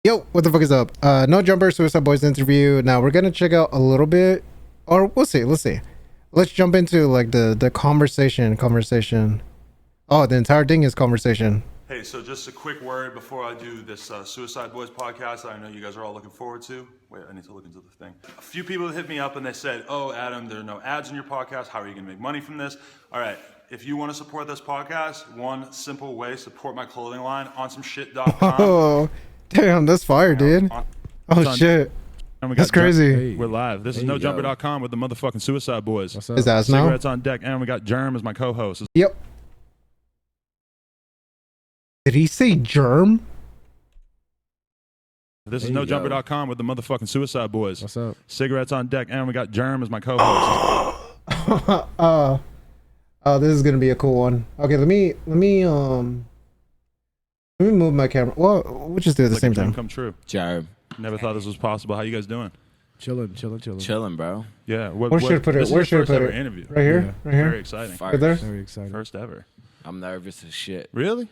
Yo, what the fuck is up? No Jumper Suicide Boys interview. Now we're gonna check out a little bit, or we'll see. Let's see. Let's jump into like the conversation. Oh, the entire thing is conversation. Hey, so just a quick word before I do this Suicide Boys podcast that I know you guys are all looking forward to. Wait, I need to look into the thing. A few people hit me up and they said, "Oh, Adam, there are no ads in your podcast. How are you gonna make money from this?" All right. If you want to support this podcast, one simple way: support my clothing line, onsomeshit.com. Oh, damn, that's fire, dude. Oh shit, that's crazy. We're live. This is NoJumper.com with the motherfucking Suicide Boys. What's up? Is that now? Cigarettes on deck, and we got Germ as my co-host. Yep. Did he say germ? This is NoJumper.com with the motherfucking Suicide Boys. What's up? Cigarettes on deck, and we got Germ as my co-host. Oh, this is gonna be a cool one. Okay, let me move my camera. Well, we'll just do it at the same time. Come true. Jared. Never thought this was possible. How you guys doing? Chilling, Bro. Yeah. Where should I put it? Where should I put it? Interview. Right here. Yeah. Right here. Very exciting. Right there. Very excited. First ever. I'm nervous as shit. Really?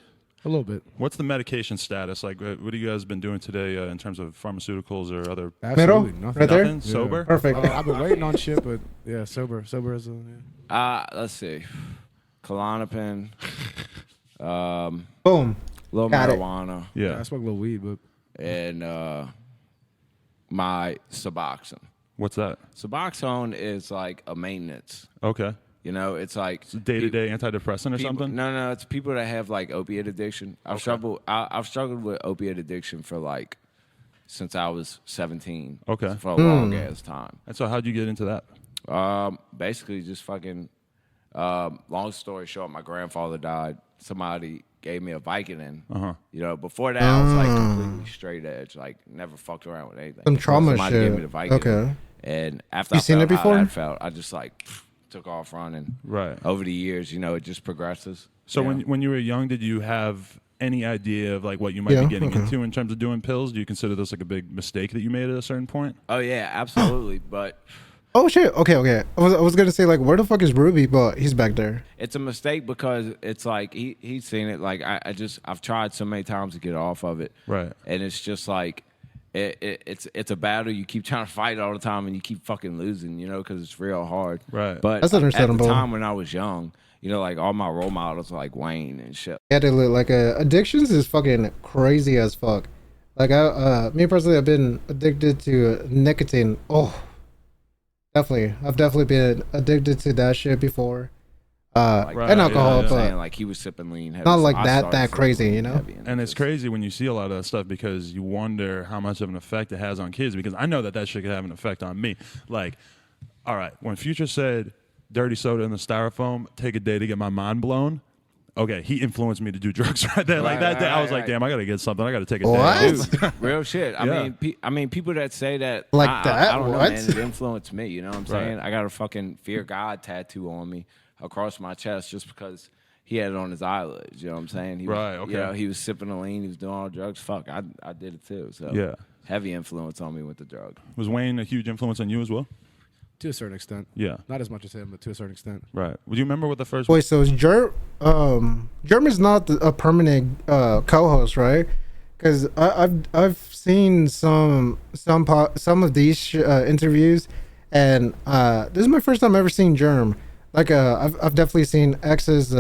A little bit. What's the medication status? Like, what have you guys been doing today in terms of pharmaceuticals or other? Absolutely nothing. Right there? Nothing? Sober? Perfect. I've been waiting on shit, but yeah, sober as a Let's see. Klonopin. Boom. Little Got it. marijuana. I smoke a little weed, but And my Suboxone. What's that? Suboxone is like a maintenance. Okay. You know, it's like Day-to-day antidepressant or something? No, it's people that have like opiate addiction. I've struggled with opiate addiction for like since I was 17. Okay. For a long ass time. And so how'd you get into that? Basically just fucking long story short, my grandfather died. Somebody gave me a Vicodin. You know, before that I was like completely straight edge, like never fucked around with anything. Some trauma Somebody shit. gave me the Vicodin. Okay. And after You I seen felt it how before? that felt, I just like took off running. Right. Over the years, you know, it just progresses. So you know? when you were young, did you have any idea of like what you might be getting into in terms of doing pills? Do you consider this like a big mistake that you made at a certain point? Oh yeah, absolutely. But Oh shit. Okay. I was gonna say like, where the fuck is Ruby? But he's back there. it's a mistake because it's like he's seen it. Like I've tried so many times to get off of it. Right. And it's just like it's a battle you keep trying to fight all the time and you keep fucking losing, you know, because it's real hard. Right. But That's understandable. At the time when I was young, you know, like all my role models were like Wayne and shit. Yeah, dude, like addictions is fucking crazy as fuck. Like me personally, I've been addicted to nicotine. Oh, definitely. I've definitely been addicted to that shit before. And alcohol, I'm but saying, like he was sipping lean heavy. not so like I that started crazy, sipping you know? heavy, And it's crazy when you see a lot of that stuff because you wonder how much of an effect it has on kids, because I know that shit could have an effect on me. Like, all right, when Future said dirty soda in the styrofoam, take a day to get my mind blown. Okay, he influenced me to do drugs right there. Like that day, I was like, damn, I got to get something. I got to take a day. What? Real shit. Yeah. I mean, people that say that Like that? I don't know, What? man. It influenced me. You know what I'm saying? Right. I got a fucking fear God tattoo on me across my chest just because he had it on his eyelids. You know what I'm saying? He was, Right, okay. You know, he was sipping the lean. He was doing all the drugs. Fuck, I did it too. So Yeah. heavy influence on me with the drug. Was Wayne a huge influence on you as well? to a certain extent. Yeah. Not as much as him, but to a certain extent. Right. Would you remember what the first? Wait, so is Germ is not a permanent co-host, right? Because I've seen some of these interviews, and this is my first time ever seeing Germ. Like I've definitely seen X's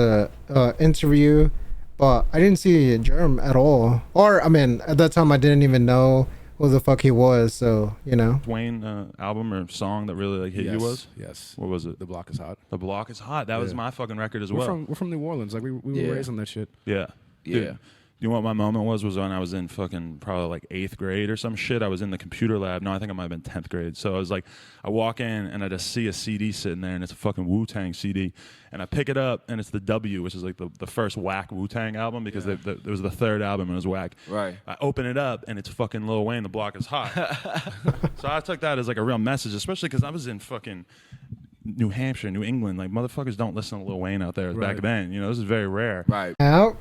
interview, but I didn't see Germ at all. Or I mean, at that time I didn't even know who the fuck he was. So you know, Wayne album or song that really like hit you was? Yes. What was it? The Block is Hot. The Block is Hot. That was my fucking record as well. We're from New Orleans. Like we were Yeah. raised on that shit. Yeah. Yeah. Dude, you know what my moment was when I was in fucking probably like 8th grade or some shit. I was in the computer lab. No, I think I might have been 10th grade. So I was like, I walk in and I just see a CD sitting there, and it's a fucking Wu-Tang CD. And I pick it up, and it's the W, which is like the first whack Wu-Tang album, because it was the third album and it was whack. Right. I open it up, and it's fucking Lil Wayne, The Block is Hot. So I took that as like a real message, especially because I was in fucking New Hampshire, New England. Like, motherfuckers don't listen to Lil Wayne out there back then. You know, this is very rare. Right. yeah.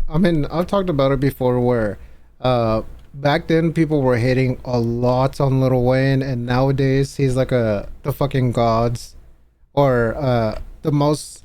I mean, I've talked about it before, where back then people were hating a lot on Lil Wayne, and nowadays he's like the fucking gods, or the most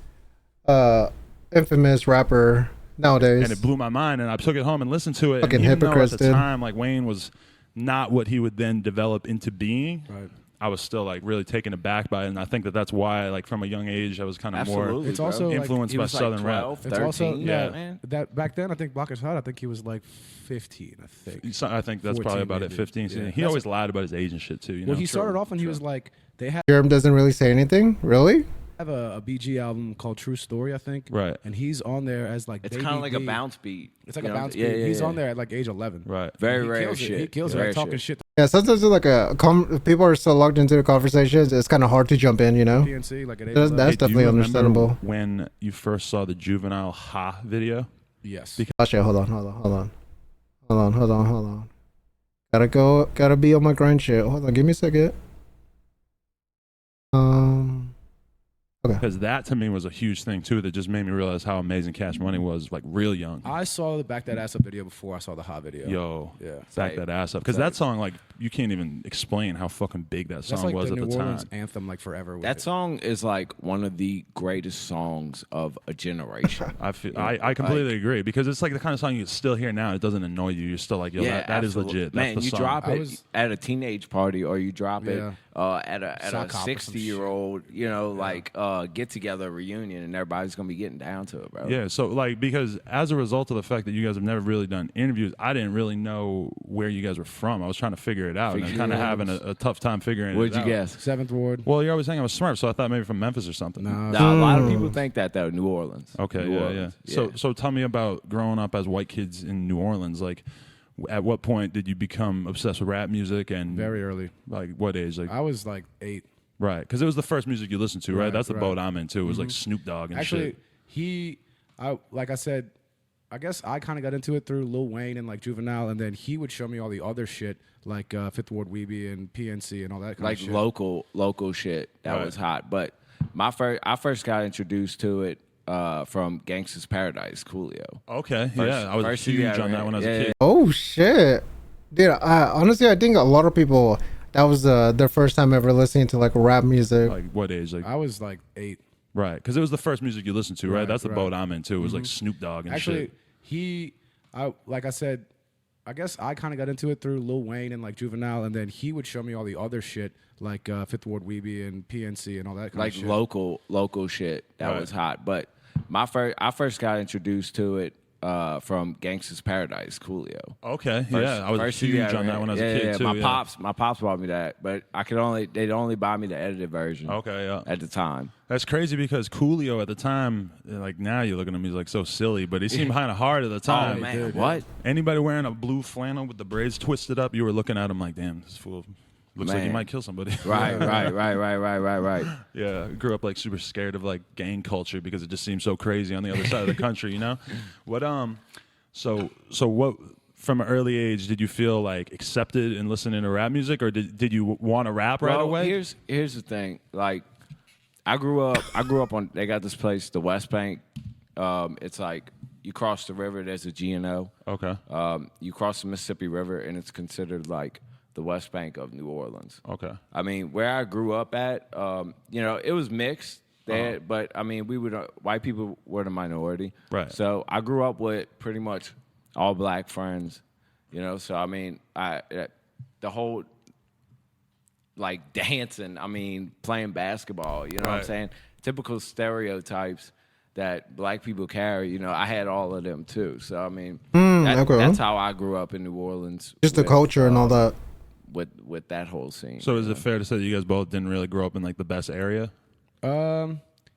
infamous rapper nowadays. and it blew my mind. And I took it home and listened to it. Fucking and even though at hypocrites, the dude. time, like Wayne was not what he would then develop into being. Right. I was still like really taken aback by it, and I think that that's why, like from a young age, I was kind of more Absolutely. It's bro. also like, influenced He by was Southern like rap. 12, it's 13, also yeah. man. that back then I think Blockers Hot. I think he was like 15. I think. So I think that's 14 probably about it. maybe. 15. Yeah. He That's always lied about his age and shit too. You Well, know? he started off and he was like, they Germ doesn't really say anything, really. have a BG album called True Story, I think. Right. And he's on there as like It's Baby kind of like a D. bounce beat. It's like You a know? bounce Yeah, beat. yeah, He's yeah. on there at like age 11. Right. Very He rare kills it. shit. He kills it. Rare Like, talking shit. shit to Yeah, sometimes it's like people are so locked into the conversations. It's kind of hard to jump in, you know. PNC, like at age That's 11. that's Hey, do you definitely remember understandable. when you first saw the Juvenile Ha video? Yes. Oh shit! Hold on. Gotta be on my grind shit. Hold on, give me a second. Because that to me was a huge thing too. That just made me realize how amazing Cash Money was, like real young. I saw the Back That Ass Up video before I saw the Hot video. Yo, Yeah. back Tight. that ass up. Because that song, like, you can't even explain how fucking big that That's song like was the at New the Orleans time. anthem, like forever. With That it. song is like one of the greatest songs of a generation. I completely agree because it's like the kind of song you can still hear now. It doesn't annoy you. You're still like, yo, that is absolutely. legit. Man, That's the you song. drop I it was- at a teenage party or you drop it Yeah. at a Sock hop or some 60-year-old, you know, like get together reunion and everybody's gonna be getting down to it, bro. Yeah, so like because as a result of the fact that you guys have never really done interviews, I didn't really know where you guys were from. I was trying to figure it out and Figure kind it of out. having a tough time figuring What'd it you out. guess? 7th Ward. Well, you're always saying I was Smurf, so I thought maybe from Memphis or something. Nah, Now, a lot of people think that though, New Orleans. Okay, New yeah, Orleans. yeah. So tell me about growing up as white kids in New Orleans. Like, at what point did you become obsessed with rap music and very early. like what age? Like, I was like 8. right, because it was the first music you listened to, right? Right, That's the right. boat I'm into. It was like Snoop Dogg and Actually, shit. like I said, I guess I kind of got into it through Lil Wayne and like Juvenile, and then he would show me all the other shit like 5th Ward Weeby and PNC and all that kind Like of shit. local shit that Right. was hot. But I first got introduced to it from Gangsta's Paradise, Coolio. Okay, First- yeah, I was first huge CD I on that read. when I was Yeah, a kid. Oh shit, dude! Honestly, I think a lot of people that was their first time ever listening to like rap music. Like what age? Like I was like 8. right, because it was the first music you listened to, right? Right, That's the right. boat I'm into. It was like Snoop Dogg and Actually, shit. like I said, I guess I kind of got into it through Lil Wayne and like Juvenile, and then he would show me all the other shit like 5th Ward Weeby and PNC and all that kind Like of shit. local shit that Right. was hot. But I first got introduced to it from Gangsta's Paradise, Coolio. Okay, yeah, I was First CD huge I on that read. when I was Yeah, a kid yeah, too. My yeah. pops bought me that, but they'd only buy me the edited version. Okay, yeah. At the time. That's crazy because Coolio at the time, like now you're looking at him, he's like so silly, but he seemed kind of hard at the time. Oh man, did, what? Anybody wearing a blue flannel with the braids twisted up, you were looking at him like, damn, this fool looks like he Man. might kill somebody. Right. Yeah, I grew up like super scared of like gang culture because it just seemed so crazy on the other side of the country, you know? What so what from an early age did you feel like accepted in listening to rap music or did you want to rap right Well, away? Here's the thing. Like, I grew up on. They got this place, the West Bank. It's like you cross the river. There's a G&O. Okay. You cross the Mississippi River, and it's considered like the West Bank of New Orleans. Okay. I mean, where I grew up at, it was mixed there, Uh-huh. but I mean, white people were the minority. Right. So I grew up with pretty much all black friends, So I mean, the whole like dancing, I mean, playing basketball, you know what I'm Right. saying? Typical stereotypes that black people carry, I had all of them too. So I mean, okay. that's how I grew up in New Orleans. Just the with, culture and all that. with that whole scene. So is it fair to say that you guys both didn't really grow up in like the best area?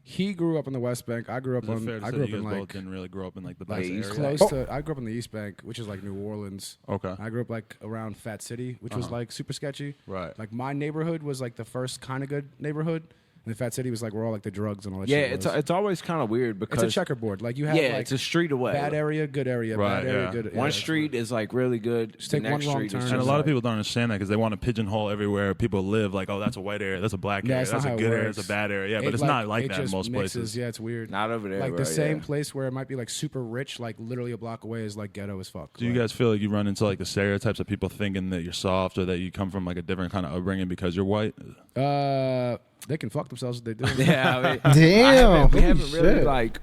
He grew up in the West Bank. I grew up Is it on. fair to I say grew that up you in guys both like didn't really grow up in like the Like best East area? close to. I grew up in the East Bank, which is like New Orleans. Okay. I grew up like around Fat City, which was like super sketchy. Right. Like my neighborhood was like the first kind of good neighborhood, and the Fat City was like where all like the drugs and all that. yeah, shit was. it's always kind of weird because It's a checkerboard. Like you have yeah, like it's a street away. bad area, good area, Right, bad area, yeah. good. One yeah, street is like really good. Just the take one next wrong street turn. is And a just lot like, of people don't understand that because they want to pigeonhole everywhere people live. Like, oh, that's a white area, that's a black Yeah, area, it's that's not a how it good area, works. that's a bad area. Yeah, but It, it's not like it that in just most mixes. places. Yeah, it's weird. not over there. Like bro, the same yeah. place where it might be like super rich, like literally a block away, is like ghetto as fuck. Do you Like, guys feel like you run into like the stereotypes of people thinking that you're soft or that you come from like a different kind of upbringing because you're white? They can fuck themselves if they do. Yeah, I mean, Damn. we haven't holy really shit. like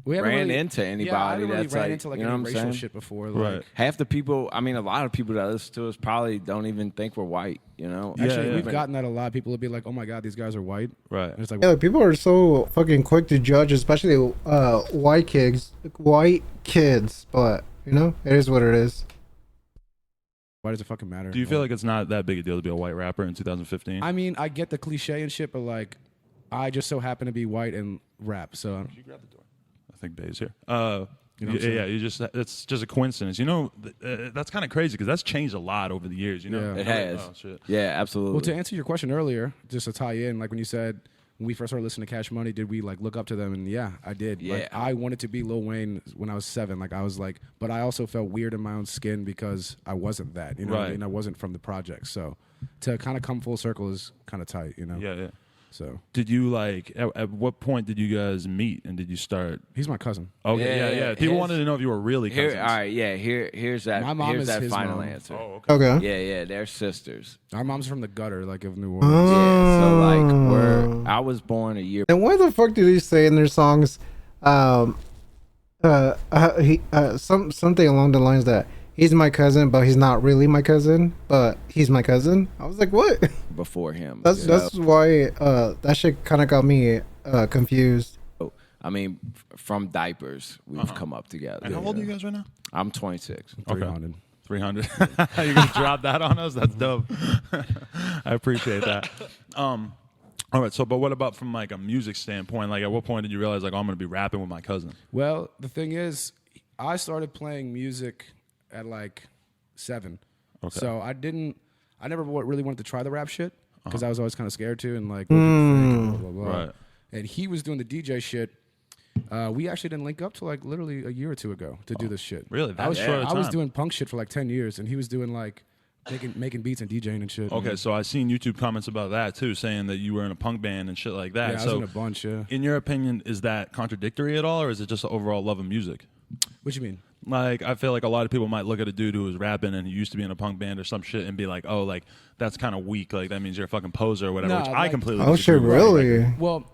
We haven't ran really, into anybody yeah, I haven't really that's ran like, into like you know any what I'm racial saying? shit before. Right. Like, Half the people, I mean, a lot of people that listen to us probably don't even think we're white, you know? Yeah, actually, yeah. we've gotten that a lot. People will be like, "Oh my god, these guys are white." Right. And it's like, Yeah, people are so fucking quick to judge, especially white kids. White kids, but you know, it is what it is. why does it fucking matter? Do you feel like it's not that big a deal to be a white rapper in 2015? I mean, I get the cliche and shit, but like, I just so happen to be white and rap. So you grab the door. I think Bay's here. You know what I'm yeah, saying? you just it's just a coincidence. You know, that's kind of crazy because that's changed a lot over the years. You know, Yeah. It has. Oh shit. Yeah, absolutely. well, to answer your question earlier, just to tie in, like when you said when we first started listening to Cash Money, did we like look up to them? And yeah, I did. Yeah. Like, I wanted to be Lil Wayne when I was 7. Like I was like, but I also felt weird in my own skin because I wasn't that. You know what I Right. mean? I wasn't from the project. So to kind of come full circle is kind of tight. You know? Yeah, yeah. So Did you like at what point did you guys meet and did you start? he's my cousin. Okay, Yeah, yeah. yeah. People His- wanted to know if you were really cousins. Here, all right, yeah, here's that, My mom here's is that his final mom. answer. Oh, okay. Okay. Yeah, they're sisters. Our mom's from the gutter, like of New Orleans. Yeah, so like Oh. I was born a year. And why the fuck do they say in their songs, something along the lines that he's my cousin, but he's not really my cousin, but he's my cousin? I was like, what? Before him. That's why that shit kind of got me confused. So, I mean, from diapers, we've come up together. And how old are you guys right now? I'm 26. 300. 300. You're gonna drop that on us? That's dope. I appreciate that. All right. So, but what about from like a music standpoint? Like, at what point did you realize like, oh, I'm gonna be rapping with my cousin? Well, the thing is, I started playing music at like 7. Okay. So I never really wanted to try the rap shit because I was always kind of scared to and like, what people think and blah, blah, blah. Right. And he was doing the DJ shit. We actually didn't link up till like literally a year or two ago to do this shit. Really? I was That short a I was time? doing punk shit for like 10 years and he was doing like making beats and DJing and shit. Okay. And, So I seen YouTube comments about that too, saying that you were in a punk band and shit like that. yeah, I was so, in a bunch, yeah. in your opinion, is that contradictory at all, or is it just an overall love of music? What you mean? Like, I feel like a lot of people might look at a dude who was rapping and he used to be in a punk band or some shit and be like, oh, like, that's kind of weak. Like, that means you're a fucking poser or whatever, Nah, which I like- completely Oh shit, disagree with. really? Well,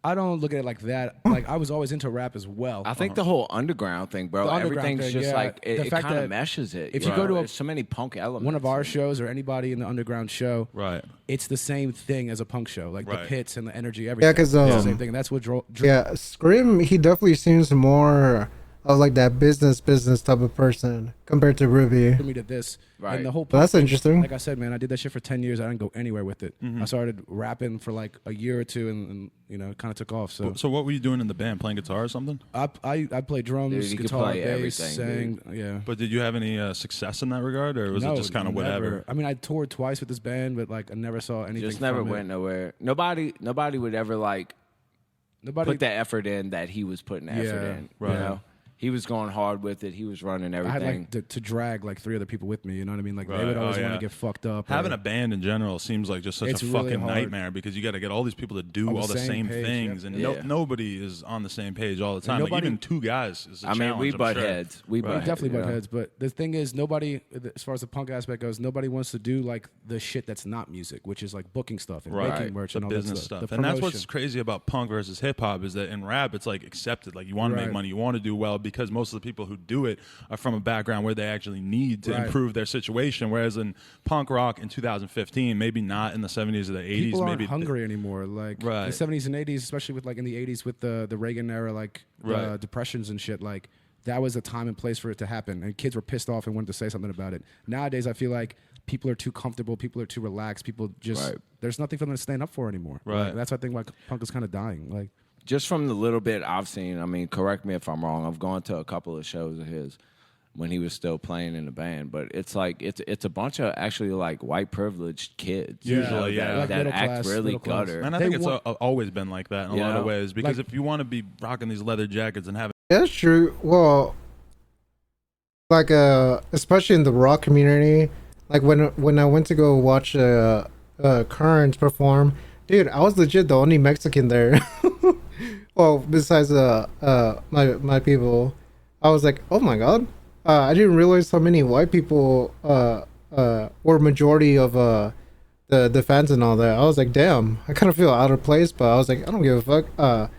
I don't look at it like that. Like I was always into rap as well. I think the whole underground thing, bro. The underground Everything's thing, just yeah. like The it fact kind of that meshes it. if you go to There's so many punk elements. one of our shows or anybody in the underground show, Right. it's the same thing as a punk show. Like Right. the pits and the energy, everything. Yeah, 'cause, it's the same thing. And that's what Yeah, Scream, he definitely seems more of like that business type of person compared to Ruby. drew me to this. Right. And the whole But that's punk thing, interesting. Like I said, man, I did that shit for 10 years. I didn't go anywhere with it. Mm-hmm. I started rapping for like a year or two and you know, it kind of took off. So So what were you doing in the band? Playing guitar or something? I play drums, Dude, you could guitar, play bass, everything, sang. Yeah. But did you have any success in that regard, or was it just kind of never. whatever? I mean, I toured twice with this band, but like I never saw anything. just never from went it. nowhere. Nobody would ever like Nobody. put the effort in that he was putting effort Yeah, in. right. You know? He was going hard with it. He was running I everything. had like to drag like 3 other people with me. You know what I mean? Like Right. they would always Oh, want yeah. to get fucked up. Having or- a band in general seems like just such It's a really fucking hard. nightmare because you got to get all these people to do On the all the same same page, things, yep. and Yeah. nobody is on the same page all the time. Like nobody- even 2 guys is a I mean, challenge. we I'm butt sure. heads. We We butt definitely butt you know? heads, but the thing is, nobody, as far as the punk aspect goes, nobody wants to do like the shit that's not music, which is like booking stuff and Right. making merch The and all business that stuff. stuff, The and that's promotion. what's crazy about punk versus hip hop is that in rap it's like accepted. Like you want to make Right. money, you want to do well, because most of the people who do it are from a background where they actually need to Right. improve their situation. Whereas in punk rock in 2015, maybe not in the 70s or the 80s, People aren't maybe hungry anymore. Like Right. the 70s and 80s, especially with like in the 80s with the Reagan era, like Right. depressions and shit. Like that was a time and place for it to happen, and kids were pissed off and wanted to say something about it. Nowadays, I feel like people are too comfortable, people are too relaxed, people just Right. there's nothing for them to stand up for anymore. Right. Like, that's why I think like punk is kind of dying. Like Just from the little bit I've seen, I mean, correct me if I'm wrong. I've gone to a couple of shows of his when he was still playing in the band, but it's like it's a bunch of actually like white privileged kids. Yeah. Usually, yeah. that, Like that middle act class, really middle class. gutter. And I They think it's want- always been like that in a You lot of know? ways. Because Like- if you want to be rocking these leather jackets and having Yeah, that's true. Well, like especially in the rock community, like when I went to go watch Currents perform, dude, I was legit the only Mexican there. Well, besides my people, I was like, oh my god, I didn't realize how many white people were majority of the fans and all that. I was like, damn, I kind of feel out of place, but I was like, I don't give a fuck.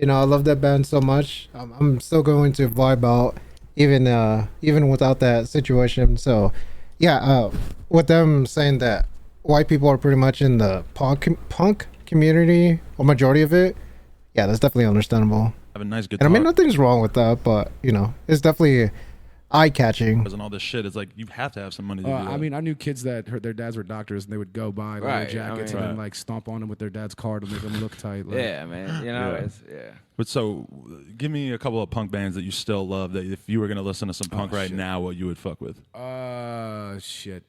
I love that band so much. I'm still going to vibe out even without that situation. So yeah, with them saying that white people are pretty much in the punk community, or majority of it, yeah, that's definitely understandable. Have a nice And guitar. I mean, nothing's wrong with that, but it's definitely eye-catching. and all this shit. It's like you have to have some money to do that. I mean, I knew kids that their dads were doctors, and they would go buy leather Right, I jackets mean- and then like stomp on them with their dad's card to make them look tight. Like, Yeah, man. You know, Yeah. it's But so, give me a couple of punk bands that you still love. That if you were gonna listen to some punk right shit. now, what you would fuck with? shit.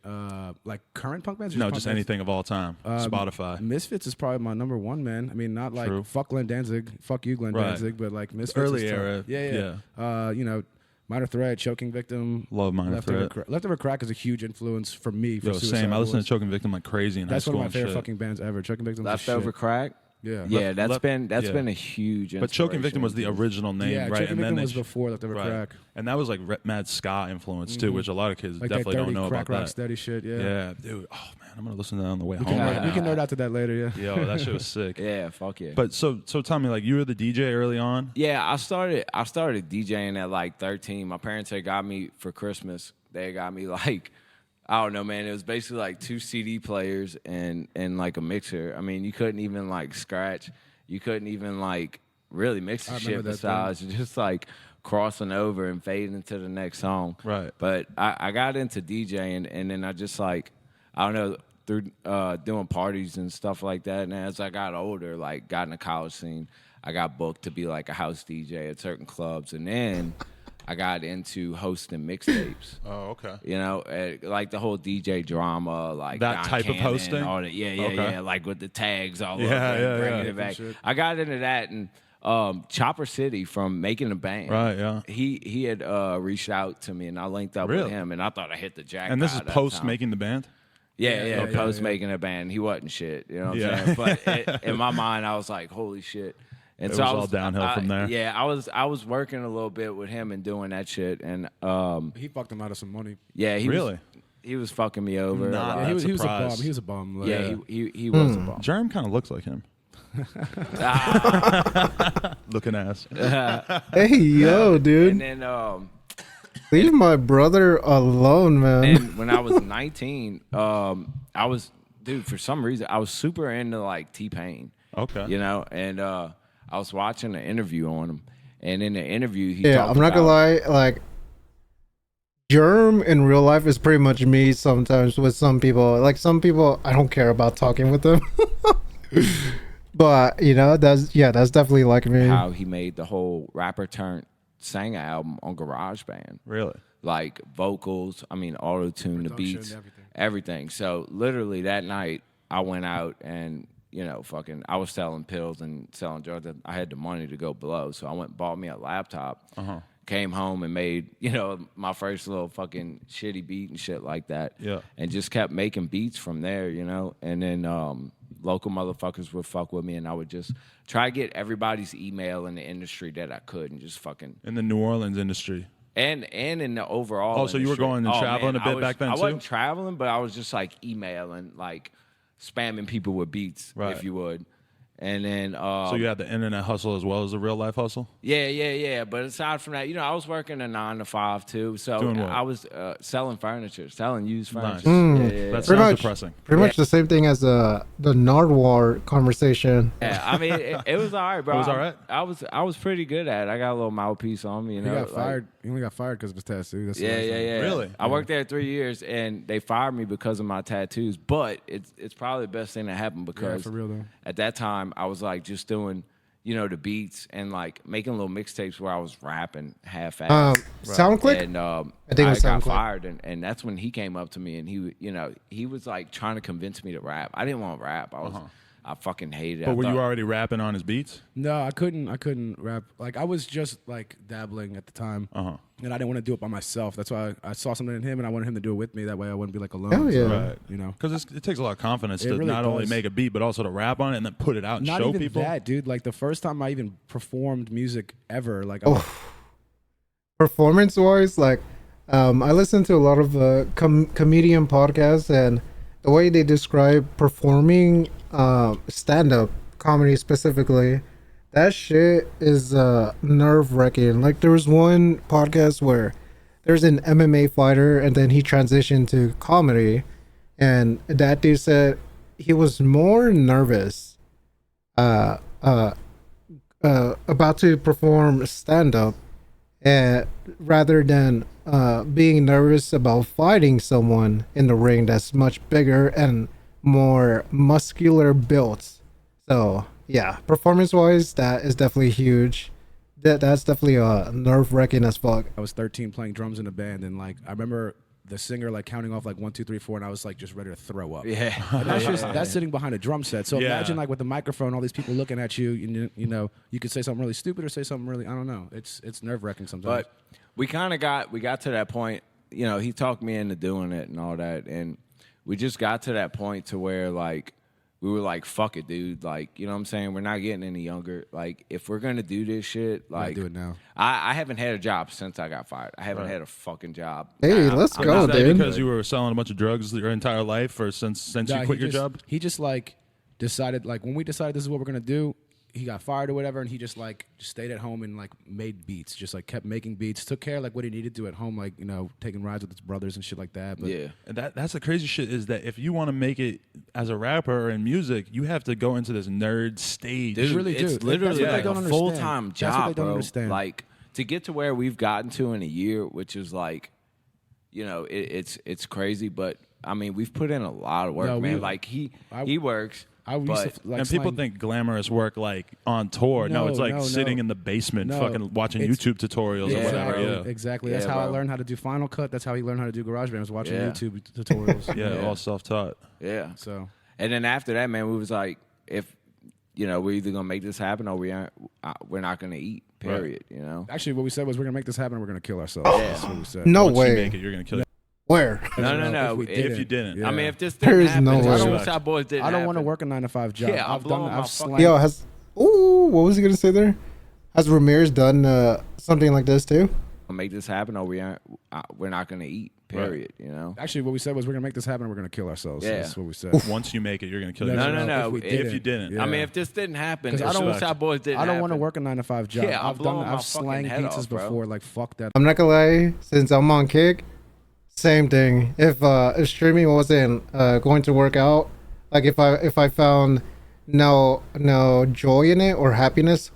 Like current punk bands? Or No, punk just bands? anything of all time. Spotify. Misfits is probably my number one, man. I mean, not like True. fuck Glenn Danzig, fuck you, Glenn Right. Danzig, but like Misfits. Early is tough. era, Yeah. Minor Threat, Choking Victim. Love Minor Leftover Threat. Leftover Crack is a huge influence for me. For Yo, Suicide same. I listen to Boys. Choking Victim like crazy in That's high one school of my and favorite shit. fucking bands ever. Choking Victim. leftover crack. Yeah. Yeah, that's Left- been yeah. a huge. But Choking Victim was the inspiration. original name, Yeah, right? Choking and then Victim they was before Leftover right. Crack. And that was like mad ska influence too, which a lot of kids Like definitely that don't dirty know crack about rock that. steady shit. Yeah. Yeah, dude. Oh man, I'm gonna listen to that on the way We home can, right we can now. nerd out to that later. Yeah. Yo, that shit was sick. Yeah, fuck yeah. But so tell me, like, you were the DJ early on. Yeah, I started DJing at like 13. My parents had got me for Christmas. They got me like, I don't know, man. It was basically like 2 CD players and like a mixer. I mean, you couldn't even like scratch. You couldn't even like really mix the I shit remember that besides just like crossing over and fading into the next song. Right. But I got into DJing and then I just like, I don't know, through doing parties and stuff like that. And as I got older, like got in the college scene, I got booked to be like a house DJ at certain clubs. And then I got into hosting mixtapes. Oh, okay. You know, like the whole DJ drama, like That Don type of Cannon, hosting? all that. Yeah, Okay. yeah, like with the tags all over, Yeah, and yeah, bringing yeah. it back. Shit. I got into that, and Chopper City from Making a Band, Right, yeah. He had reached out to me, and I linked up Really? with him, and I thought I hit the jackpot. And this is that post time. making the band. Yeah, yeah, Okay. post Yeah. Making a Band. He wasn't shit, you know what Yeah. I'm saying? But in my mind, I was like, holy shit. And It so was I all downhill from there. Yeah, I was working a little bit with him and doing that shit, and He fucked them out of some money. yeah, Really? he was fucking me over. Nah, a lot. Yeah, he was a surprised. bum. He was a bum. Like, Yeah, he was a bum. Jerm kind of looks like him. Looking ass. Hey, yo, And dude. then Leave my brother alone, man. and when I was 19, I was for some reason I was super into like T-Pain. Okay. You know, and I was watching an interview on him, and in the interview he Yeah, talked I'm not gonna about- lie. Like, Germ in real life is pretty much me sometimes with some people. Like, some people, I don't care about talking with them. But, that's definitely like me. how he made the whole rapper turned singer album on GarageBand. Really? Like vocals, I mean auto tune, the Production, beats, everything. everything. So literally that night I went out and I was selling pills and selling drugs. I had the money to go blow, so I went and bought me a laptop. Came home and made my first little fucking shitty beat and shit like that. Yeah. And just kept making beats from there, and then local motherfuckers would fuck with me, and I would just try to get everybody's email in the industry that I could, and just fucking. In the New Orleans industry. And in the overall. Oh, so you were industry. going and traveling a bit back then, I too? wasn't traveling, but I was just like emailing, like spamming people with beats, Right. if you would. And then, So you had the internet hustle as well as the real life hustle? yeah. But aside from that, I was working a 9 to 5 too. So Doing what? I was selling furniture, selling used Nice. furniture. Yeah. That Pretty sounds much. depressing. Pretty much the same thing as the Nardwar conversation. Yeah, I mean, it was all right, bro. It was all right? I was pretty good at it. I got a little mouthpiece on me, He know. got like- fired. He only got fired because of his tattoo. That's the Yeah, last yeah, thing. yeah. Really? I worked there 3 years, and they fired me because of my tattoos. But it's probably the best thing that happened because for real, though. at that time I was like just doing, the beats and like making little mixtapes where I was rapping half-assed. SoundClick? And I think it I was got SoundClick. fired, and that's when he came up to me and he was like trying to convince me to rap. I didn't want to rap. I fucking hated it. But I were you thought- already rapping on his beats? No, I couldn't rap. Like, I was just like dabbling at the time, and I didn't want to do it by myself. That's why I saw something in him, and I wanted him to do it with me. That way, I wouldn't be like alone. Hell yeah. So, Right. Because it takes a lot of confidence It to really not only does. make a beat, but also to rap on it and then put it out and Not show even people. that, dude. Like the first time I even performed music ever, like Performance wise, like, I listen to a lot of comedian podcasts, and the way they describe performing stand up comedy specifically, That shit is nerve wracking. Like there was one podcast where there's an MMA fighter and then he transitioned to comedy, and that dude said he was more nervous uh uh about to perform stand up, and rather than being nervous about fighting someone in the ring that's much bigger and more muscular built. So yeah, performance wise, that is definitely huge. That's definitely nerve wracking as fuck. I was 13 playing drums in a band, and like I remember the singer like counting off like 1, 2, 3, 4, and I was like just ready to throw up. Yeah. And that's sitting behind a drum set. So Yeah. imagine like with the microphone, all these people looking at you. You know, you could say something really stupid or say something really, I don't know. It's nerve wracking sometimes. But we got to that point. You know, he talked me into doing it and all that, and we just got to that point to where like we were like, fuck it, dude. Like, you know what I'm saying? We're not getting any younger. Like, if we're gonna do this shit, like, do it now. I haven't had a job since I got fired. I haven't had a fucking job. Hey, let's And go, is that dude. because you were selling a bunch of drugs your entire life, or since Nah, you quit he your just- job? He just like decided like when we decided this is what we're gonna do, he got fired or whatever, and he just like stayed at home and like made beats, just like kept making beats, took care of like what he needed to at home, like, you know, taking rides with his brothers and shit like that. But Yeah. And that's the crazy shit, is that if you want to make it as a rapper or in music, you have to go into this nerd stage. Dude, really do. it's That's literally what they like don't a understand. full-time That's what job, they don't bro. understand. Like, to get to where we've gotten to in a year, which is like, you know, it's crazy, but I mean, we've put in a lot of work, No, man. Like he works. I used but to like And people slang- think glamorous work like on tour. No, No, it's like no, sitting no. in the basement, No, fucking watching it's- YouTube tutorials or Yeah, whatever. bro. Yeah, Exactly. Yeah, That's how I bro. learned how to do Final Cut. That's how he learned how to do GarageBand. Was watching Yeah. YouTube tutorials. yeah, all self-taught. Yeah. So And then after that, man, we was like, if you know, we're either gonna make this happen or we're not gonna eat. Period. You know. actually, what we said was we're gonna make this happen. and We're gonna kill ourselves. That's what we said. No Once you way. make it, you're gonna kill it. Where? No. we If you didn't. Yeah. I mean, if this There didn't is happen, no I way. don't wish our boys didn't. I don't want to happen. work a 9 to 5 job. Yeah, I'm I've blowing my slang- fucking- Yo, what was he gonna say there? Has Ramirez done something like this too? Make this happen or we're not gonna eat. Period. You know. Actually, what we said was we're gonna make this happen. And we're gonna kill ourselves. Yeah. That's what we said. Once you make it, you're gonna kill No, yourself. No. If you didn't. Yeah. I mean, if this didn't happen, 'Cause I don't wish respect. our boys didn't. I don't want to happen. work a 9 to 5 job. Yeah, I'm blowing my I've fucking slanged head pizzas off, bro. before. Like fuck that. I'm not gonna lie. Since I'm on kick, same thing. If streaming wasn't going to work out, like if I found no joy in it or happiness,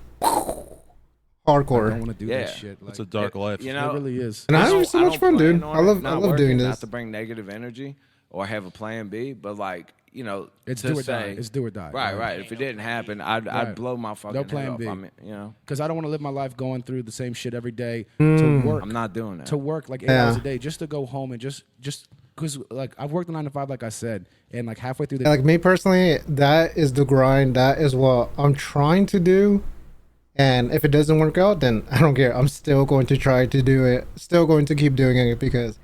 I don't hardcore. want to do Yeah. that shit. Like, It's a dark life. You know, it really is. And I'm I having don't- so I much don't fun, plan dude. on I it love not doing working, this. Not to bring negative energy or have a plan B, but like, you know, It's to do or say, die. It's do or die. Right. If it didn't happen, I'd Right. blow my fucking No plan head off. B. I mean, you know, Because I don't want to live my life going through the same shit every day to work. I'm not doing that. To work like 8 Yeah. hours a day just to go home and just because like I've worked a 9 to 5 like I said, and like halfway through the Like me personally, that is the grind. That is what I'm trying to do. And if it doesn't work out, then I don't care. I'm still going to try to do it. Still going to keep doing it because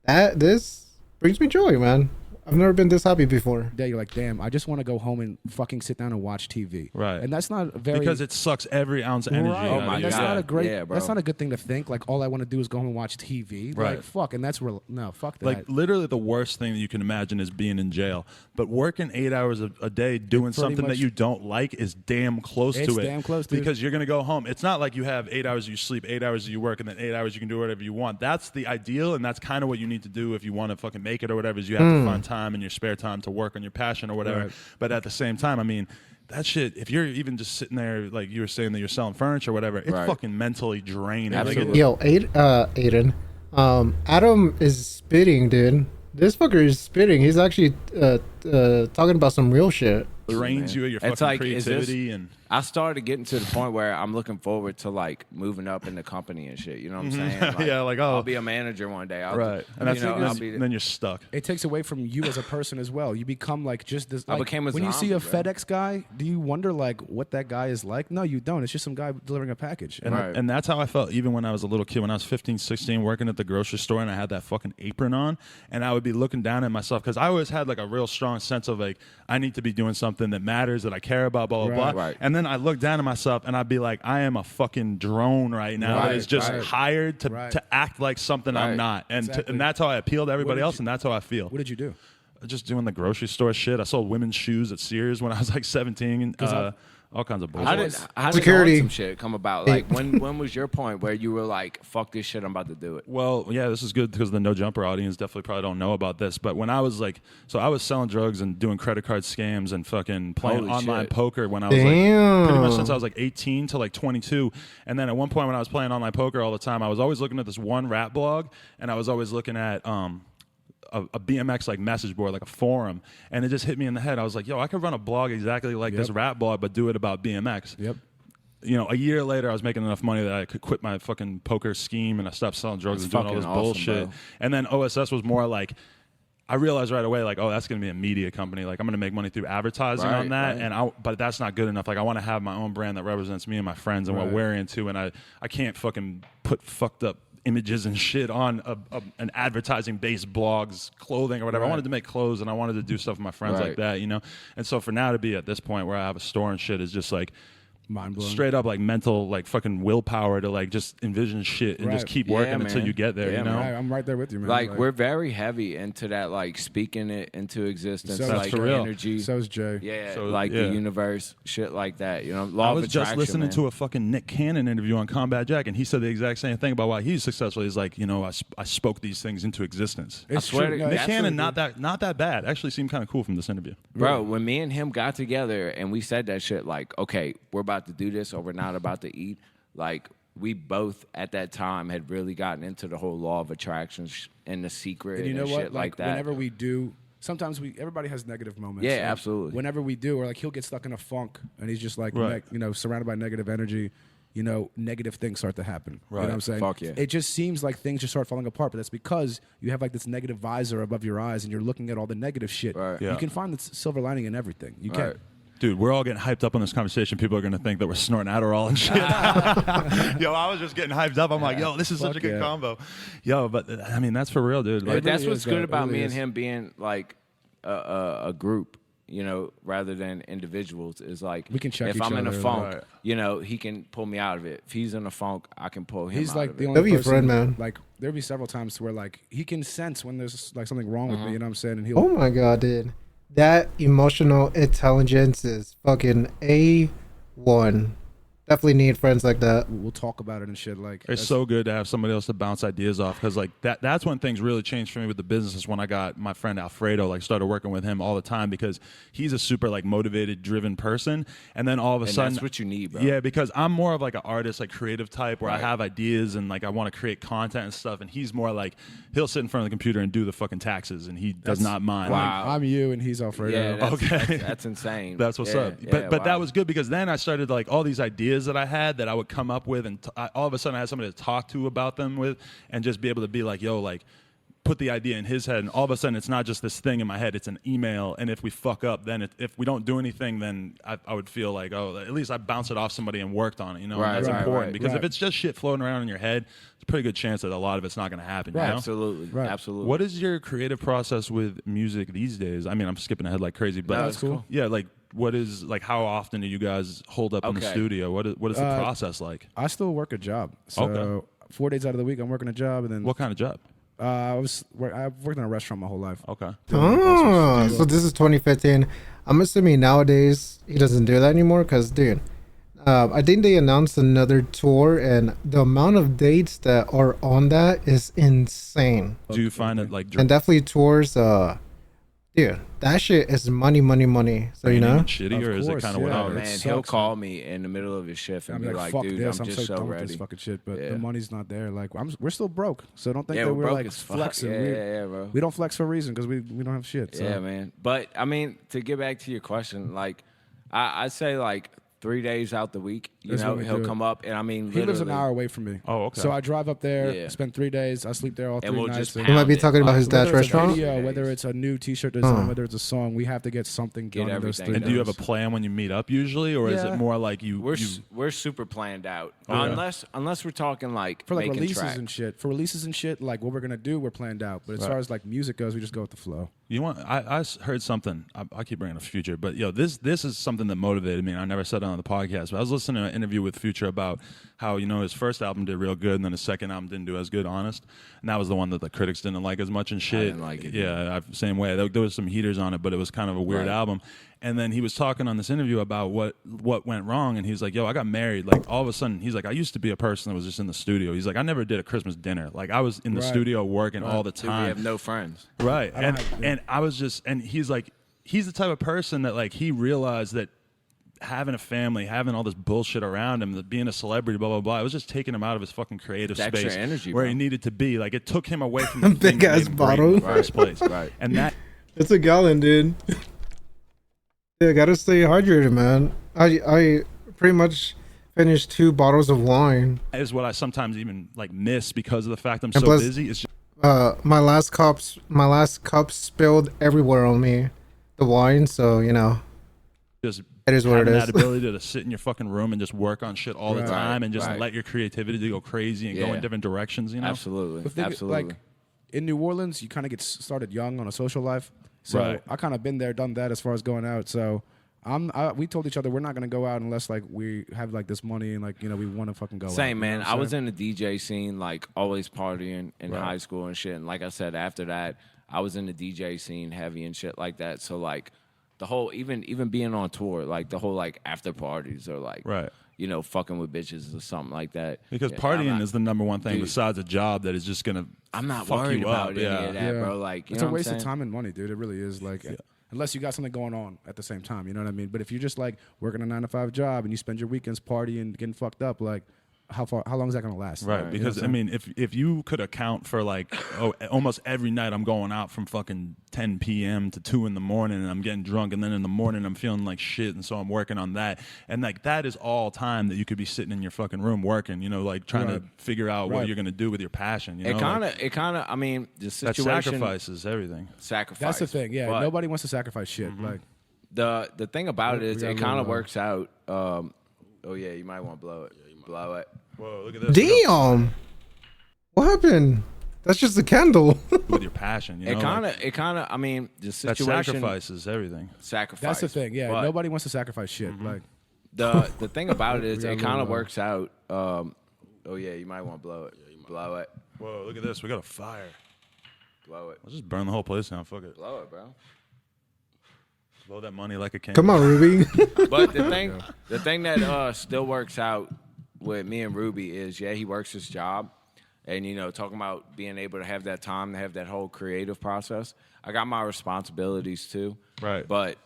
this brings me joy, man. I've never been this happy before. day, you're like, damn, I just want to go home and fucking sit down and watch TV. Right. And that's not very Because it sucks every ounce of energy. Right. out Oh my of you. That's God. not a great. Yeah, bro. That's not a good thing to think. Like all I want to do is go home and watch TV. Right. Like fuck, and that's real. No, fuck that. Like literally the worst thing that you can imagine is being in jail. But working 8 hours a day doing Pretty something that much- you don't like is damn close It's to it. damn close, dude. Because you're gonna go home. It's not like you have 8 hours you sleep, 8 hours you work, and then 8 hours you can do whatever you want. That's the ideal, and that's kind of what you need to do if you want to fucking make it or whatever. Is you have to find time in your spare time to work on your passion or whatever. Right. But at the same time, I mean. That shit, if you're even just sitting there, like you were saying that you're selling furniture or whatever, it's Right. fucking mentally draining. Like, Absolutely. Yo, Aiden. Adam is spitting, dude. This fucker is spitting. He's actually talking about some real shit. it drains you of your It's fucking like, is this- creativity and I started getting to the point where I'm looking forward to like moving up in the company and shit. You know what I'm saying? Yeah, like, oh. I'll be a manager one day. I'll, right, and that's you know, I'll be. and then you're stuck. it takes away from you as a person as well. You become like just this. Like, became a when you see a zombie, bro. FedEx guy, do you wonder like what that guy is like? No, you don't. It's just some guy delivering a package. And Right. And that's how I felt even when I was a little kid. When I was 15, 16, working at the grocery store and I had that fucking apron on, and I would be looking down at myself because I always had like a real strong sense of like, I need to be doing something that matters, that I care about, blah, blah, Right. blah. Right. And then I look down at myself and I'd be like, I am a fucking drone right now that Right, is just right. hired to Right. act like something I'm Right. not. And, Exactly. and that's how I appeal to everybody did else, you- and that's how I feel. what did you do? just doing the grocery store shit. I sold women's shoes at Sears when I was like 17. All kinds of bullshit. How did Security. some shit come about? Like when was your point where you were like, fuck this shit, I'm about to do it? Well, yeah, this is good because the No Jumper audience definitely probably don't know about this. But when I was like, so I was selling drugs and doing credit card scams and fucking playing Holy online shit. poker when I was like, pretty much since I was like 18 to like 22. And then at one point when I was playing online poker all the time, I was always looking at this one rap blog, and I was always looking at a BMX like message board, like a forum, and it just hit me in the head. I was like, yo, I could run a blog exactly like this rap blog, but do it about BMX. Yep. You know, a year later, I was making enough money that I could quit my fucking poker scheme, and I stopped selling drugs That's and doing all this fucking awesome, bullshit. bro. And then OSS was more like, I realized right away, like, oh, that's going to be a media company. Like, I'm going to make money through advertising on that, but that's not good enough. Like, I want to have my own brand that represents me and my friends and what we're into, and I can't fucking put fucked up images and shit on an advertising-based blog's clothing or whatever. I wanted to make clothes, and I wanted to do stuff with my friends like that, you know? And so for now to be at this point where I have a store and shit is just like, mind-blowing. straight up like mental, like fucking willpower to like just envision shit and just keep working until man. you get there, Yeah, you know? Right, I'm right there with you, man. Like we're very heavy into that, like speaking it into existence, So- like for real. energy. so is Jay. Yeah, So, like yeah. the universe, shit like that. You know, I law of was just attraction, listening man. to a fucking Nick Cannon interview on Combat Jack, and he said the exact same thing about why he's successful. He's like, you know, I spoke these things into existence. It's swear true. to- No, Nick it's Cannon, true, not that bad. Actually seemed kind of cool from this interview. Bro, when me and him got together and we said that shit, like, okay, we're about to do this or we're not about to eat, like, we both at that time had really gotten into the whole law of attraction and the secret And you know and what? shit like that. Whenever we do, sometimes everybody has negative moments. Yeah, Like, absolutely. Whenever we do, or like he'll get stuck in a funk, and he's just like, Right. surrounded by negative energy. You know, negative things start to happen. You know Right. what I'm saying? Fuck yeah. It just seems like things just start falling apart, but that's because you have like this negative visor above your eyes, and you're looking at all the negative shit. Right. Yeah. You can find the silver lining in everything. You Right. can. Dude, we're all getting hyped up on this conversation. People are going to think that we're snorting Adderall and shit. Yo, I was just getting hyped up. I'm like, yo, this is such a Fuck good yeah. combo. Yo, but I mean, that's for real, dude. Like, But that's really what's is, good though. It about really me and is. him being like a group, you know, rather than individuals. Is like We can check if each I'm in a other, funk, right. you know, he can pull me out of it. If he's in a funk, I can pull him He's out like of the it. only That'd be a person, friend, man. Like there'll be several times where like he can sense when there's like something wrong with me. You know what I'm saying? And he'll Oh my god, dude. That emotional intelligence is fucking A1. Definitely need friends like that. we'll talk about it and shit. Like It's that's- so good to have somebody else to bounce ideas off, because like that's when things really changed for me with the business, is when I got my friend Alfredo, like started working with him all the time, because he's a super like motivated, driven person, and then all of a And sudden that's what you need, bro. Yeah, because I'm more of like an artist, like creative type, where I Right. have ideas and like I want to create content and stuff, and he's more like he'll sit in front of the computer and do the fucking taxes, and he does not mind. Wow. I'm you and he's Alfredo. Yeah, that's, Okay. that's insane. That's what's Yeah, up. yeah, But wow. that was good, because then I started like all these ideas that I had that I would come up with, and all of a sudden I had somebody to talk to about them with, and just be able to be like, yo, like put the idea in his head, and all of a sudden it's not just this thing in my head, it's an email, and if we fuck up, then if we don't do anything, then I would feel like, oh, at least I bounced it off somebody and worked on it, you know? Right, and that's right, important, right, because if right. it's just shit floating around in your head, it's a pretty good chance that a lot of it's not going to happen, you know? Absolutely. Right. Absolutely. What is your creative process with music these days? I mean, I'm skipping ahead like crazy, but No, that's cool. Yeah, like what is like how often do you guys hold up in the Okay. studio? What is the process like? I still work a job. So Okay. 4 days out of the week I'm working a job, and then What kind of job? I've worked in a restaurant my whole life. Okay. Oh, so this is 2015. I'm assuming nowadays he doesn't do that anymore, because, dude, I think they announced another tour, and the amount of dates that are on that is insane. Do you find it like And definitely tours, dude, that shit is money, money, money. So, you know? shitty, Of or is it course, kind of yeah. Oh whatever? man, sucks, he'll man. call me in the middle of his shift and I'm be like, like, fuck dude, this. I'm I'm just so so done with ready. this fucking shit, but Yeah. the money's not there. Like we're still broke, so don't think Yeah, that we're we're broke like as fuck. flexing. Yeah, we, yeah, bro. we don't flex for a reason because we don't have shit. So. Yeah, man. But I mean, to get back to your question, like I say like 3 days out the week, you That's know, what we he'll do. come up, and I mean, He lives an literally- hour away from me. Oh, okay. So I drive up there, Yeah. spend 3 days. I sleep there all And 3 we'll nights. just and You might be pound it. talking about his dad's whether it's a restaurant? video, whether it's a new T-shirt design, whether it's a song, we have to get something Get done in those everything 3 And days. do you have a plan when you meet up usually, or is Yeah. it more like you? We're super planned out, Okay. unless we're talking like for like making releases tracks. and shit? For releases and shit, like what we're gonna do, we're planned out. But as Right. far as like music goes, we just go with the flow. You want? I heard something. I keep bringing up Future, but yo, this is something that motivated me. And I never said it on the podcast, but I was listening to an interview with Future about how, you know, his first album did real good and then his second album didn't do as good, Honest. And that was the one that the critics didn't like as much and shit. I didn't like it. Yeah, same way. There was some heaters on it, but it was kind of a weird album. And then he was talking on this interview about what went wrong, and he's like, yo, I got married. Like, all of a sudden, he's like, I used to be a person that was just in the studio. He's like, I never did a Christmas dinner. Like, I was in the studio working all the Dude, we time. have no friends. Right. And I was just, and he's like, he's the type of person that, like, he realized that having a family, having all this bullshit around him, that being a celebrity, blah, blah, blah, it was just taking him out of his fucking creative It's extra space energy, where bro. he needed to be. Like, it took him away from the Big thing that ass made him great bottle. in the first place. Right. And that It's a gallon, dude. Yeah, gotta stay hydrated, man. I pretty much finished 2 bottles of wine. is what I sometimes even, like, miss because of the fact I'm And so plus- busy. It's just, My last cup spilled everywhere on me. The wine, so you know, just it is what it having is. that ability to sit in your fucking room and just work on shit all the Right. time and just Right. let your creativity go crazy and go Yeah. in different directions, you know? Absolutely. The thing- Absolutely. Like in New Orleans, you kind of get started young on a social life. So Right. I kind of been there, done that as far as going out. So we told each other we're not gonna go out unless like we have like this money and like you know we want to fucking go. Same, out, man. You know what I I'm was saying? in the DJ scene, like always partying in high school and shit. And like I said, after that, I was in the DJ scene heavy and shit like that. So like the whole, even being on tour, like the whole like after parties or like, Right. you know, fucking with bitches or something like that. Because Yeah, partying is the number one thing Dude. besides a job that is just going to I'm not fuck worried you about up. any Yeah. of that, bro. Like, you it's know a waste what I'm of saying? time and money, dude. It really is. Like, unless you got something going on at the same time, you know what I mean. But if you're just like working a 9-to-5 job and you spend your weekends partying, getting fucked up, like how long is that gonna last? Right, You know because what I I'm mean, if you could account for like, almost every night I'm going out from fucking 10 p.m. to 2 in the morning, and I'm getting drunk, and then in the morning I'm feeling like shit, and so I'm working on that, and like that is all time that you could be sitting in your fucking room working, you know, like trying to figure out what Right. you're gonna do with your passion. You know, It kind of, I mean, the that situation. sacrifices everything. Sacrifice. That's the thing. Yeah, But nobody wants to sacrifice shit. Like the thing about it is We got it a kind of little, works out. Oh, yeah, you might want to blow it. Blow it. Whoa, look at this. Damn, what happened? That's just a candle. With your passion, you know, It kind of, I mean, the that situation. sacrifices everything. Sacrifice. that's the thing. Yeah, But nobody wants to sacrifice shit. Like the thing about it is got a it kind little, of works out. Oh, yeah, you might want to blow it. Blow it. Whoa, look at this. We got a fire. Blow it. Let's just burn the whole place down. Fuck it. Blow it, bro. Blow that money like a king. Come on, Ruby. But the thing that still works out with me and Ruby is, yeah, he works his job, and you know, talking about being able to have that time to have that whole creative process. I got my responsibilities too, Right. But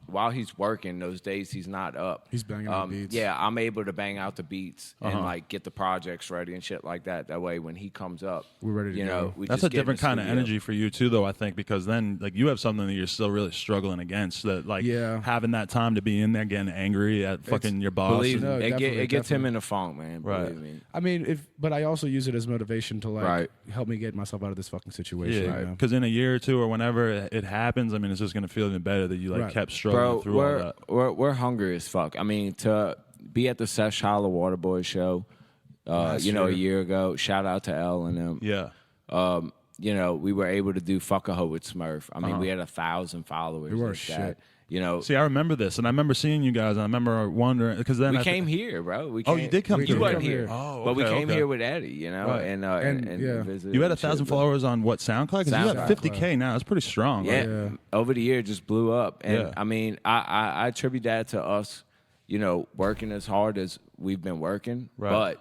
while he's working, those days he's not up. He's banging out beats. Yeah, I'm able to bang out the beats and like get the projects ready and shit like that. That way, when he comes up, We're ready to you know, go. we That's just a get in different the kind of studio. energy for you too, though. I think because then, like, you have something that you're still really struggling against. That, like, Yeah. having that time to be in there getting angry at fucking your boss. Believe No, me, definitely, it gets him definitely. in the funk, man. Right. Believe me. I mean, but I also use it as motivation to like Right. help me get myself out of this fucking situation. yeah, you know? because in a year or two or whenever it happens, I mean, it's just gonna feel even better that you like Right. kept struggling Bro, through all that. we're hungry as fuck. I mean, to be at the Sesh Holla Waterboy show, Last you know, a year. year ago. Shout out to L and them. Yeah, You know, we were able to do Fuck a Hoe with Smurf. I mean, we had 1,000 followers. We were like shit. that. You know, see, I remember this, and I remember seeing you guys, and I remember wondering because then we I came here, bro. We Oh, came, you did come We through You wasn't here. here. Oh, But we okay, came okay. here with Eddie, you know, Right. and yeah. visited You had and shit, 1,000 but- followers on what SoundCloud? Because you have SoundCloud. 50K now. That's pretty strong. Yeah. Like, Yeah. Over the year, it just blew up. And Yeah. I mean, I attribute that to us, you know, working as hard as we've been working. Right.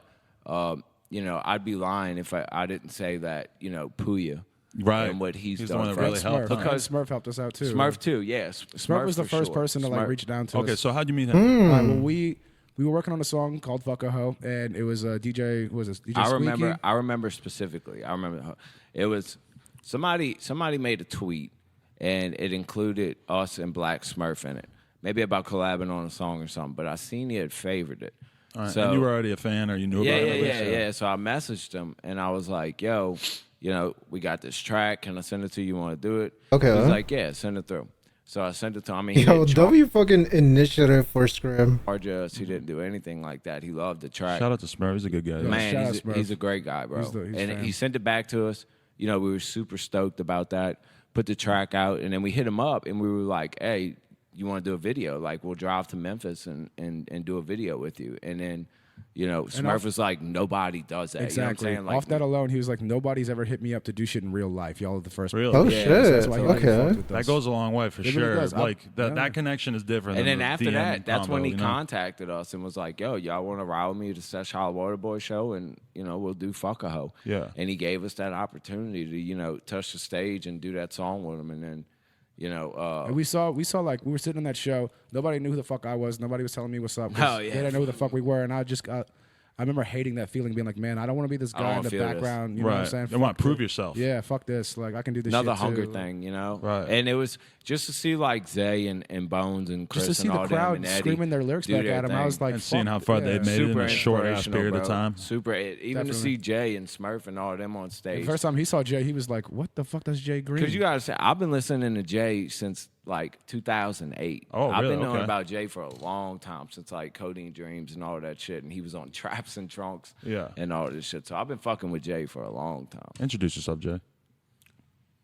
But, you know, I'd be lying if I didn't say that, you know, Puya Right. and what he's He's done the one that for really us. helped. Smurf, huh? Because- Smurf helped us out too. Smurf right? too, yeah. Smurf was the for first sure. person to like Smurf. reach down to Okay, us. so how'd you meet him? All right, well, we were working on a song called "Fuck a Hoe," and it was a DJ. Who was this? DJ Squeaky? I remember specifically. I remember it was somebody made a tweet and it included us and Black Smurf in it. Maybe about collabing on a song or something, but I seen he had favored it. All right, So and you were already a fan, or you knew yeah, about yeah, it? yeah, yeah. So I messaged him and I was like, "Yo, you know, we got this track. Can I send it to you? You want to do it?" Okay. He was like, "Yeah, send it through." So I sent it to him. I mean, he Yo, didn't W fucking initiative for Scrim. charge us. He didn't do anything like that. He loved the track. Shout out to Smurf. He's a good guy. Yeah. Man, Shout he's, out Smurf. he's a great guy, bro. He's and fan. he sent it back to us. You know, we were super stoked about that. Put the track out, and then we hit him up, and we were like, "Hey, you want to do a video? Like, we'll drive to Memphis and do a video with you. And then, you know, Smurf was like, nobody does that. Exactly. You know what I'm saying? Like, Off that alone, he was like, nobody's ever hit me up to do shit in real life. Y'all are the first. Really? Oh Yeah, shit. So that's why he really fucked Okay. with That us. goes a long way for It really sure. does. Like Yeah. that connection is different. and than then the after DM that, that's combo, when he you know? contacted us and was like, yo, y'all want to ride with me to Sesh Hollow Water Boy show? And, you know, we'll do Fuck a Hoe. Yeah. And he gave us that opportunity to, you know, touch the stage and do that song with him. And then, you know, And we saw like we were sitting on that show. Nobody knew who the fuck I was. Nobody was telling me what's up. 'Cause Oh, yeah. They didn't know who the fuck we were, and I remember hating that feeling, being like, man, I don't want to be this I don't guy in wanna the feel this. background. You know what I'm Right. saying? You want to Fuck prove it. yourself. Yeah, fuck this. Like, I can do this another shit hunger too. thing, you know? Right. And it was just to see like Zay and Bones and Chris Just to see and the all crowd them and Eddie screaming their lyrics do back their at him, I thing. was like, And seeing fuck, how far they've made it in Super a short ass inspirational, period of bro. time. Super. Even to Definitely. see Jay and Smurf and all of them on The stage. first time he saw Jay, he was like, what the fuck does Jay Green? Because you gotta say, I've been listening to Jay since like 2008. Oh, I've really? been knowing Okay. about Jay for a long time, since like Codeine Dreams and all that shit. And he was on Traps and Trunks, Yeah. and all this shit. So I've been fucking with Jay for a long time. Introduce yourself, Jay.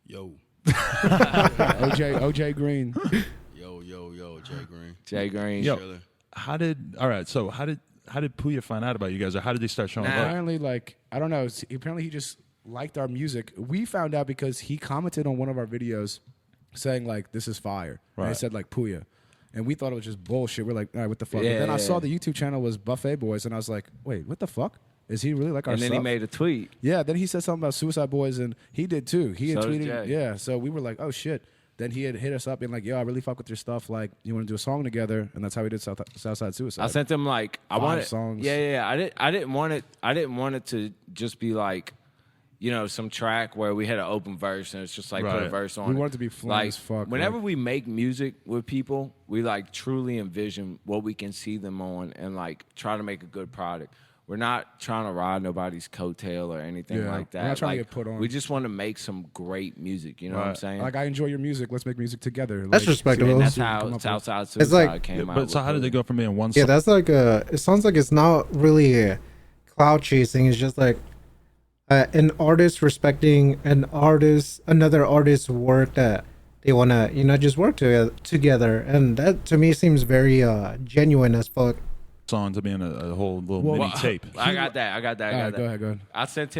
Yo, OJ Green. yo, Jay Green. Jay Green. Yo. Chiller. How did Puya find out about you guys, or how did they start showing up? Apparently, like, I don't know. Apparently, he just liked our music. We found out because he commented on one of our videos saying, like, this is fire. And he Right. said, like, Puya. And we thought it was just bullshit. We're like, all right, what the fuck? Yeah, But then I yeah, saw yeah. the YouTube channel was Buffet Boys, and I was like, wait, what the fuck? Is he really like our And then stuff? he made a tweet. Yeah, then he said something about Suicide Boys, and he did too. He had So did tweeted, Jay. yeah. So we were like, oh shit. Then he had hit us up and like, yo, I really fuck with your stuff. Like, you want to do a song together? And that's how we did Southside Suicide. I sent him like I 5 wanted songs. Yeah. I didn't want it to just be like, you know, some track where we had an open verse and it's just like put a Right. verse on. We it. want it to be fun like as fuck, whenever like- we make music with people, we like truly envision what we can see them on and like try to make a good product. We're not trying to ride nobody's coattail or anything Yeah, like that. we're not trying to Like, get put on. We just want to make some great music. You know what I'm Right. saying? like, I enjoy your music. Let's make music together. That's like, respectable. and that's come how up with- Southside It's Suicide like- came out. But so with how did the- they go from being one Yeah, song? that's like it sounds like it's not really cloud chasing. It's just like an artist respecting another artist's work that they want to, just work together. And that to me seems very genuine as fuck. song to being a whole little Well, mini tape. I got that. I got that. All right, go ahead. I sent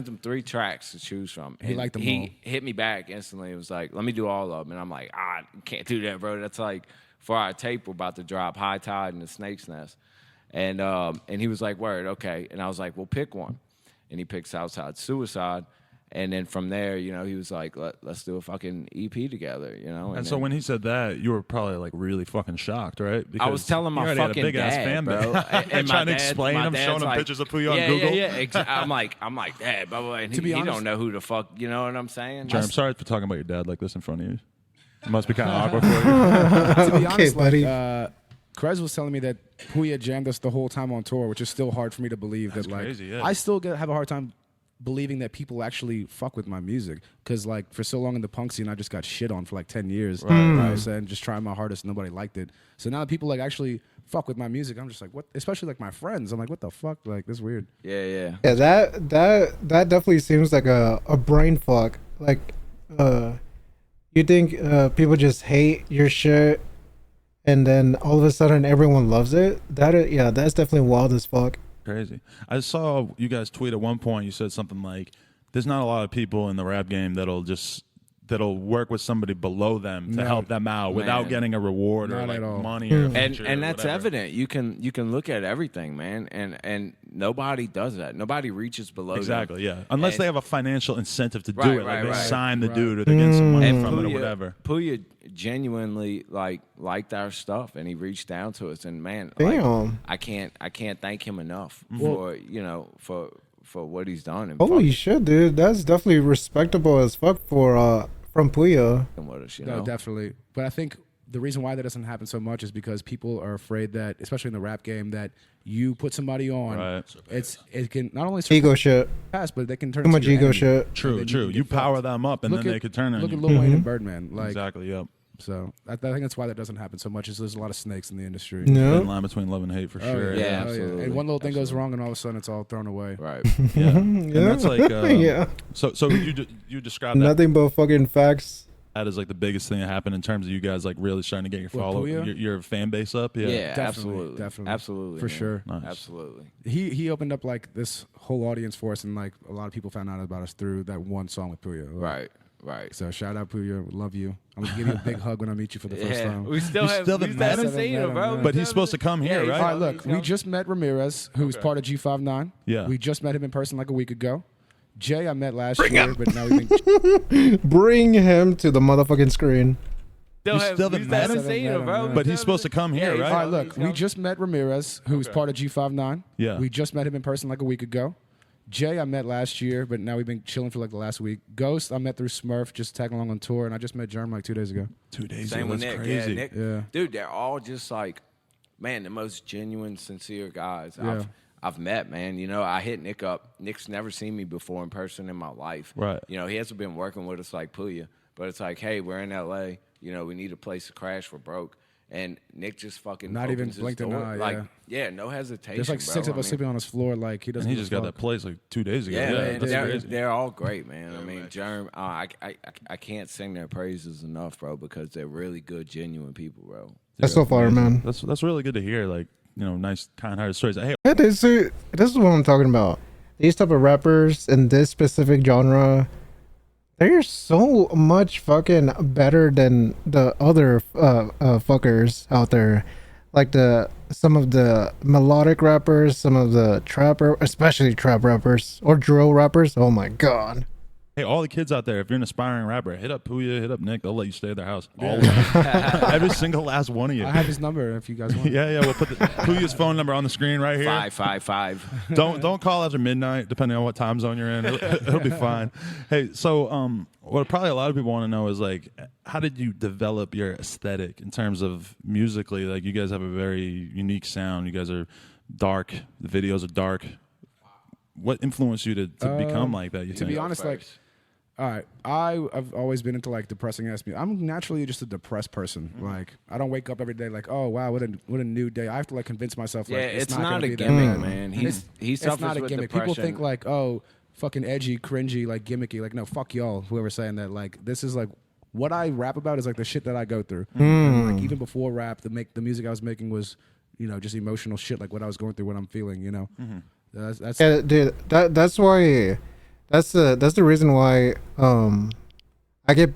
him 3 tracks to choose from. He and liked them all. He hit me back instantly. It was like, let me do all of them. And I'm like, can't do that, bro. That's like for our tape we're about to drop, High Tide and the Snake's Nest. And he was like, word, okay. And I was like, well, pick one. And he picked Southside Suicide. And then from there, you know, he was like, let's do a fucking EP together, you know. And so then when he said that, you were probably like really fucking shocked, right? I was telling my fucking big ass dad, fan bro, base. and my trying to dad- explain my him, dad's showing him like, pictures of Puyo on yeah, Google. Yeah. I'm like, Dad, blah, blah, blah. And To be he honest- don't know who the fuck, you know what I'm saying? Jared, I'm sorry for talking about your dad like this in front of you. It must be kind of awkward for you. To be Okay, honest, buddy. like, Krez was telling me that Puya jammed us the whole time on tour, which is still hard for me to believe. That's that like crazy, yeah. I still have a hard time believing that people actually fuck with my music because like for so long in the punk scene I just got shit on for like 10 years. Right. So, and just trying my hardest, nobody liked it. So now that people like actually fuck with my music, I'm just like, what? Especially like my friends, I'm like, what the fuck? Like, this is weird. Yeah. Yeah, that definitely seems like a brain fuck. Like, you think people just hate your shit, and then all of a sudden everyone loves it? That's definitely wild as fuck. Crazy. I saw you guys tweet at one point. You said something like, "There's not a lot of people in the rap game that'll work with somebody below them to No. help them out without Man. getting a reward or Not like at all. money or a And feature or that's whatever." evident. You can look at everything, man, and nobody does that. Nobody reaches below them. Exactly. Yeah. Unless And- they have a financial incentive to do Right, it, like right, they right. sign the Right. dude or they get some money And from it or whatever. Puya genuinely liked our stuff, and he reached down to us. And man, like, Damn. I can't thank him enough Mm-hmm. for what he's done. And Holy shit, dude. That's definitely respectable as fuck for from Puya. fucking with us, you No, know. definitely. But I think the reason why that doesn't happen so much is because people are afraid that, especially in the rap game, that you put somebody on, Right. it can not only Ego shit. surpass, but they can turn Too into much your ego enemy. shit. And True, then true. can You get power fucked. them up and Look then at- they could turn on Look you. at Lil Wayne and Birdman. Like, Exactly. Yep. so I think that's why that doesn't happen so much. Is there's a lot of snakes in the industry. Thin No. line between love and hate for Oh, sure. Yeah, Oh, absolutely. And one little thing goes Absolutely. wrong, and all of a sudden it's all thrown away. Right. Yeah. And that's like yeah. So you describe that. Nothing but fucking facts. That is like the biggest thing that happened in terms of you guys like really starting to get your fan base up. Yeah, definitely. Absolutely, for man. sure. Nice. Absolutely. He opened up like this whole audience for us, and like a lot of people found out about us through that one song with Puya. Right. So shout out Puya, love you. I'm gonna give you a big hug when I meet you for the first time. We still haven't met him, bro. But he's supposed to come here, right? All right, look, we just met Ramirez, who's part of G59. Yeah. We just met him in person like a week ago. Jay, I met last year, but now we've been... Bring him to the motherfucking screen. You still haven't met him, bro. But he's supposed to come here, right? All right, look, we just met Ramirez, who's part of G59. Yeah. We just met him in person like a week ago. Jay, I met last year, but now we've been chilling for like the last week. Ghost, I met through Smurf, just tagging along on tour, and I just met Germ like 2 days ago. 2 days Same ago, with that's Nick. crazy. Yeah, Nick. Yeah. Dude, they're all just like, man, the most genuine, sincere guys Yeah. I've met, man. You know, I hit Nick up. Nick's never seen me before in person in my life. Right. You know, he hasn't been working with us like Puya, but it's like, hey, we're in L.A. You know, we need a place to crash. We're broke. And Nick just fucking Not even opens his blinked an door. eye, Like, yeah, no hesitation. There's like 6 of us sleeping on his floor, like he doesn't And he give just a got fuck. that place like 2 days ago. Yeah, man, that's crazy. they're all great, man. I mean, Germ, I can't sing their praises enough, bro, because they're really good, genuine people, bro. That's so far, man. That's really good to hear. Like, you know, nice, kind-hearted stories. Hey, Yeah, this is what I'm talking about. These type of rappers in this specific genre, they're so much fucking better than the other fuckers out there. Like some of the melodic rappers, some of the especially trap rappers or drill rappers. Oh my god. hey, all the kids out there, if you're an aspiring rapper, hit up Puya, hit up Nick. They'll let you stay at their house. All of them. Every single last one of you. I have his number if you guys want. Yeah. We'll put Puya's phone number on the screen right here. 555. Don't call after midnight, depending on what time zone you're in. It'll be fine. Hey, so what probably a lot of people want to know is like, how did you develop your aesthetic in terms of musically? Like, you guys have a very unique sound. You guys are dark. The videos are dark. What influenced you to become like that? You To think? be honest, like, all right, I've always been into like depressing ass music. I'm naturally just a depressed person. Like, I don't wake up every day like, oh wow, what a new day. I have to like convince myself like, Yeah, it's not gonna a be that gimmick, bad. man. It's He suffers not a with gimmick. depression. People think like, oh, fucking edgy, cringy, like gimmicky. Like, no, fuck y'all. Whoever's saying that, like, this is like what I rap about is like the shit that I go through. And, like, even before rap, the music I was making was, you know, just emotional shit, like what I was going through, what I'm feeling. You know, that's Yeah, dude. That's why. That's the reason why. I get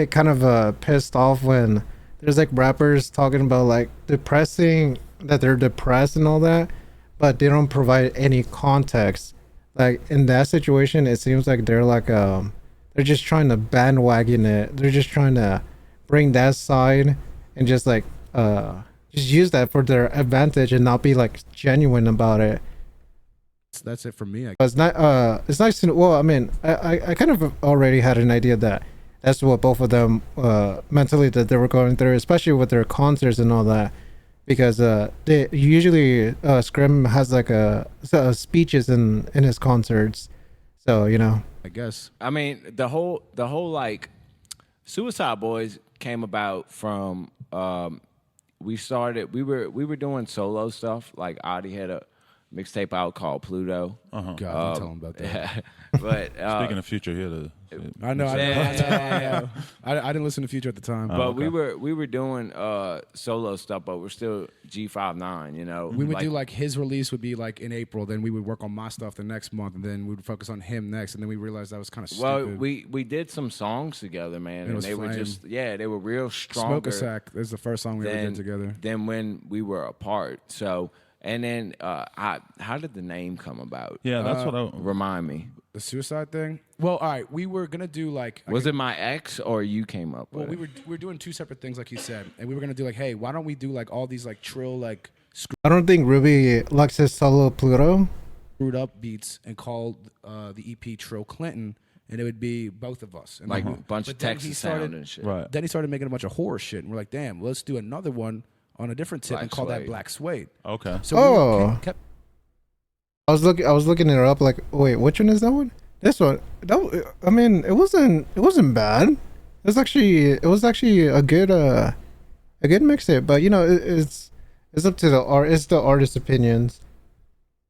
kind of pissed off when there's like rappers talking about like depressing, that they're depressed and all that, but they don't provide any context. Like in that situation, it seems like they're like they're just trying to bandwagon it. They're just trying to bring that side and just like just use that for their advantage and not be like genuine about it. that's it for me. But it's not. It's nice to. Well, I mean, I kind of already had an idea that that's what both of them mentally that they were going through, especially with their concerts and all that, because they usually Scrim has like speeches in his concerts, so you know. I guess. I mean, the whole like Suicide Boys came about from we were doing solo stuff. Like Adi had a mixtape out called Pluto. God, don't tell him about that. But Speaking of Future, he had a. I know. I didn't listen to Future at the time. But we were doing solo stuff, but we're still G59, you know. We would do like his release would be like in April, then we would work on my stuff the next month, and then we would focus on him next, and then we realized that was kind of stupid. Well, we did some songs together, man, and was they were Flame. just they were real Smoke stronger a Sack is the first song we ever did together. than when we were apart. So, and then how did the name come about? Yeah, that's what I. Remind me. The suicide thing. Well, all right, we were gonna do like Was it my ex or you came up well, with we were doing two separate things, like you said, and we were gonna do like, hey, why don't we do like all these like trill like I don't think Ruby likes his solo Pluto. screwed up beats and called the EP Trill Clinton, and it would be both of us. And like then a bunch of but then Texas he started- sound and shit? Right. Then he started making a bunch of horror shit, and we're like, damn, let's do another one on a different tip and Black call that Suede. Black Suede. Okay. So Oh. we kept I was looking it up. Like, wait, which one is that one? This one. I mean, it wasn't bad. It was actually a good mixtape. But you know, it's up to the artist's opinions.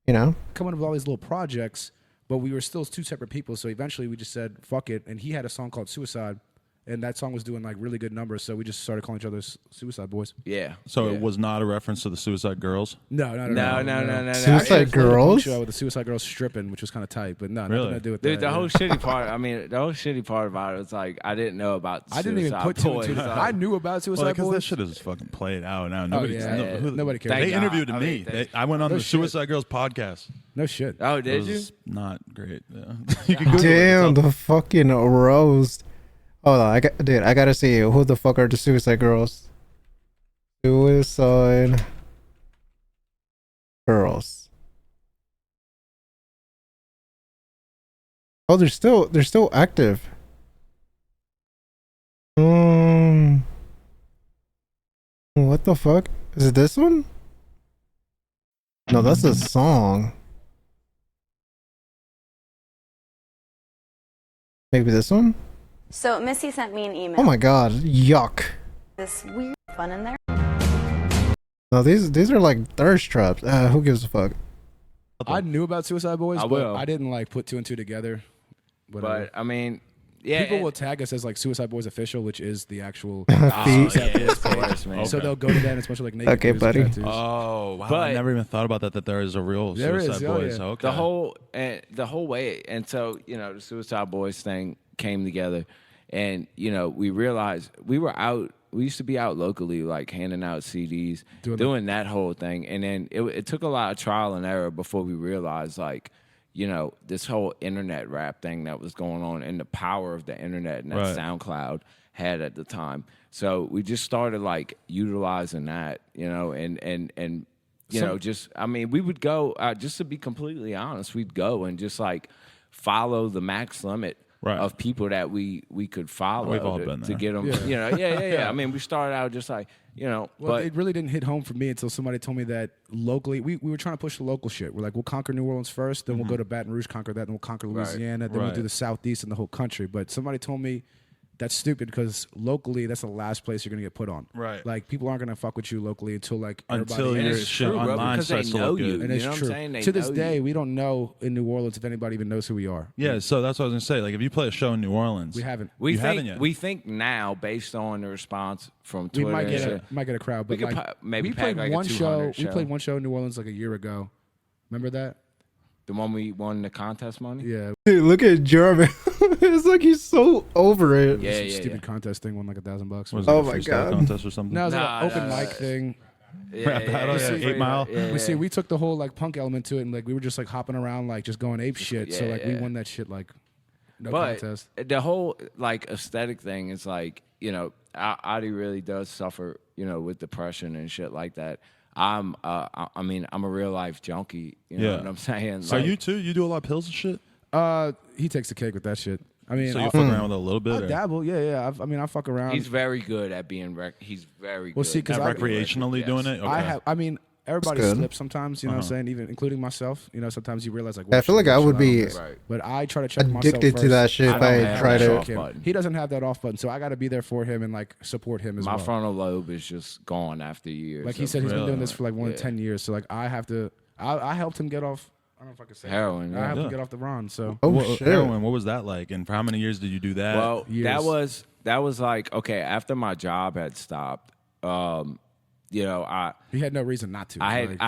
You know. coming up with all these little projects, but we were still two separate people. So eventually we just said, fuck it. And he had a song called Suicide. and that song was doing like really good numbers. So we just started calling each other Suicide Boys. Yeah. So yeah. it was not a reference to the Suicide Girls. No. Suicide I played a Girls? punk show with the Suicide Girls stripping, which was kind of tight, but no, Really? nothing to do with Dude, that. the whole shitty part. I mean, the whole shitty part about it was like I didn't know about. I didn't even Suicide put two and Boys. two together. I knew about Suicide Well, because Boys. that shit is fucking played out now. Nobody, yeah. Nobody cares. They Thank God. interviewed I me. mean, I went on No the shit. Suicide Girls podcast. No shit. Oh, It did you? was not great. Yeah. You can Google it. Damn, It's up. the fucking roast. Hold on, I gotta see who the fuck are the Suicide Girls? Suicide Girls. Oh, they're still active. What the fuck? Is it this one? No, that's a song. Maybe this one? So Missy sent me an email. Oh my god, yuck. This weird fun in there. No, these are like thirst traps. Who gives a fuck? I knew about Suicide Boys, I but will. I didn't like put two and two together. Whatever. But I mean, yeah. People will tag us as like Suicide Boys Official, which is the actual Feet. Suicide yeah, Boys of course, man. So they'll go to that and it's a bunch of like naked Okay, dudes with buddy. tattoos. Oh wow! I But- never even thought about that. That there is a real There Suicide is, oh, Boys. yeah. Okay. The whole way, and so the Suicide Boys thing came together, and we realized we were out. We used to be out locally, like handing out CDs, doing that whole thing, and then it took a lot of trial and error before we realized, like, this whole internet rap thing that was going on, and the power of the internet and that Right. SoundCloud had at the time. So we just started like utilizing that, and just I mean, we would go just to be completely honest, we'd go and just like follow the max limit. Right. Of people that we could follow We've all to, been to there. get them, yeah. I mean, we started out just like, Well, but it really didn't hit home for me until somebody told me that locally, we were trying to push the local shit. We're like, we'll conquer New Orleans first, then we'll go to Baton Rouge, conquer that, then we'll conquer Louisiana, then we'll Right. do the Southeast and the whole country. But somebody told me that's stupid because locally, that's the last place you're going to get put on. Right. Like, people aren't going to fuck with you locally until like Until everybody your else. it's shit true, bro, online because they starts to know look you. good. And it's know what I'm true. saying? They To this know day, you. we don't know in New Orleans if anybody even knows who we are. Yeah, so that's what I was gonna say. Like, if you play a show in New Orleans, We haven't. We You think haven't yet. we think now, based on the response from We Twitter, might and get shit, a crowd, We but could like maybe we pack played like a one show. 200 We show. played one show in New Orleans like a year ago. Remember that? the one we won the contest money. Yeah. Dude, look at Jeremy. It's like he's so over it. Yeah, Some yeah, stupid yeah. contest thing won like $1,000. was Oh it a my freestyle God. contest or something? No, it was like Nah, an open nah, mic thing. Rap battle, yeah, yeah, 8 Mile. yeah, We see, yeah. we took the whole like punk element to it, and like we were just like hopping around, like just going ape shit. So yeah, like we yeah. won that shit like no But contest. the whole like aesthetic thing is like, Adi really does suffer, with depression and shit like that. I'm a real life junkie. You know Yeah. what I'm saying? So Like, you too? You do a lot of pills and shit? He takes the cake with that shit. I mean, So you I'll, fuck around with it a little bit? I'll or- dabble. Yeah. I fuck around. he's very good at being he's very Well, good. see, 'cause Not I- recreationally Yes. doing it? Okay. I mean, everybody good. slips sometimes. You know what I'm saying? Even including myself. Sometimes you realize like. I feel like I would be Right. But I try to check myself addicted to first. that shit I if don't I have try that to. off button. He doesn't have that off button, so I got to be there for him and like support him as My well. frontal lobe is just gone after years. Like he of said, he's been Really? doing this for like more than Yeah. 10 years. So like I have to. I helped him get off. I don't know if I can say it. Heroin, I yeah. helped him Yeah. get off the Ron. So Oh What- shit! Heroin, what was that like? And for how many years did you do that? Well, Years. that was like okay. After my job had stopped, I he had no reason not to. I Like,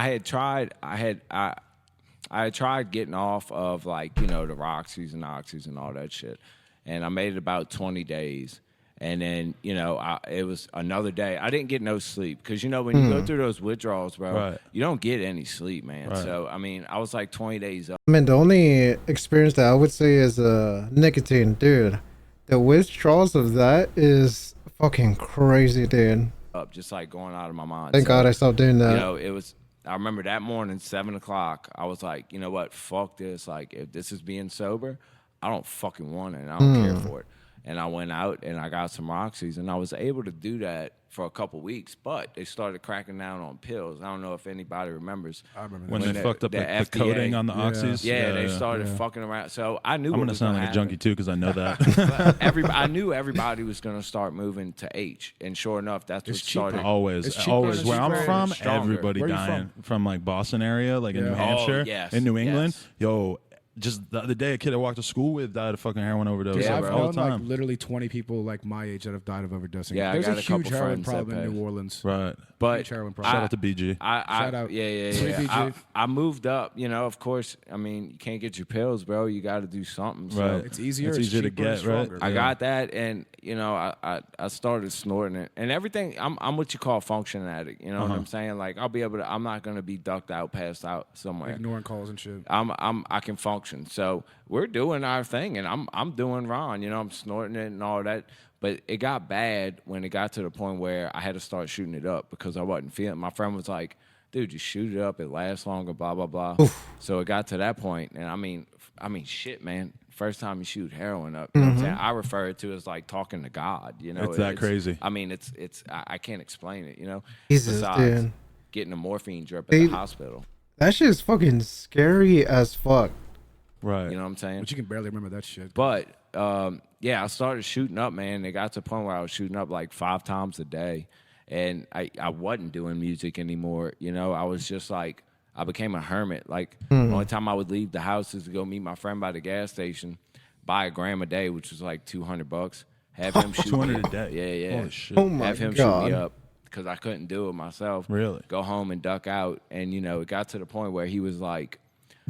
had tried getting off of like the Roxys and Oxys and all that shit, and I made it about 20 days. And then, it was another day. I didn't get no sleep because, when you go through those withdrawals, bro, Right. you don't get any sleep, man. Right. So, I mean, I was like 20 days up. I mean, the only experience that I would say is nicotine, dude. The withdrawals of that is fucking crazy, dude. Just like going out of my mind. Thank So, God I stopped doing that. I remember that morning, 7 o'clock, I was like, you know what, fuck this. Like, if this is being sober, I don't fucking want it. And I don't care for it. And I went out and I got some Roxys, and I was able to do that for a couple weeks, but they started cracking down on pills. I don't know if anybody remembers. I remember when that. they fucked up the FDA coating on the oxys? Yeah, they started fucking around. So I knew I'm what going to was sound gonna like a junkie happen. too because I know that. I knew everybody was going to start moving to H, and sure enough, that's what It's cheaper. started. Always. It's cheaper, Always. it's Where I'm cheaper, from, it's stronger. everybody Where you dying from like Boston area, like in Yeah. New Oh, Hampshire, yes, in New England. yes. Yo, just the other day, a kid I walked to school with died of fucking heroin overdose. Yeah, I've bro. all known the like time. literally 20 people like my age that have died of overdosing. Yeah, I there's got a a couple huge heroin friends that problem in passed. New Orleans. Right. But Huge heroin problem. Shout out to BG. Shout out. Yeah. Sweet BG. I moved up. You know, of course. I mean, you can't get your pills, bro. You got to do something. So Right. It's easier. It's It's easier to cheaper, it's get, right? stronger. I Yeah. got that, and you know, I started snorting it, and everything. I'm what you call a function addict. You know what I'm saying? Like I'll be able to. I'm not gonna be ducked out, passed out somewhere. Ignoring calls and shit. I can function. So we're doing our thing, and I'm doing Ron. You know, I'm snorting it and all that. But it got bad when it got to the point where I had to start shooting it up because I wasn't feeling. My friend was like, "Dude, you shoot it up. It lasts longer." Blah blah blah. So it got to that point, and I mean, shit, man. First time you shoot heroin up, you know what I'm saying? I refer it to as like talking to God. You know, It's that crazy. I mean, it's I can't explain it. You know, Jesus, dude. getting a morphine drip at the hospital. That shit is fucking scary as fuck. Right. You know what I'm saying? But you can barely remember that shit. But yeah, I started shooting up, man. It got to the point where I was shooting up like 5 times a day, and I wasn't doing music anymore. You know, I was just like, I became a hermit. Like the only time I would leave the house is to go meet my friend by the gas station, buy a gram a day, which was like $200. Have him shoot 200 me a up. day. Yeah. Holy shit. Oh my Have him shoot god. me up because I couldn't do it myself. Really? Go home and duck out, and you know, it got to the point where he was like,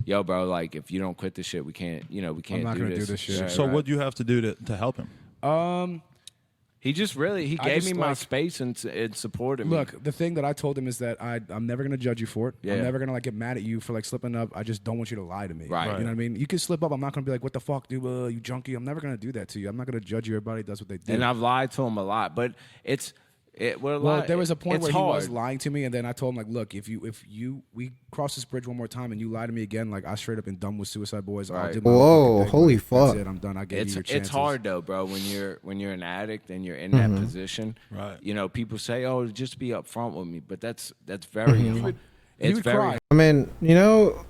"Yo, bro, like if you don't quit this shit, we can't. You know, we can't not do gonna this." do this shit. Right, So right. what do you have to do to help him? He just really he I gave just, me my like- space and supported me. Look, the thing that I told him is that I'm never gonna judge you for it. Yeah. I'm never gonna like get mad at you for like slipping up. I just don't want you to lie to me. Right. You know what I mean? You can slip up. I'm not gonna be like, what the fuck, dude? You junkie. I'm never gonna do that to you. I'm not gonna judge you. Everybody does what they do. and I've lied to him a lot, but Well, there was a point it's where hard. he was lying to me, and then I told him like, "Look, if we cross this bridge one more time and you lie to me again, like I straight up am done with Suicide Boys. I'll Right. do my Whoa, own fucking thing. holy Like, fuck. That's it. I'm done. I gave you your It's chances. hard though, bro. When you're an addict and you're in that position, Right. You know, people say, "Oh, just be upfront with me," but that's very hard. He It's would very cry. I mean, you know,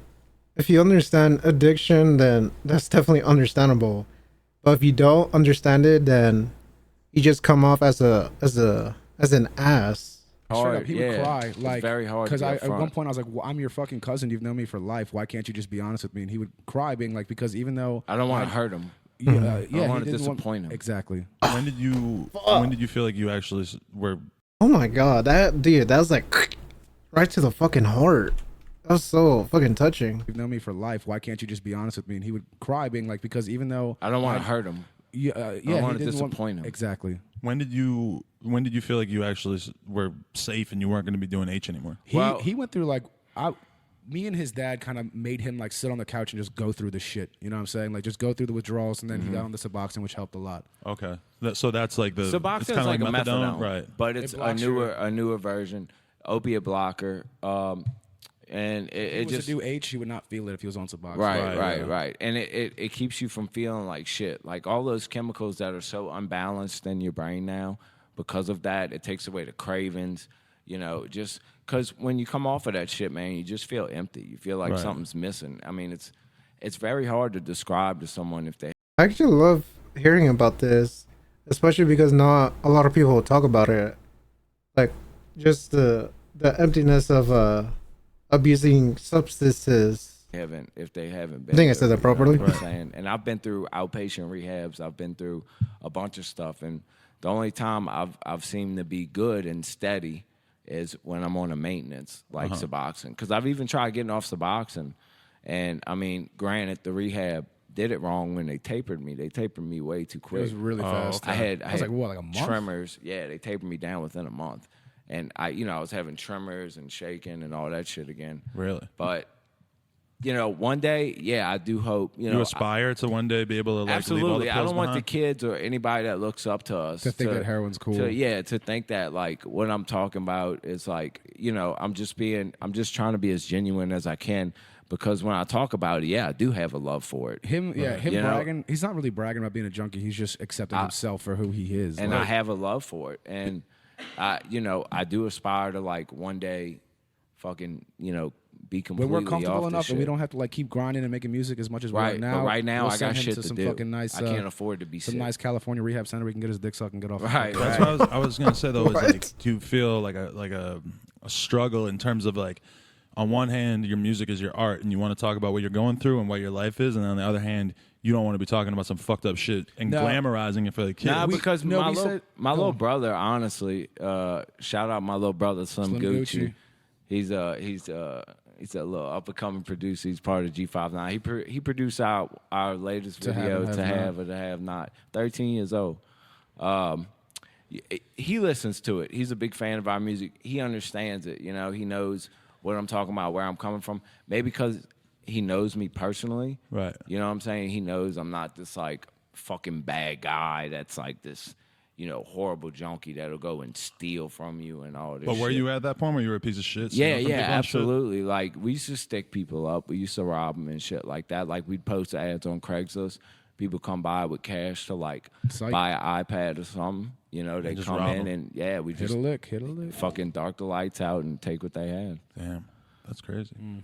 if you understand addiction, then that's definitely understandable. But if you don't understand it, then you just come off as an ass. Straight hard. up, he yeah. would cry It's like very hard. because to be at one upfront. point I was like, well, "I'm your fucking cousin. You've known me for life. Why can't you just be honest with me?" And he would cry, being like, "Because even though I don't want to hurt him. yeah, I he wanna didn't disappoint him. Exactly. When did you feel like you actually were? Oh my god, that was like right to the fucking heart. That was so fucking touching. You've known me for life. Why can't you just be honest with me?" And he would cry, being like, "Because even though I don't want to hurt him. yeah, I don't want he to didn't want- disappoint him. Exactly. When did you feel like you actually were safe and you weren't going to be doing H anymore? He went through like me and his dad kind of made him like sit on the couch and just go through the shit. You know what I'm saying? Like just go through the withdrawals, and then he got on the Suboxone, which helped a lot. Okay, so that's like the Suboxone it's is kinda like a methadone, right? But it's a blocks your- newer version, opiate blocker, and If it he was just to do H, he would not feel it if he was on Suboxone. right, and it keeps you from feeling like shit. Like all those chemicals that are so unbalanced in your brain now, because of that, it takes away the cravings. You know, just because when you come off of that shit, man, you just feel empty. You feel like Right. something's missing. I mean, it's very hard to describe to someone if they. I actually love hearing about this, especially because not a lot of people talk about it. Like just the emptiness of abusing substances. If they haven't been. I think I said that through, properly. You know what I'm saying? And I've been through outpatient rehabs. I've been through a bunch of stuff, and the only time I've seemed to be good and steady is when I'm on a maintenance like Suboxone. Because I've even tried getting off Suboxone, and I mean, granted, the rehab did it wrong when they tapered me. They tapered me way too It quick. was really fast. I had was like, what, like a month? tremors. Yeah, they tapered me down within a month, and I was having tremors and shaking and all that shit again. Really? But one day, yeah, I do hope. You aspire to one day be able to like absolutely. leave all the I pills don't want the behind? kids or anybody that looks up to us To think that heroin's cool. to think that like what I'm talking about is like I'm just trying to be as genuine as I can. Because when I talk about it, yeah, I do have a love for it. Him You know? bragging. He's not really bragging about being a junkie. He's just accepting himself for who he is. And Like, I have a love for it. And I do aspire to like one day fucking, be completely when we're comfortable off this enough and we shit. don't have to like keep grinding and making music as much as we Right, are now. but right now we'll I got send him shit to to some do. fucking nice. I can't afford to be some sick. nice California rehab center where he can get his dick sucked and get off. Right, That's what I was gonna say though. Is like, do you feel like a struggle in terms of like on one hand, your music is your art, and you want to talk about what you're going through and what your life is, and on the other hand, you don't want to be talking about some fucked up shit and glamorizing it for the kids. Nah, because no, my we little, said- my go little on. brother, honestly, shout out my little brother, Slim Gucci. He's a little up and coming producer. He's part of G59. He produced our latest video, To Have or To Have Not. 13 years old. He listens to it. He's a big fan of our music. He understands it. You know, he knows what I'm talking about, where I'm coming from. Maybe because he knows me personally. Right. You know what I'm saying? He knows I'm not this like fucking bad guy that's like this, you know, horrible junkie that'll go and steal from you and all this But were shit. you at that point where you were a piece of shit? Yeah, stealing from yeah, people and shit? absolutely. Like, we used to stick people up. We used to rob them and shit like that. Like, we'd post ads on Craigslist. People come by with cash to, like, Psych. buy an iPad or something. You know, they just come rob in 'em. and, yeah, we Hit just a lick. fucking dark the lights out and take what they had. Damn, that's crazy. Mm.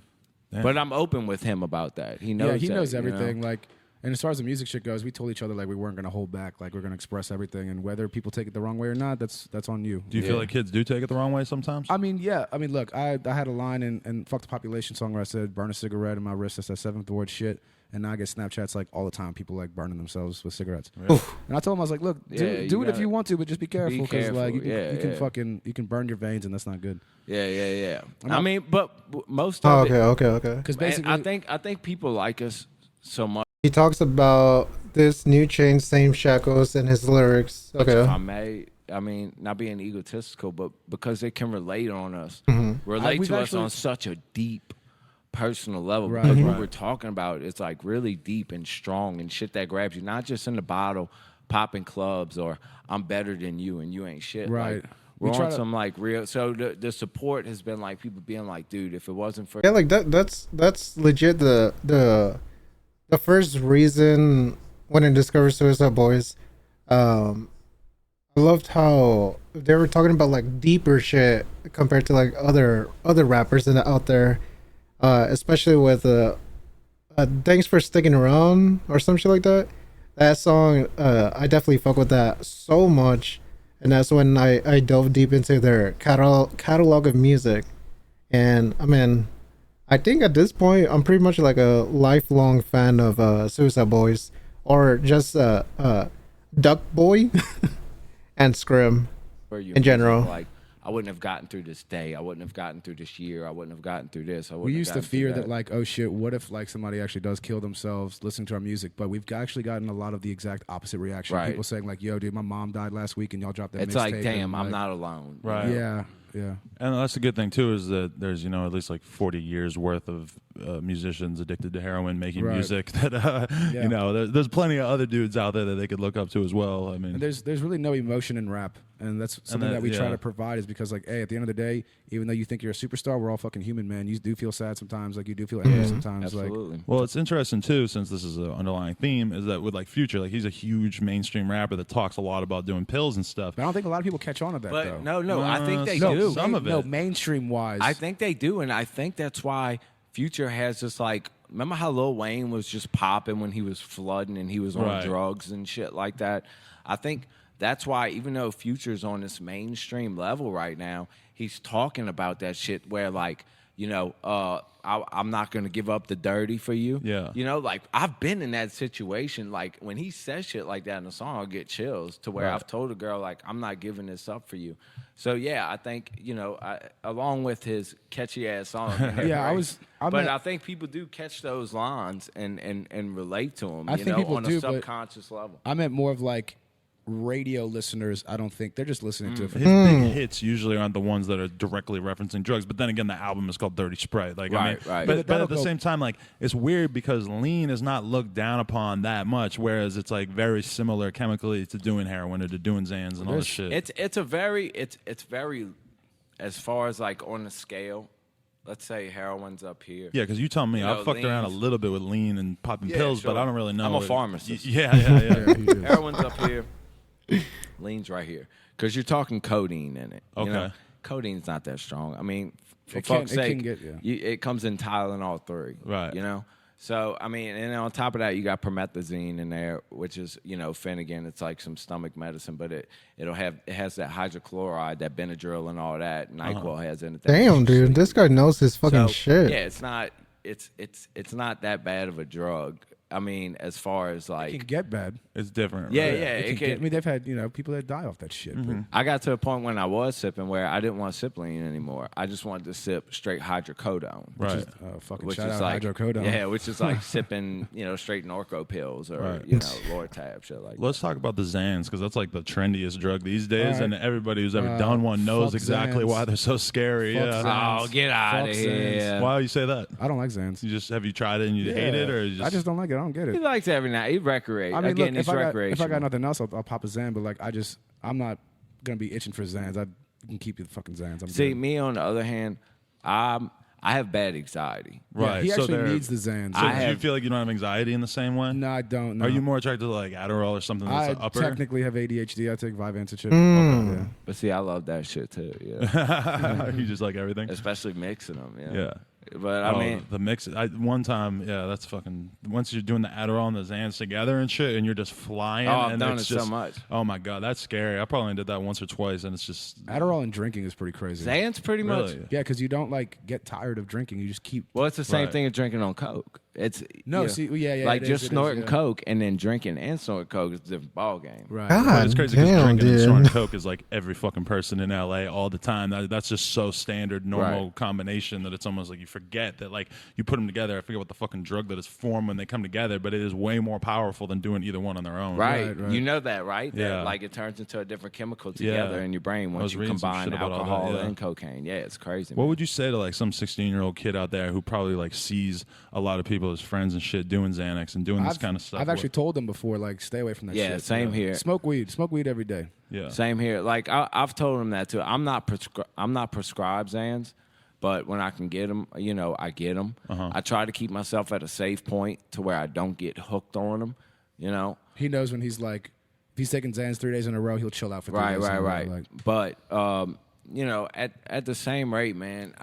Damn. But I'm open with him about that. He knows He that, knows you know? everything. Like, and as far as the music shit goes, we told each other like we weren't gonna hold back. Like we're gonna express everything, and whether people take it the wrong way or not, that's on you. Do you feel like kids do take it the wrong way sometimes? I mean, yeah. I mean, look, I had a line in Fuck the Population song where I said, burn a cigarette in my wrist. That's that seventh word shit. And now I get Snapchats like all the time. People like burning themselves with cigarettes. Really? And I told him, I was like, look, Yeah, do you it if gotta you want to, but just be careful because like you can, yeah, you can yeah. fucking you can burn your veins and that's not good. Yeah. I'm I not- mean, but most Oh, of it. okay. Because And basically, I think people like us so much. He talks about this new chain, same shackles in his lyrics. If Okay. I may, I mean, not being egotistical, but because they can relate on us, Mm-hmm. relate we've to us actually- on such a deep, personal level. Right. Because Mhm. what we're talking about is like really deep and strong and shit that grabs you, not just in the bottle, popping clubs, or I'm better than you and you ain't shit. Right. Like, We we're try on to- some like real. So the support has been like people being like, dude, if it wasn't for Yeah, like that's legit the first reason when I discovered Suicide Boys. I loved how they were talking about like deeper shit compared to like other rappers out there, especially with "Thanks for Sticking Around" or some shit like that. That song, I definitely fuck with that so much, and that's when I dove deep into their catalog of music, and I mean, I think at this point I'm pretty much like a lifelong fan of Suicide Boys, or just Duck Boy and Scrim. for you in general. Like, I wouldn't have gotten through this day. I wouldn't have gotten through this year. I wouldn't have gotten through this. we used to fear that like, oh shit, what if like somebody actually does kill themselves listening to our music? But we've actually gotten a lot of the exact opposite reaction. Right. People saying like, yo, dude, my mom died last week and y'all dropped that it's like, mixtape damn, and, I'm like, not alone. Right. Yeah. And that's the good thing too, is that there's at least like 40 years worth of musicians addicted to heroin making Right. music that Yeah. there's plenty of other dudes out there that they could look up to as well. I mean, And there's really no emotion in rap, and that's something that we try yeah. to provide. Is because like, hey, at the end of the day, even though you think you're a superstar, we're all fucking human, man. You do feel sad sometimes, like you do feel angry sometimes, like. Absolutely. well, it's interesting too, since this is an underlying theme, is that with like Future, like he's a huge mainstream rapper that talks a lot about doing pills and stuff. But I don't think a lot of people catch on to that But though. no, I think they no, do. some of No, it. mainstream wise, I think they do, and I think that's why Future has this like. Remember how Lil Wayne was just popping when he was flooding and he was on Right. drugs and shit like that? I think that's why, even though Future's on this mainstream level right now, he's talking about that shit where like, I'm not gonna give up the dirty for you. Yeah. Like I've been in that situation. Like when he says shit like that in the song, I'll get chills to where Right. I've told a girl like, I'm not giving this up for you. So yeah, I think along with his catchy ass song. Yeah, I think people do catch those lines and relate to them. I think people on do, a but subconscious level. I meant more of like radio listeners. I don't think they're just listening to it. For His big hits usually aren't the ones that are directly referencing drugs, but then again, the album is called Dirty Sprite. Like, I mean, Right. But That'll at the go- same time, like, it's weird because lean is not looked down upon that much, whereas it's like very similar chemically to doing heroin or to doing Xans and all this shit. It's very as far as like on the scale. Let's say heroin's up here. Yeah, because you tell me, You know, I've fucked around a lean's- little bit with lean and popping Yeah, pills, but sure. I don't really know. I'm a it. pharmacist. Yeah. Heroin's up here. Lean's right here. Because you're talking codeine in it. Okay. Codeine's not that strong. I mean, for It can- fuck's it can sake, get- yeah. it comes in Tylenol 3. Right. So, I mean, and on top of that, you got promethazine in there, which is, Finnegan. It's like some stomach medicine, but it has that hydrochloride, that Benadryl and all that. NyQuil has in it. that Damn, makes you dude, sleep. this guy knows his fucking So, shit. Yeah, it's not that bad of a drug. I mean, as far as It can like, get bad. It's different. yeah, right? yeah, It it can can. get, I mean, they've had people that die off that shit. But I got to a point when I was sipping where I didn't want to sip lean anymore. I just wanted to sip straight hydrocodone. Right. fucking Which shout is out like hydrocodone. Yeah, which is like sipping, straight Norco pills or Right. Lortab shit like that. Let's talk about the Xans because that's like the trendiest drug these days, All right. and everybody who's ever done one knows fuck exactly Xans. why they're so scary. Fuck Yeah. Xans. Oh, get out Fuck of Xans. here! Why do you say that? I don't like Xans. You just have you tried it and you hate it, or you I just don't like it. I don't get He it. likes every night. He recreate. I mean, Again, look, he's if I got recreational. nothing else, I'll pop a Xan. But like, I'm not gonna be itching for Xans. I can keep the fucking Xans. I'm See, good. me on the other hand, I have bad anxiety. Yeah, right. he so actually they're- needs the Xans. So I do you have- feel like you don't have anxiety in the same way? No, I don't. No. Are you more attracted to like Adderall or something that's I an upper? technically have ADHD. I take Vyvanse and shit. Mm. Yeah. But see, I love that shit too. Yeah, You just like everything. especially mixing them. Yeah. Yeah. But I mean, the mix. One time, yeah, that's fucking. Once you're doing the Adderall and the Xans together and shit, and you're just flying. Oh, I've and done it's it so just, much. Oh my god, that's scary. I probably did that once or twice, and it's just Adderall and drinking is pretty crazy. Xan's pretty much. really. Yeah, because you don't like get tired of drinking. You just keep. Well, it's the same Right. thing as drinking on Coke. It's No, yeah. see, yeah, like it just is, snorting yeah. Coke and then drinking and snorting Coke is a different ball game. Right. God But it's crazy because damn, drinking and dude. snorting coke is like every fucking person in LA all the time. That's just so standard, normal Right. combination that it's almost like you forget that like you put them together. I forget what the fucking drug that is formed when they come together, but it is way more powerful than doing either one on their own. Right. Right. You know that, right? That, Yeah. like it turns into a different chemical Yeah. together in your brain I once was you reading some combine shit about all that, alcohol yeah. and cocaine. Yeah, it's crazy. What man. would you say to like some 16-year-old kid out there who probably like sees a lot of people as friends and shit doing Xanax and doing this kind of stuff? I've actually told them before, like, stay away from that Yeah, shit. same here. Smoke weed. Smoke weed every day. yeah. Same here. Like I've told him that too. I'm not prescribed Xans, but when I can get them, I get them. Uh-huh. I try to keep myself at a safe point to where I don't get hooked on them. He knows when he's like, if he's taking Xans 3 days in a row, he'll chill out for 3 Right, days. in a row, right. Like, But at the same rate, man,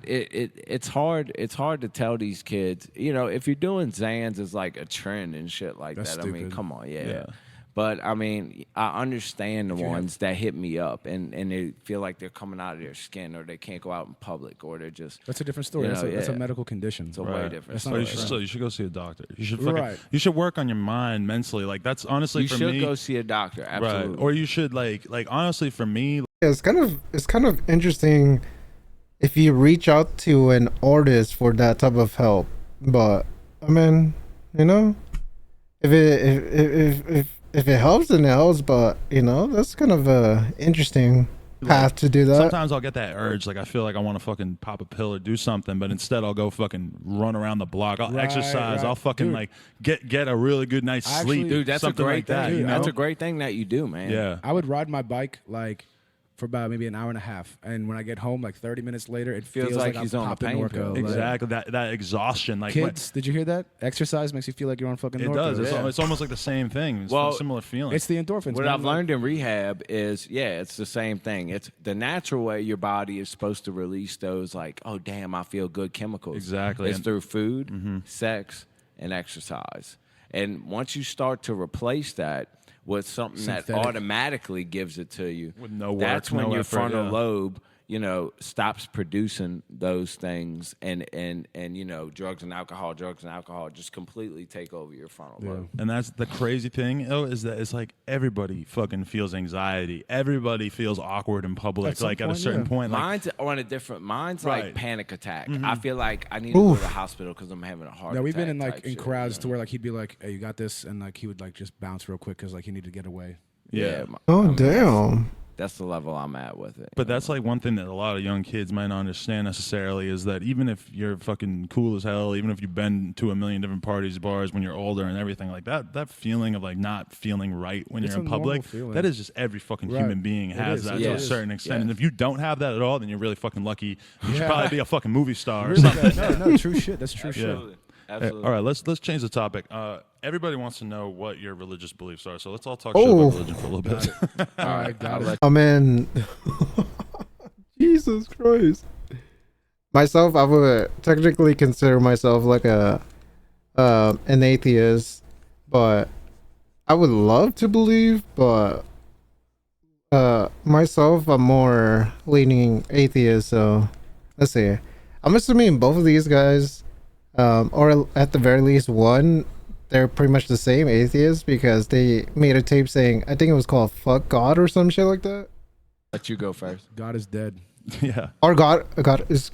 it's hard. It's hard to tell these kids. If you're doing Xans as like a trend and shit like That's that. I mean, stupid. come on, yeah. Yeah. But I mean, I understand the ones that hit me up and they feel like they're coming out of their skin, or they can't go out in public, or they're just that's a different story. That's a yeah. medical condition. It's a way different. That's But not you right. should go see a doctor. You should fucking, Right. you should work on your mind mentally. Like that's honestly You for should me. go see a doctor, absolutely. Right. Or you should like honestly for me. Yeah, it's kind of interesting if you reach out to an artist for that type of help. But I mean, if it helps, then it helps. But that's kind of a interesting path to do that. Sometimes I'll get that urge, like I feel like I want to fucking pop a pill or do something, but instead I'll go fucking run around the block. I'll Right, exercise. right. I'll fucking Dude. like get a really good night's Actually- sleep. Dude, that's something a great like that. thing. You know? That's a great thing that you do, man. Yeah. I would ride my bike like for about maybe an hour and a half, and when I get home, like 30 minutes later, it feels like he's I'm on a popping pain Norco. pill. Like, Exactly. That exhaustion. Like what- kids, did you hear that? Exercise makes you feel like you're on fucking it Norco. does. Yeah. It's almost like the same thing. It's Well, a similar feeling. It's the endorphins. What man. I've learned in rehab is, it's the same thing. It's the natural way your body is supposed to release those, like, oh, damn, I feel good chemicals. Exactly. It's And- through food, sex, and exercise. And once you start to replace that with something that Synthetic. automatically gives it to you, With no work, that's when no your effort, frontal yeah. lobe, stops producing those things, and drugs and alcohol just completely take over your frontal lobe. And that's the crazy thing, is that it's like everybody fucking feels anxiety. Everybody feels awkward in public. At some Like at a point, certain yeah. point, like Mine's on a different. Mine's Right. like panic attack. I feel like I need to go to the hospital because I'm having a heart No, attack. we've been in type like in shit, crowds to where like he'd be like, "Hey, you got this," and like he would like just bounce real quick because like he needed to get away. yeah. Oh damn. That's the level I'm at with it. But that's like one thing that a lot of young kids might not understand necessarily is that even if you're fucking cool as hell, even if you've been to a million different parties, bars when you're older and everything like that feeling of like not feeling right when It's you're in a normal public, feeling. that is just every fucking Right. human being It has is. that Yeah, to it a is. certain extent. Yeah. And if you don't have that at all, then you're really fucking lucky. You should Yeah. probably be a fucking movie star or Really something. bad. No, true shit. That's true shit. Absolutely. Absolutely. All right, let's change the topic. Everybody wants to know what your religious beliefs are, so let's all talk Oh. shit about religion for a little bit. All right, got it. Oh man. Jesus Christ. myself, I would technically consider myself like an atheist, but I would love to believe, but myself, I'm more leaning atheist. So let's see. I'm assuming both of these guys, or at the very least one, they're pretty much the same atheists because they made a tape saying, I think it was called "Fuck God" or some shit like that. Let you go first. God is dead. Yeah. Or God is it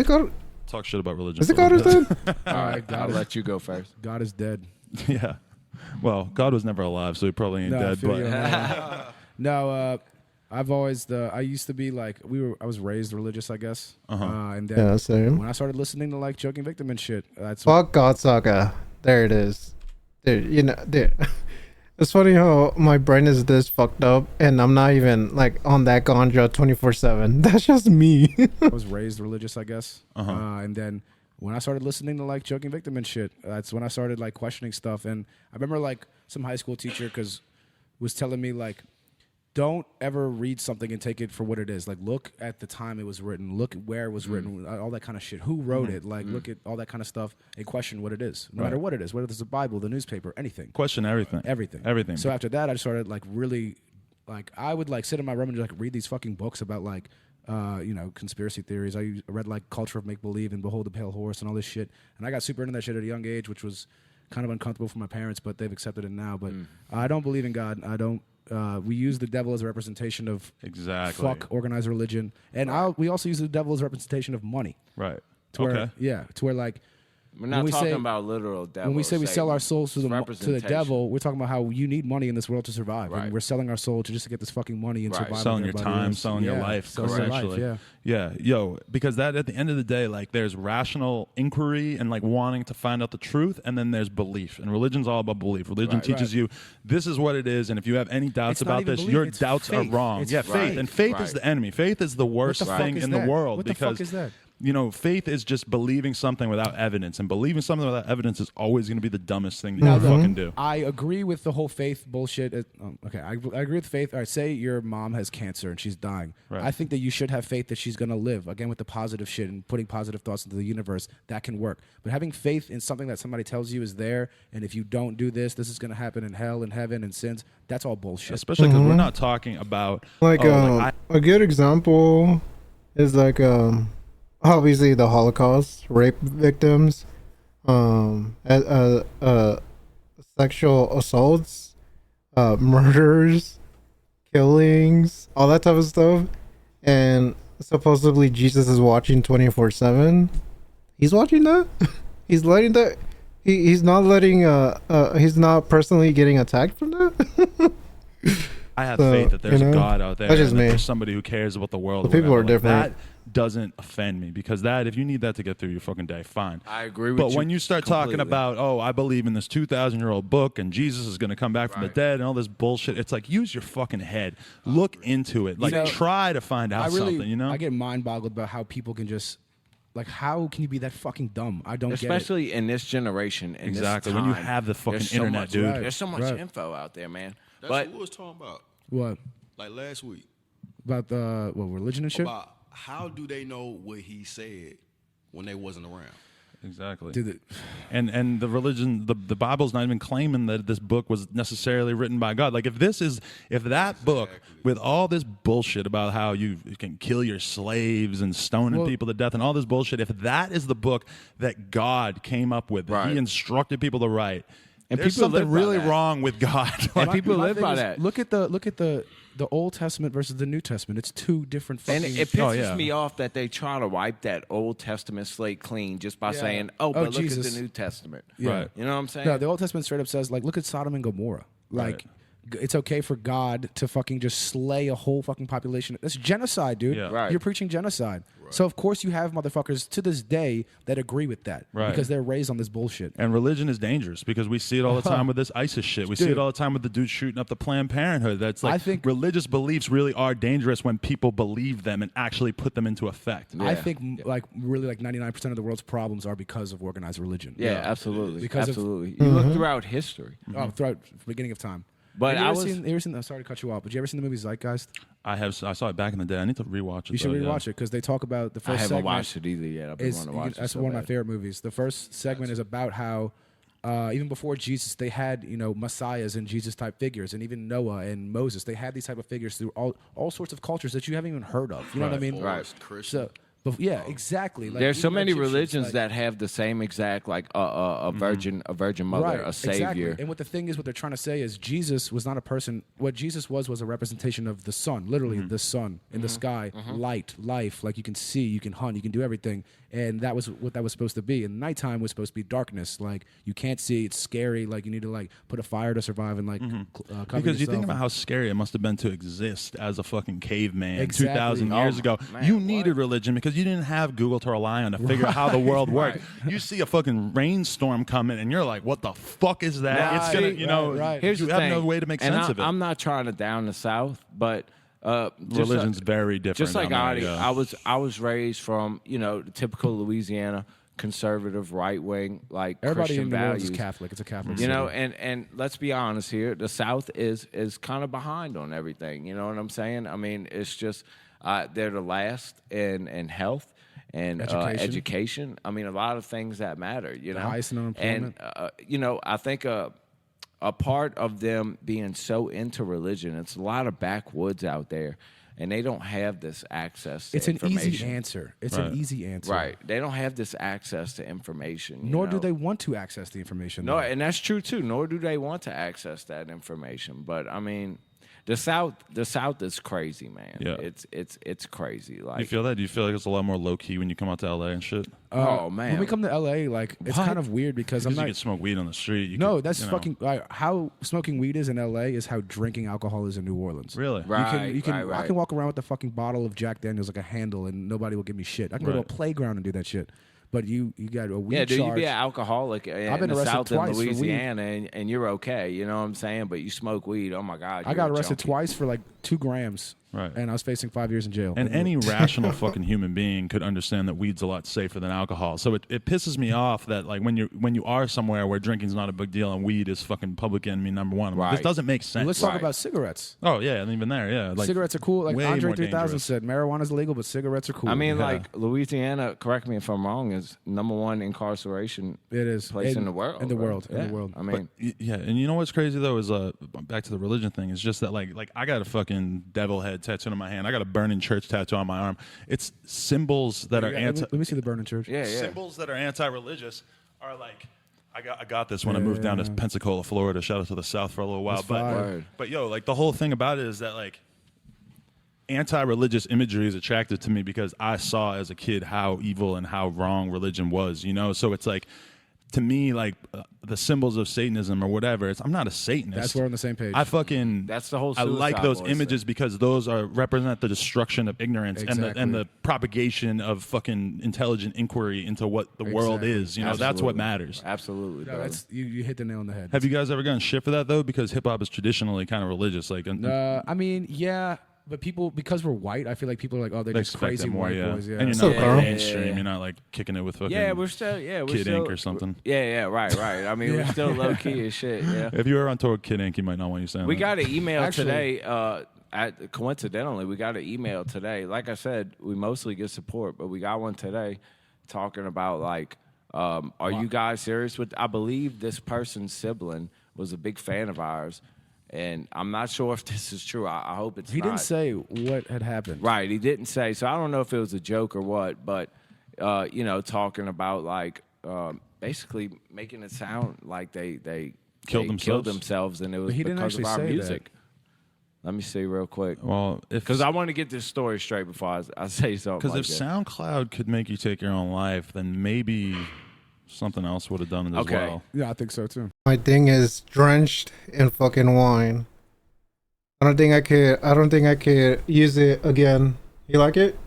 God? Talk shit about religion. Is it for a God or little bit. dead? All right, I'll let you go first. God is dead. Yeah. Well, God was never alive, so he probably ain't No, I dead. feel But you on that. No, I've always I used to be like I was raised religious, I guess. And then Yeah, same. when I started listening to like Joking Victim and shit, that's Fuck God Saga. There it is. Dude, dude. It's funny how my brain is this fucked up and I'm not even like on that ganja 24/7. That's just me. I was raised religious, I guess. And then when I started listening to like Joking Victim and shit, that's when I started like questioning stuff. And I remember like some high school teacher was telling me like, don't ever read something and take it for what it is. Like, look at the time it was written, look at where it was written, all that kind of shit. Who wrote it? Like, look at all that kind of stuff and question what it is, no matter what it is, whether it's the Bible, the newspaper, anything. question everything. Everything. So after that, I just started like really, like I would like sit in my room and just like read these fucking books about like, conspiracy theories. I read like Culture of Make Believe and Behold the Pale Horse and all this shit. And I got super into that shit at a young age, which was kind of uncomfortable for my parents, but they've accepted it now. But I don't believe in God. I don't. We use the devil as a representation of Exactly. fuck organized religion, and we also use the devil as a representation of money. Right. To where, Okay. yeah, to where like We're not talking about literal devil. when we say we sell our souls to the representation. devil, we're talking about how you need money in this world to survive, Right. and we're selling our soul to just to get this fucking money and Right. survive. Selling like your everybody time, else. selling your life, selling your life, essentially. yeah. Yeah, yo, because that at the end of the day, like there's rational inquiry and like wanting to find out the truth, and then there's belief. And religion's all about belief. Religion Right, teaches you this is what it is, and if you have any doubts It's not about even this, belief, your it's doubts are faith. wrong. It's Yeah, faith. faith. And faith is Right. the enemy. Faith is the worst fuck thing is in the that? world What the because fuck is that? you know, faith is just believing something without evidence, and believing something without evidence is always going to be the dumbest thing that you can fucking do. I agree with the whole faith bullshit. Okay, I agree with faith. All right, say your mom has cancer and she's dying. Right. I think that you should have faith that she's going to live, again, with the positive shit and putting positive thoughts into the universe. That can work. But having faith in something that somebody tells you is there, and if you don't do this, this is going to happen in hell and heaven and sins, that's all bullshit. Especially because we're not talking about Like, I- a good example is like obviously the Holocaust, rape victims, sexual assaults, murders, killings, all that type of stuff. And supposedly Jesus is watching 24/7. He's watching that. He's letting that. He's not letting. He's not personally getting attacked from that. I have So, faith that there's you know, a God out there. that's just and that me. There's somebody who cares about the world. But or people are whatever. Like, different. That doesn't offend me because that, if you need that to get through your fucking day, fine. I agree with But you when you start talking completely. about, oh, I believe in this 2,000-year-old book and Jesus is going to come back from the Right. dead and all this bullshit, it's like use your fucking head, look into it, like know, try to find out something. You know, I get mind boggled about how people can just, like, how can you be that fucking dumb? I don't get it. Especially in this generation. In Exactly, This when you time, have the fucking there's so internet, much, dude. Right. There's so much Right. info out there, man. That's But what we was talking about. What? Like last week. About the religion and shit? About how do they know what he said when they wasn't around? exactly. Dude, And the religion, the Bible's not even claiming that this book was necessarily written by God. Like if that book with all this bullshit about how you can kill your slaves and stoning people to death and all this bullshit, if that is the book that God came up with, that Right. He instructed people to write, And there's people live something by really that. wrong with God. And people my live thing by is, that. Look at the Old Testament versus the New Testament. It's two different fucking. And it pisses Oh, yeah. me off that they try to wipe that Old Testament slate clean just by Yeah. saying, "Oh, Oh, but look Jesus. at the New Testament." Yeah. Right. You know what I'm saying? No, the Old Testament straight up says, like, look at Sodom and Gomorrah. Like, it's okay for God to fucking just slay a whole fucking population. That's genocide, dude. Yeah. Right. You're preaching genocide. So, of course, you have motherfuckers to this day that agree with that. Right. Because they're raised on this bullshit. And religion is dangerous because we see it all the time with this ISIS shit. We see Dude. it all the time with the dude shooting up the Planned Parenthood. That's like I think- religious beliefs really are dangerous when people believe them and actually put them into effect. I think, like, really, like 99% of the world's problems are because of organized religion. yeah, absolutely. Because of- absolutely. You look throughout history. Throughout the beginning of time. But Have you I ever was- seen, you ever seen, sorry to cut you off, but you ever seen the movie Zeitgeist? I saw it back in the day. I need to rewatch it. You should though, rewatch it because they talk about the I first haven't segment. watched it either yet. I've been Is, wanting to watch it. that's so one of my bad. favorite movies. The first segment is about how even before Jesus, they had messiahs and Jesus type figures, and even Noah and Moses. They had these type of figures through all sorts of cultures that you haven't even heard of. You know what I mean? Right. Christian. So, yeah, exactly. Like, There's so even many Egyptians, religions like- that have the same exact like a virgin mother, right, a savior. Exactly. And what the thing is, what they're trying to say is Jesus was not a person. What Jesus was a representation of the sun, literally the sun in the sky, light, life. Like you can see, you can hunt, you can do everything. And that was what that was supposed to be. And nighttime was supposed to be darkness. Like you can't see, it's scary. Like you need to like put a fire to survive and like cover Because you think yourself. about how scary it must have been to exist as a fucking caveman Exactly. 2,000 years Oh, ago. man, You needed religion because you didn't have Google to rely on to figure out how the world worked. You see a fucking rainstorm coming and you're like, what the fuck is that? Nah, It's gonna, see, you know, right. Here's you the have thing. no way to make And sense of it. I'm not trying to down the South, but Religion's very different. Just like down Adi, there, yeah. I was raised from the typical Louisiana conservative, right wing, like Everybody Christian in the world values. is Catholic. It's a Catholic. You know, city. and let's be honest here, the South is kind of behind on everything. You know what I'm saying? I mean, it's just they're the last in health and education. I mean, a lot of things that matter. You know, highest in unemployment. And I think a part of them being so into religion, it's a lot of backwoods out there, and they don't have this access to it's an information. easy answer. It's Right. an easy answer. Right. They don't have this access to information. you Nor do know? they want to access the information. No, though. and that's true too. Nor do they want to access that information. But I mean, the South is crazy, man. Yeah. It's crazy. Like You feel that? Do you feel like it's a lot more low key when you come out to LA and shit? oh man, When we come to LA, like it's What? kind of weird because I'm Because you not. can smoke weed on the street. You No, could, that's you know. fucking how smoking weed is in LA is how drinking alcohol is in New Orleans. Really? Right. You can right. I can walk around with a fucking bottle of Jack Daniels like a handle and nobody will give me shit. I can go to a Right. playground and do that shit. But you got a weed Yeah, dude, you charge. be an alcoholic in been the arrested South in twice for weed. Louisiana, and you're okay. You know what I'm saying? But you smoke weed. Oh my God, I you're got a arrested junkie. twice for like 2 grams. Right. And I was facing 5 years in jail. And any rational fucking human being could understand that weed's a lot safer than alcohol. So it pisses me off that like when you are somewhere where drinking's not a big deal and weed is fucking public enemy number one. I'm like, this Right. doesn't make sense. Let's talk Right. about cigarettes. Oh yeah, and even there, yeah. Like, Cigarettes are cool. Like way Andre more 3000 dangerous. said, marijuana's illegal, but cigarettes are cool. I mean, Yeah. like Louisiana. Correct me if I'm wrong. Is #1 incarceration it is place in the world. In the right? world. Yeah. In the world. I mean, Yeah, and you know what's crazy though is back to the religion thing. Is just that like I got a fucking devil head tattooed on my hand. I got a burning church tattoo on my arm. It's symbols that are anti. Let me see the burning church. yeah. Symbols that are anti-religious are like. I got this when I moved down to Pensacola, Florida. Shout out to the South for a little while. That's But fire. Word. but yo, like the whole thing about it is that like anti-religious imagery is attractive to me because I saw as a kid how evil and how wrong religion was, you know? So it's like, to me, like the symbols of Satanism or whatever, I'm not a Satanist. That's where we're on the same page. That's the whole I like Suicide those Boys images thing. because those represent the destruction of ignorance Exactly. and the propagation of fucking intelligent inquiry into what the world Exactly. is. You know, that's what Absolutely. matters. Absolutely, No, bro. that's you hit the nail on the head. Have you guys ever gotten shit for that though? Because hip hop is traditionally kind of religious. Like, I mean, yeah, but people because we're white, I feel like people are like, oh, they're they just expect crazy it more, white yeah. boys. Yeah. And you're So not Carl? like mainstream. You're not like kicking it with fucking we're still Kid still, Ink or something. Yeah, right. I mean, we're still low key as shit. Yeah. If you were on tour with Kid Ink, you might not want you saying We that. got an email Actually- today. Coincidentally, we got an email today. Like I said, we mostly get support, but we got one today talking about like, are you guys serious with? I believe this person's sibling was a big fan of ours, and I'm not sure if this is true. I hope it's He not. didn't say what had happened. Right, he didn't say. So I don't know if it was a joke or what, but talking about like basically making it sound like they Killed themselves, and it was But he didn't because of actually our say that. music. Let me see real quick. Well, if Because I want to get this story straight before I say something. because Like if that. SoundCloud could make you take your own life, then maybe something else would have done it as Okay. well. Yeah, I think so too. My thing is drenched in fucking wine. I don't think I could use it again. You like it?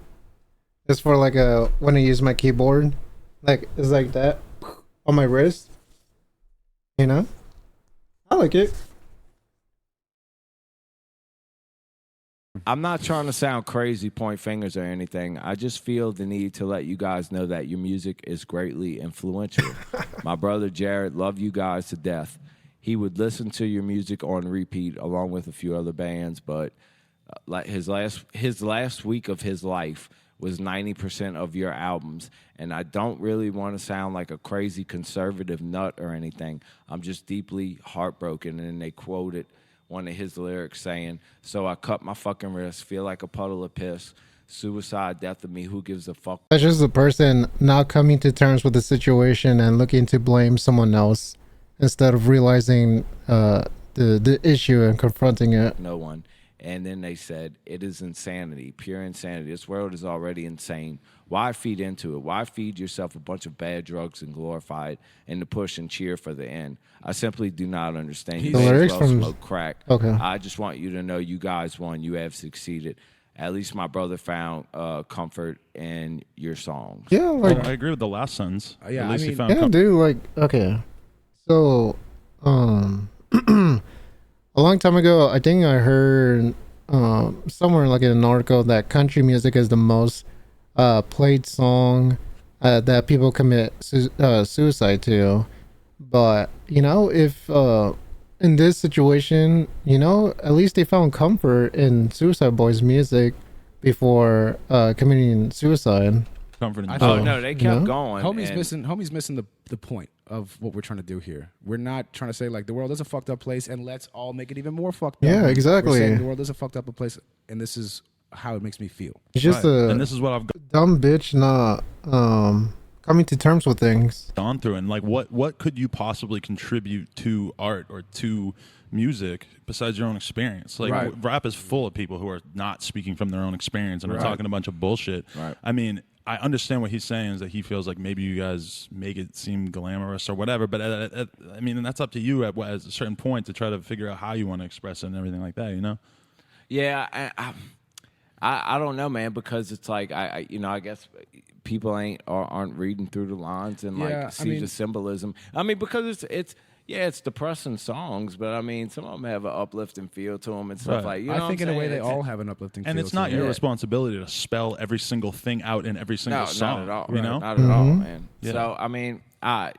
It's for like when I use my keyboard. Like it's like that on my wrist. You know? I like it. I'm not trying to sound crazy, point fingers or anything. I just feel the need to let you guys know that your music is greatly influential. My brother Jared loved you guys to death. He would listen to your music on repeat along with a few other bands, but like his last week of his life was 90% of your albums. And I don't really want to sound like a crazy conservative nut or anything. I'm just deeply heartbroken. And then they quoted one of his lyrics saying, "So I cut my fucking wrist, feel like a puddle of piss. Suicide, death of me, who gives a fuck?" That's just a person not coming to terms with the situation and looking to blame someone else instead of realizing the issue and confronting it. No one. And then they said, "It is insanity, pure insanity. This world is already insane. Why feed into it? Why feed yourself a bunch of bad drugs and glorify it and to push and cheer for the end? I simply do not understand. You The may as lyrics well from- smoke crack. Okay. I just want you to know you guys won. You have succeeded. At least my brother found comfort in your songs." Yeah, like I agree with the last sentence. Yeah, At least I he mean- found yeah, dude, like okay. So a long time ago, I think I heard somewhere like in an article that country music is the most played song that people commit suicide to. But you know, if in this situation, you know, at least they found comfort in Suicide Boys music before committing suicide. comfort in I the thought- Oh, song. no, they kept No? going. Homie's and- missing the point of what we're trying to do here. We're not trying to say like the world is a fucked up place and let's all make it even more fucked up. Yeah, We're exactly. saying the world is a fucked up place and this is how it makes me feel. It's just Right. a And this is what I've dumb bitch not coming to terms with things. gone through, and like what could you possibly contribute to art or to music besides your own experience? Like Right. rap is full of people who are not speaking from their own experience and are Right. talking a bunch of bullshit. Right. I mean, I understand what he's saying is that he feels like maybe you guys make it seem glamorous or whatever, but I mean, and that's up to you at a certain point to try to figure out how you want to express it and everything like that, you know? Yeah, I don't know, man, because it's like I you know, I guess people aren't reading through the lines and Yeah, I like see mean- the symbolism. I mean, because it's it's depressing songs, but I mean, some of them have an uplifting feel to them and stuff Right. like. You know I think what in I'm a way saying? they all have an uplifting And feel it's to not them. your Yeah. responsibility to spell every single thing out in every single No, song. not at all. You know? Not at all, Mhm. man. Yeah. So I mean,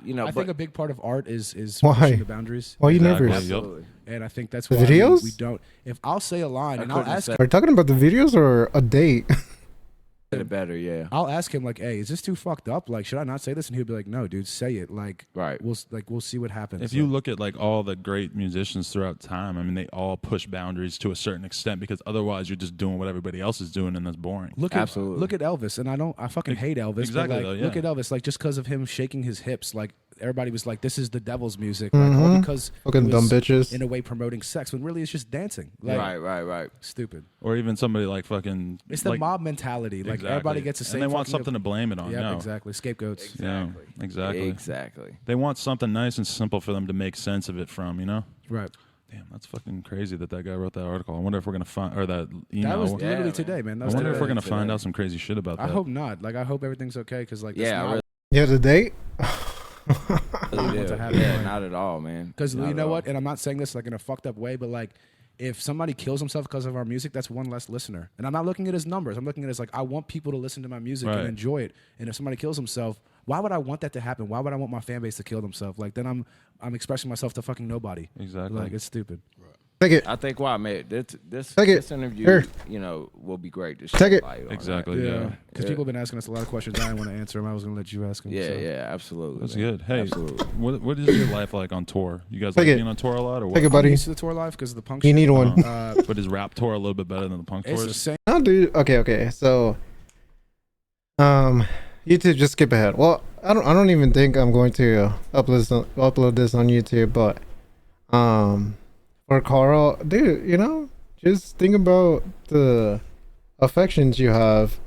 you know, I but think a big part of art is Why? pushing the boundaries. Why you Exactly. never? Yep. absolutely. And I think that's The why videos? we don't. If I'll say a line I and I'll couldn't ask say Are you talking about the videos or a date? it better, yeah. I'll ask him like, "Hey, is this too fucked up? Like, should I not say this?" And he'll be like, "No, dude, say it. Like, Right. we'll see what happens." If you look at like all the great musicians throughout time, I mean, they all push boundaries to a certain extent because otherwise you're just doing what everybody else is doing, and that's boring. look Absolutely. look at Elvis, and I fucking hate Elvis. Exactly, But though, like, yeah. look at Elvis, like just because of him shaking his hips, like everybody was like, "This is the devil's music," like all Mhm. because Fucking he dumb was bitches. in a way promoting sex when really it's just dancing. Like, right. stupid. Or even somebody like fucking. It's the like, mob mentality. Like exactly. everybody gets the same. and they want fucking- something to blame it on. Yeah, no. exactly. Scapegoats. Yeah, exactly. Exactly. They want something nice and simple for them to make sense of it from. You know. Right. Damn, that's fucking crazy that guy wrote that article. I wonder if we're gonna find or that email. That was Yeah, literally man. today, man. That I was wonder if today. we're gonna today. find out some crazy shit about that. I hope not. Like, I hope everything's okay because, like, Yeah, I really Yeah, the date. do. to happen, Yeah, like- not at all, man. Because Not you at know all. what? And I'm not saying this like in a fucked up way, but like if somebody kills himself because of our music, that's one less listener. And I'm not looking at his numbers. I'm looking at it as like I want people to listen to my music Right. and enjoy it. And if somebody kills himself, why would I want that to happen? Why would I want my fan base to kill themselves? Like then I'm expressing myself to fucking nobody. Exactly. Like it's stupid. Take it. I think why, man, this Take it. this interview, Here. you know, will be great. To Take shed it. light on Exactly. that. Yeah. Because people have been asking us a lot of questions. I didn't want to answer them. I was going to let you ask them. Yeah, so. yeah, absolutely. That's man. good. Hey, absolutely. what is your life like on tour? You guys Take like it. being on tour a lot, or what? Take it, I'm buddy. used to the tour life because of the punk You shit. need one. But is rap tour a little bit better than the punk It's the tours? same. No, dude. Okay. So, YouTube, just skip ahead. Well, I don't even think I'm going to upload this on YouTube. But, for Carl, dude, you know, just think about the affections you have,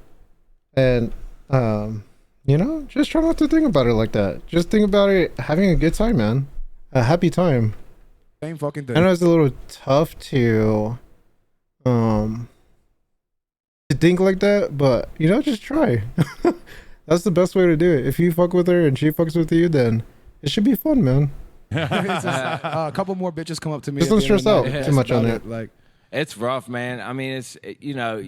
and you know, just try not to think about it like that. Just think about it having a good time, man. A happy time. Same fucking thing. I know it's a little tough to think like that, but you know, just try. That's the best way to do it. If you fuck with her and she fucks with you, then it should be fun, man. It's just, a couple more bitches come up to me. Just at don't the end of stress the out night. too That's much on about it. Like It's rough, man. I mean, it's you know,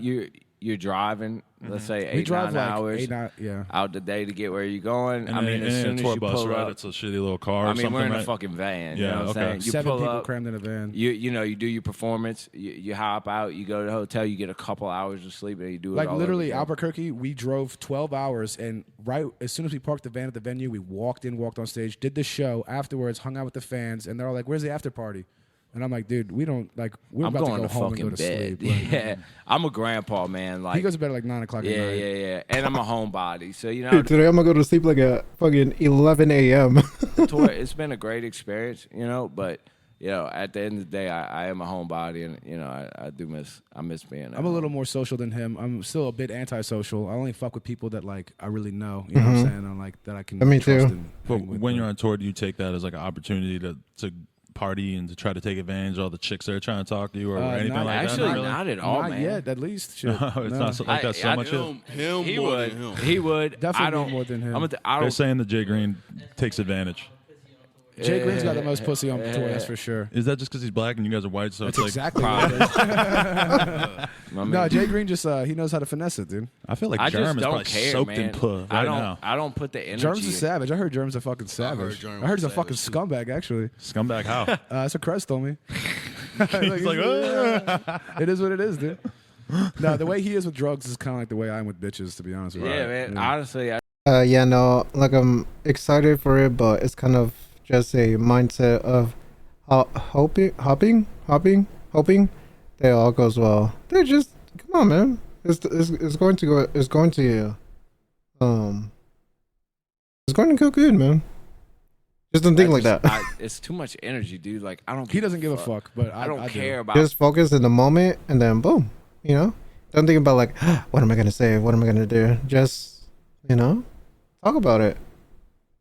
you're driving, let's say We 8, drive 9 like hours 8, 9, yeah. out the day to get where you're going. And I mean, as soon a as tour you bus, pull right? up, It's a shitty little car or I mean, something, we're in right? a fucking van. Yeah, You know what I'm okay. saying? You 7 pull people up, crammed in a van. you know, you do your performance, you hop out, you go to the hotel, you get a couple hours of sleep, and you do it Like all literally, over again. Albuquerque, we drove 12 hours, and right as soon as we parked the van at the venue, we walked in, walked on stage, did the show. Afterwards, hung out with the fans, and they're all like, "Where's the after party?" And I'm like, "Dude, we don't like. We're I'm about going to go to home and fucking go to bed. sleep." Like, Yeah, I'm a grandpa, man. Like he goes to bed at like 9 o'clock at yeah, night. yeah, and I'm a homebody, so you know, Dude, today I'm gonna go to sleep like at fucking 11 a.m. the tour. It's been a great experience, you know, but. You know, at the end of the day, I am a homebody, and you know, I miss being. I'm a little more social than him. I'm still a bit antisocial. I only fuck with people that like I really know. You know what I'm saying? I'm like that I can. Me trust too. and But hang with, when you're on tour, do you take that as like an opportunity to party and to try to take advantage of all the chicks that are trying to talk to you or anything not- like actually that? Really? not at all, not man. yet, at least. Shit. No, it's not like that so much. Him He more would. than him. He would. Definitely I don't more than him. I They're don't. saying that Jay Green takes advantage. Jay Green's got the most pussy on tour, that's for sure. Is that just because he's black and you guys are white? So That's it's like exactly what it is. I mean, No, Jay Green just he knows how to finesse it, dude. I feel like I Germ just is don't probably care, soaked man. in puh I right don't. now. I don't put the energy. Germ's a savage. I heard Germ's a fucking savage. Germ I heard he's a was fucking savage, scumbag, actually. Scumbag how? That's what Crest told me. He's like, It is what it is, dude. No, the way he is with drugs is kind of like the way I am with bitches, to be honest with you. Yeah, man. Honestly, Yeah, no, like I'm excited for it, but it's kind of just a mindset of hoping that it all goes well. They're just come on, man. It's going to go. It's going to go good, man. Just don't think like that. it's too much energy, dude. Like I don't. He doesn't give a fuck, but I don't do. care about. Just focus in the moment, and then boom. You know, don't think about like, what am I gonna say? What am I gonna do? Just talk about it.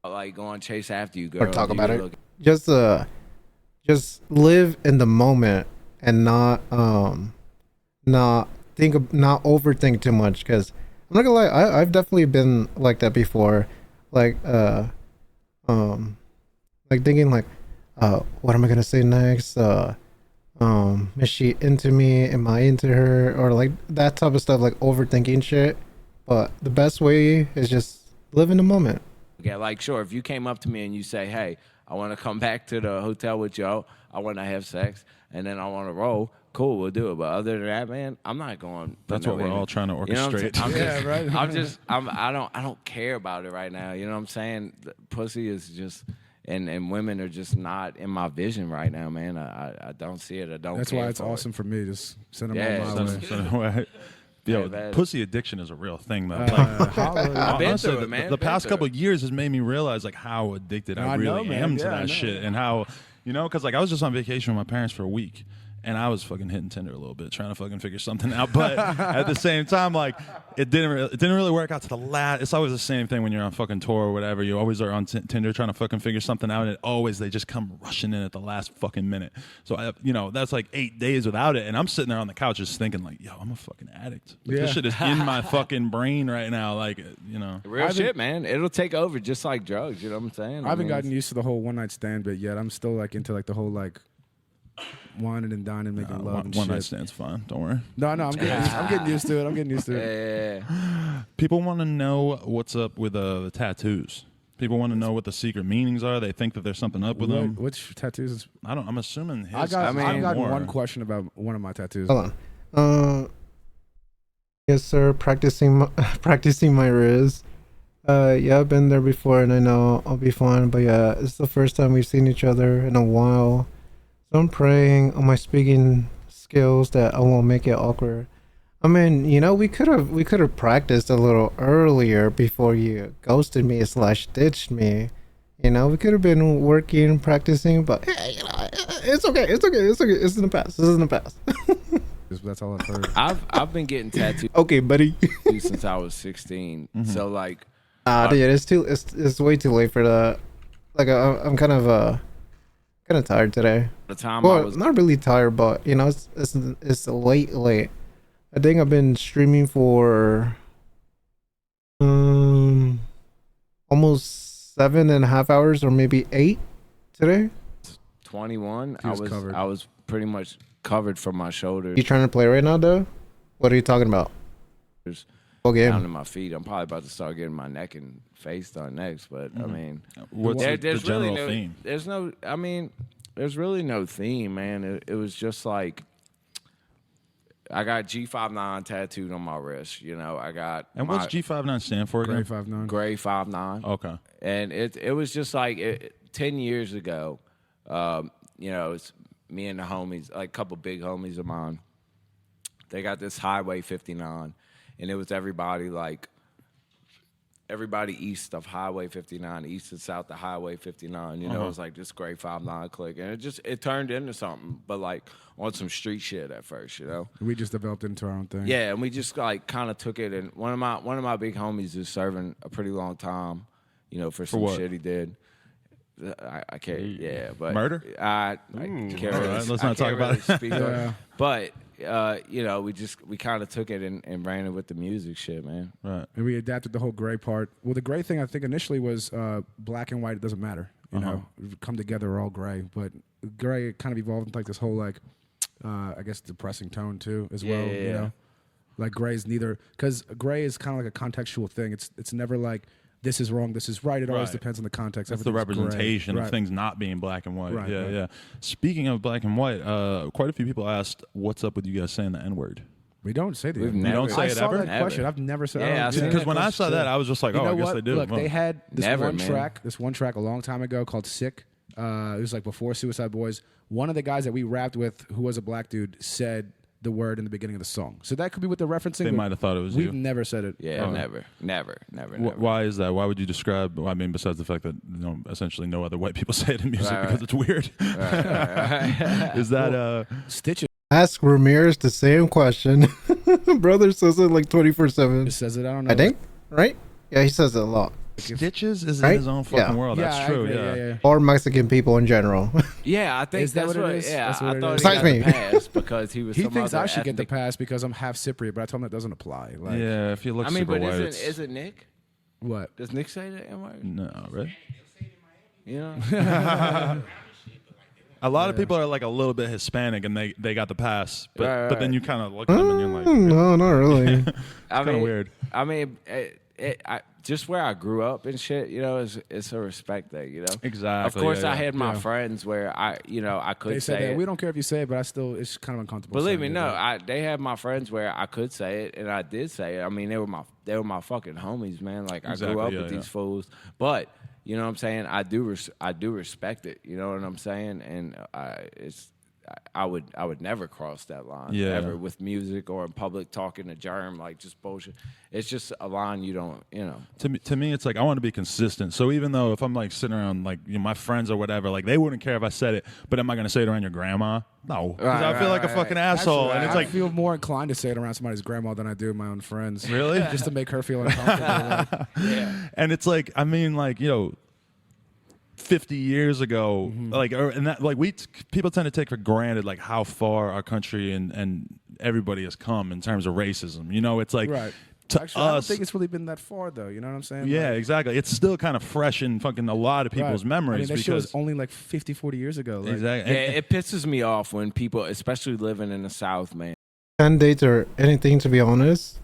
Like going chase after you, girl. Or talk You about it. look- Just live in the moment and not overthink too much. Because I'm not gonna lie, I've definitely been like that before. Like like thinking like, what am I gonna say next? Is she into me? Am I into her? Or like that type of stuff, like overthinking shit. But the best way is just live in the moment. Yeah, like sure. If you came up to me and you say, "Hey, I want to come back to the hotel with you. I want to have sex, and then I want to roll." Cool, we'll do it. But other than that, man, I'm not going. That's what we're all trying to You know what I'm orchestrate. saying? Yeah, right. I don't care about it right now. You know what I'm saying? The pussy is just, and women are just not in my vision right now, man. I don't see it. I don't. That's care why it's for it. awesome for me. Just send them Yeah, on my way. Yo, Yeah, man. pussy addiction is a real thing, though. Holla. I've been Honestly, through it, man. the Been past through couple it. of years has made me realize like how addicted I I know, really man. am to Yeah, I that know. shit, and how because like I was just on vacation with my parents for a week, and I was fucking hitting Tinder a little bit, trying to fucking figure something out. But at the same time, like it didn't really work out to the last. It's always the same thing when you're on fucking tour or whatever. You always are on Tinder trying to fucking figure something out, and they just come rushing in at the last fucking minute. So that's like 8 days without it, and I'm sitting there on the couch just thinking like, yo, I'm a fucking addict. Like, Yeah. This shit is in my fucking brain right now. Like Real shit, man. It'll take over just like drugs. You know what I'm saying? I haven't mean, gotten used to the whole one night stand bit yet. I'm still like into like the whole like whining and dining, making love and one shit. night stand's fine. Don't worry. No, I'm getting used to it. I'm getting used to it. Yeah. People want to know what's up with the tattoos. People want to know what the secret meanings are. They think that there's something up with them. Which tattoos? I'm assuming his. I've mean, gotten more. one question about one of my tattoos. Hold on. Yes, sir. Practicing my Riz. Yeah, I've been there before, and I know I'll be fine. But yeah, it's the first time we've seen each other in a while. So I'm praying on my speaking skills that I won't make it awkward. I mean, we could have practiced a little earlier before you ghosted me / ditched me. We could have been working, practicing, but it's okay. It's in the past. This is in the past. That's all I've heard. I've been getting tattooed Okay, buddy. since I was 16. So like, Dude, it's way too late for that. Like I'm kind of tired today. the time I Well, was not really tired, but it's late. I think I've been streaming for almost 7.5 hours or maybe 8 today. 21, He was covered. I was pretty much covered from my shoulders. You trying to play right now, though? What are you talking about? Full game. down to my feet. I'm probably about to start getting my neck and face done next. But I mean, What's the there's general really theme? There's really no theme, man. It was just like I got G59 tattooed on my wrist. You know, I got And what's G59 stand for again? Gray 5'9". Gray 5'9". Okay. And it was just like 10 years ago. You know, it's me and the homies, like a couple big homies of mine. They got this Highway 59, and it was everybody east of Highway 59, east and south of Highway 59. You know, it was like this Gray 5'9" clique, and it turned into something, but like on some street shit at first, you know. We just developed into our own thing. Yeah, and we just like kind of took it. And one of my big homies is serving a pretty long time, you know, for some what? shit he did. I can't. Yeah, but Murder? I can't All really. right, let's I not can't talk about really it. speak on it. But you know, we kind of took it and ran it with the music shit, man. Right. And we adapted the whole gray part. Well, the gray thing I think initially was black and white. It doesn't matter. You know, we've come together, we're all gray. But gray kind of evolved into like this whole like, I guess depressing tone too as well. You Yeah. know, like gray is neither because gray is kind of like a contextual thing. It's never like this is wrong, this is right. It always Right. depends on the context. That's the Everything's gray. representation of Right. things not being black and white. Right, yeah, right. yeah. Speaking of black and white, quite a few people asked, "What's up with you guys saying the N-word?" We don't say the We've N-word. never- don't say I it saw ever? that question. I've never said. Yeah, I I don't seen do that Because when I saw that, I was just like, You "Oh, know I guess what? they do." Look, Well, they had this Never, one man. track. This one track a long time ago called "Sick." It was like before Suicide Boys. One of the guys that we rapped with, who was a black dude, said the word in the beginning of the song. So that could be what they're referencing. They but might have thought it was We've you. never said it. Yeah, Oh. never. Why is that? Why would you describe? Well, I mean, besides the fact that essentially no other white people say it in music Right, because it's weird. Is that Stitches Ask Ramirez the same question. Brother says it like 24/7. says it. I don't know. I think, right? Yeah, he says it a lot. Stitches is Right? in his own fucking Yeah. world? Yeah, That's I true. agree, Yeah. Or Mexican people in general. Yeah, I think Is that that's what it is? Yeah, That's what I it thought is? he got Besides the me. pass because he was. He some thinks other I should get the ethnic- pass because I'm half Cypriot, but I told him that doesn't apply. Like, Yeah, if you look I mean, super but white, isn't it's- is it Nick? what? Does Nick say the N word? no, right? You know. A lot of people are like a little bit Hispanic and they got the pass, but Right, but then right. you kind of look at them and you're like, No, not really. I kinda mean, weird. I mean, just where I grew up and shit, you know, it's a respect thing, you know. Exactly, Of course, yeah, I yeah. had my Yeah. friends where I could They say said that. it. We don't care if you say it, but it's kind of uncomfortable. Believe me, saying no. it. They had my friends where I could say it, and I did say it. I mean, they were my fucking homies, man. Like I Exactly, grew up yeah, with yeah. these fools, but you know what I'm saying. I do respect it. You know what I'm saying, and I would never cross that line Yeah. ever with music or in public talking to germ like just bullshit. It's just a line you don't, you know. To me, it's like I want to be consistent. So even though if I'm like sitting around like my friends or whatever, like they wouldn't care if I said it, but am I going to say it around your grandma? No, because I feel like a fucking asshole. And it's I like, feel more inclined to say it around somebody's grandma than I do my own friends. Really? Just to make her feel uncomfortable. Like, and it's like, I mean, like 50 years ago, Mm-hmm. like, and that, like people tend to take for granted like how far our country and everybody has come in terms of racism. You know, it's like right. to Actually, I don't us. think it's really been that far, though. You know what I'm saying? Yeah, Like, exactly. It's still kind of fresh in fucking a lot of people's right. memories I mean, that shit was because only like 50, 40 years ago. Like, exactly. Yeah, it pisses me off when people, especially living in the South, man. 10 dates or anything, to be honest.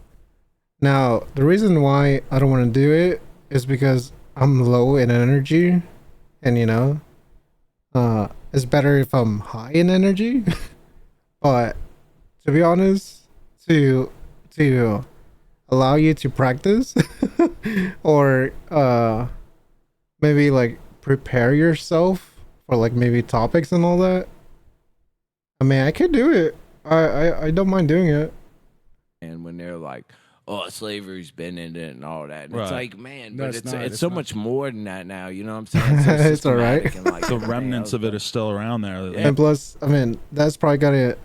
Now, the reason why I don't want to do it is because I'm low in energy. And, it's better if I'm high in energy. But to be honest, to allow you to practice or maybe like prepare yourself for like maybe topics and all that, I mean, I could do it. I don't mind doing it. And when they're like, "Oh, slavery's been in it and all that," and Right. it's like, man, No, but it's it's not. it's It's so not. much more than that now. You know what I'm saying? So It's all right. systematic and, like, the everything remnants else, of it but- are still around there. And plus, I mean, that's probably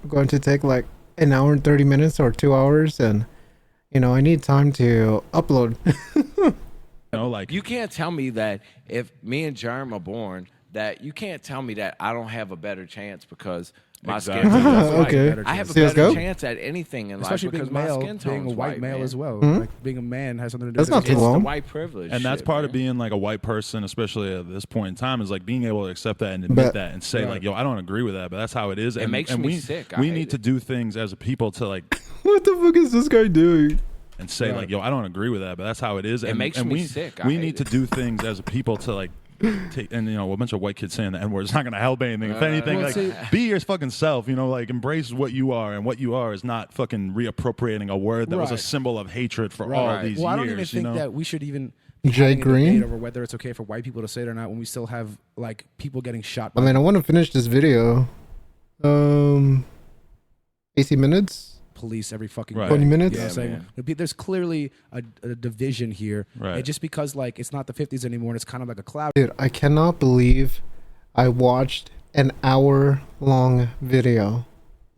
going to take like an hour and 30 minutes or 2 hours. And, I need time to upload. Like You can't tell me that if me and Germ are born, that you can't tell me that I don't have a better chance because my Exactly. skin tone is white. Okay. I have a CS:GO? better chance at anything in life especially because being my male, skin tone being a is white male man. as well. Hmm? Like being a man has something to do That's with not too it. It's long. the white privilege, and that's shit, part man. of being like a white person, especially at this point in time, is like being able to accept that and admit But- that and say like, "Yo, I don't agree with that," but that's how it is. And makes and me we, sick. I We hate need to it. do things as a people to like. What the fuck is this guy doing? and say like, yo, I don't agree with that, but that's how it is. And, makes and me we, sick. We need to do things as a people to like take, and a bunch of white kids saying the N-word is not going to help anything. If anything, like be your fucking self, like embrace what you are, and what you are is not fucking reappropriating a word that was a symbol of hatred for all these years. I don't even think that we should even Jay Green over whether it's okay for white people to say it or not when we still have like people getting shot. I mean, I want to finish this video. 80 minutes. Police every fucking 20 minutes. You know what I'm saying? There's clearly a division here, and just because like it's not the 50s anymore, and it's kind of like a cloud. Dude, I cannot believe I watched an hour-long video.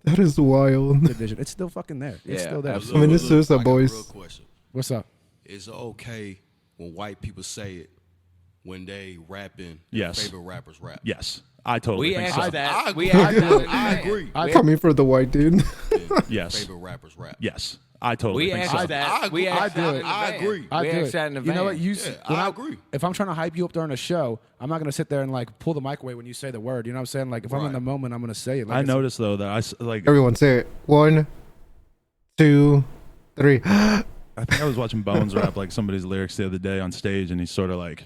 That is wild. Division. It's still fucking there. It's still there. I mean, it's Suicide Boys. Real question. What's up? Is it okay when white people say it when they rapping? Yes. Favorite rappers rap. Yes, I totally We think asked so. that. I agree. Coming for the white dude. Yes. Favorite rappers rap. Yes, I totally We think asked so. that. We I asked do that it. in the I van. agree. I We do asked it. that in the You know van. what? I agree. If I'm trying to hype you up during a show, I'm not gonna sit there and like pull the mic away when you say the word. You know what I'm saying? Like if I'm in the moment, I'm gonna say it. Like, I noticed though that like Everyone say it. 1, 2, 3. I think I was watching Bones rap like somebody's lyrics the other day on stage, and he sort of like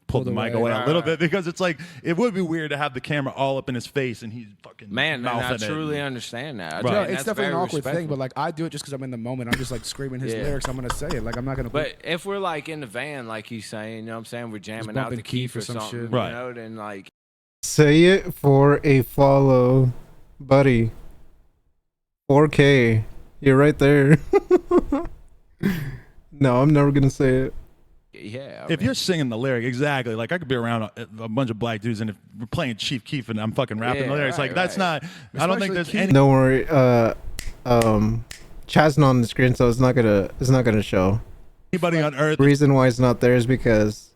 pulled the mic away a little bit because it's like it would be weird to have the camera all up in his face and he's fucking Man, I mouthing truly it. understand that. Right. No, And it's that's definitely an very awkward thing, respectful. but like I do it just because I'm in the moment. I'm just like screaming his lyrics. I'm gonna say it. Like I'm not gonna. But if we're like in the van, like he's saying, you know what I'm saying, we're jamming out bumping the key Keith or for some something, shit. Right. You know, then like Say it for a follow, buddy. 4K. You're right there. No, I'm never gonna say it. yeah. If you're singing the lyric exactly, like I could be around a bunch of black dudes, and if we're playing Chief Keef and I'm fucking rapping the lyrics, like that's not. I don't think there's any. Don't worry. Chad's not on the screen, so it's not gonna show. Anybody on earth The reason why it's not there is because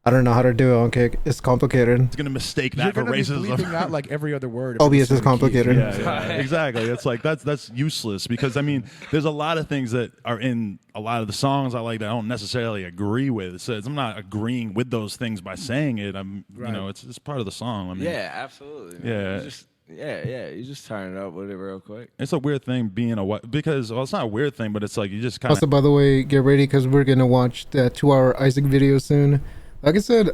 I don't know how to do it on Kick. It's complicated. is gonna mistake you're that for gonna be racism. bleeping out like every other word. OBS is complicated. Yeah, exactly. It's like that's useless because I mean, there's a lot of things that are in a lot of the songs I like that I don't necessarily agree with. So I'm not agreeing with those things by saying it. It's part of the song. I mean, yeah, absolutely. Man. Yeah. You just, you just turn it up with it real quick. it's a weird thing being a white because it's not a weird thing, but it's like you just kind Also, of. by the way, get ready because we're gonna watch that 2-hour Isaac video soon. Like I said,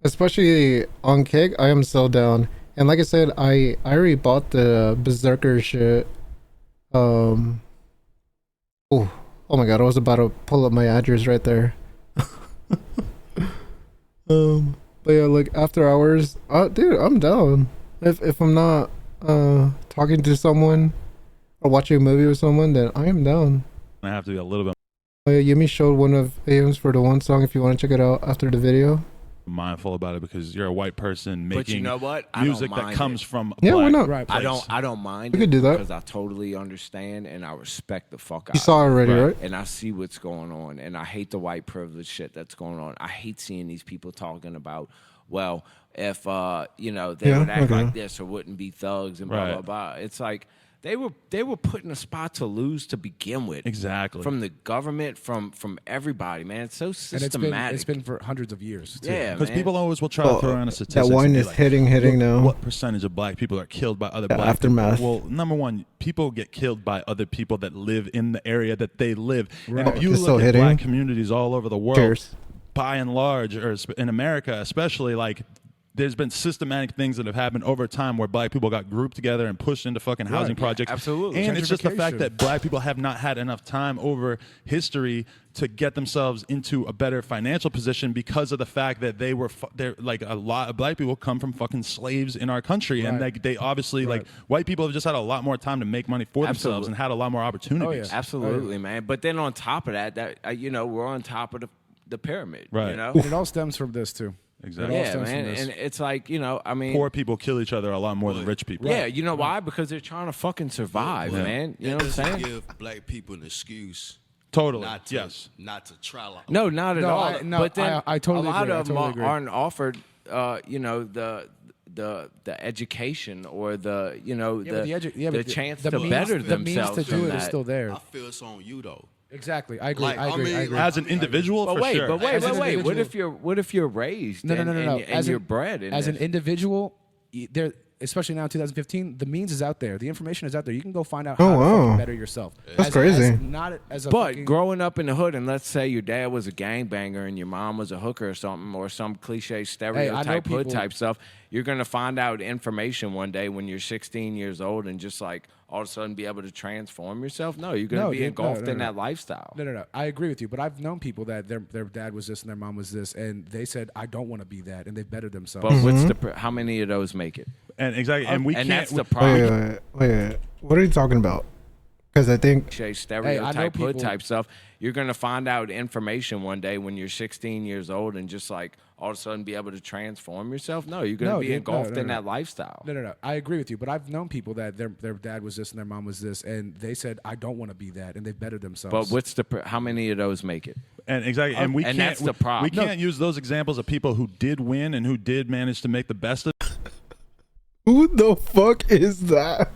especially on Kick, I am so down. And like I said, I already bought the Berserker shit. Oh my god, I was about to pull up my address right there. But yeah, like after hours, dude, I'm down. If I'm not talking to someone or watching a movie with someone, then I am down. I have to be a little bit Yumi showed one of AM's for the one song if you want to check it out after the video. mindful about it because you're a white person making But you know what? I don't music that mind comes it. from a Yeah, why black not? Right. place. I don't mind We could do that. because I totally understand and I respect the fuck out You saw of it. already, Right. right? And I see what's going on, and I hate the white privilege shit that's going on. I hate seeing these people talking about, well, if they would act like this or wouldn't be thugs and blah Right. blah blah. It's like they were put in a spot to lose to begin with. Exactly. From the government, from everybody, man. It's so And systematic. it's been for hundreds of years. Too. yeah, Because man. people always will try to throw around a statistic. That wine is hitting now. What percentage of black people are killed by other black aftermath. people? Well, number one, people get killed by other people that live in the area that they live. Right. And if you It's look so at hitting. black communities all over the world, Cheers. by and large, or in America especially, like there's been systematic things that have happened over time where black people got grouped together and pushed into fucking housing projects. absolutely. And it's just the fact Gentrification. that black people have not had enough time over history to get themselves into a better financial position because of the fact that they're like a lot of black people come from fucking slaves in our country, and Right. they obviously like white people have just had a lot more time to make money for themselves and had a lot more opportunities. Oh, yeah. Absolutely, man. But then on top of that, we're on top of the pyramid. Right. You know? And it all stems from this too. Exactly. all Yeah, stems man. from this. And it's like, I mean, Poor people kill each other a lot more than rich people. yeah, you know why? Because they're trying to fucking survive, man. You know what I'm Doesn't saying? give black people an excuse Totally. not to not to try. Like, No, not at No, all. I But then totally a lot agree. I of them totally agree. aren't offered, the education or the chance the to means, better the means themselves to from do it that. is still there. I feel it's on you though. Exactly. I agree. Like, I agree. I I mean, agree. As an individual, But for wait, sure. but wait, As an but wait. individual. What if you're raised No. and As you're an- bred in as this? an individual, there especially now in 2015, the means is out there. The information is out there. You can go find out Oh, how to wow. fucking better yourself. That's crazy. Not as a But fucking, growing up in the hood, and let's say your dad was a gangbanger and your mom was a hooker or something, or some cliche stereotype hood people- type stuff, you're gonna find out information one day when you're 16 years old and just like all of a sudden be able to transform yourself. No, you're gonna No, be dude, engulfed no. in that lifestyle. No. I agree with you, but I've known people that their dad was this and their mom was this, and they said, I don't want to be that, and they've bettered themselves. But what's how many of those make it? And exactly, and we And can't. that's the Wait, problem. wait. What are you talking about? Because I think Cliche stereotype hood people- type stuff. You're gonna find out information one day when you're 16 years old and just like all of a sudden be able to transform yourself. No, you're gonna No, be dude, engulfed no. in that lifestyle. No. I agree with you, but I've known people that their dad was this and their mom was this, and they said, I don't want to be that, and they've bettered themselves. But what's how many of those make it? And exactly, and we And can't. that's the problem. We can't use those examples of people who did win and who did manage to make the best of. who the fuck is that?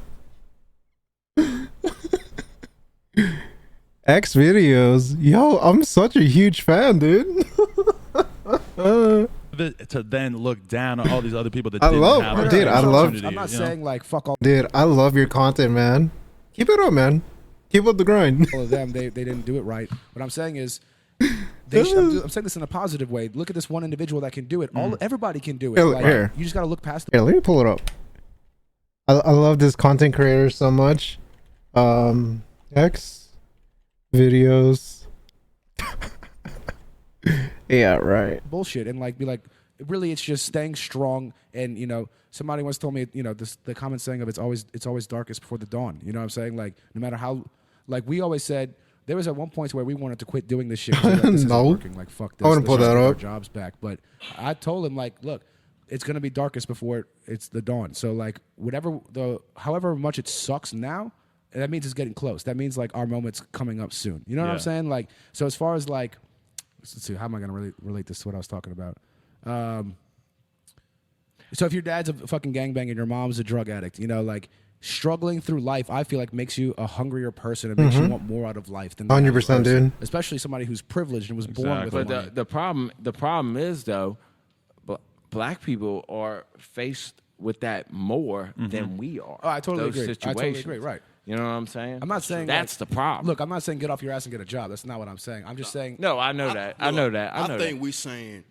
X videos, yo, I'm such a huge fan, dude. it to then look down on all these other people that I didn't love- have dude, the same I love- opportunity, I'm not you know? saying like fuck all Dude, I love your content, man. Keep it up, man. Keep up the grind. of them. They didn't do it right. What I'm saying is, I'm saying this in a positive way. Look at this one individual that can do it. Everybody can do it. Here, Like, here. you just got to look past the Here, let me pull it up. I love this content creator so much. X videos. Yeah, right. bullshit and like be like, really, it's just staying strong. And somebody once told me, the common saying of it's always darkest before the dawn. You know what I'm saying? Like no matter how, like we always said, there was at one point where we wanted to quit doing this shit. 'Cause we were like, this No. isn't working. Like fuck this. I wanna Let's pull just that get our up. jobs back. But I told him like, look, it's gonna be darkest before it's the dawn. So like however much it sucks now, that means it's getting close. That means like our moment's coming up soon. You know what I'm Yeah. saying? Like so as far as like, let's see, how am I gonna really relate this to what I was talking about? So if your dad's a fucking gangbang and your mom's a drug addict, like struggling through life, I feel like makes you a hungrier person and makes you want more out of life than the 100%, average person. dude. Especially somebody who's privileged and was born with Exactly. money. But the problem is though, black people are faced with that more than we are. Oh, I totally Those agree. I totally situations. agree, right. You know what I'm saying? I'm not saying that's like- the problem. Look, I'm not saying get off your ass and get a job. That's not what I'm saying. I'm just saying no, I know that. I know that. I know think that. we saying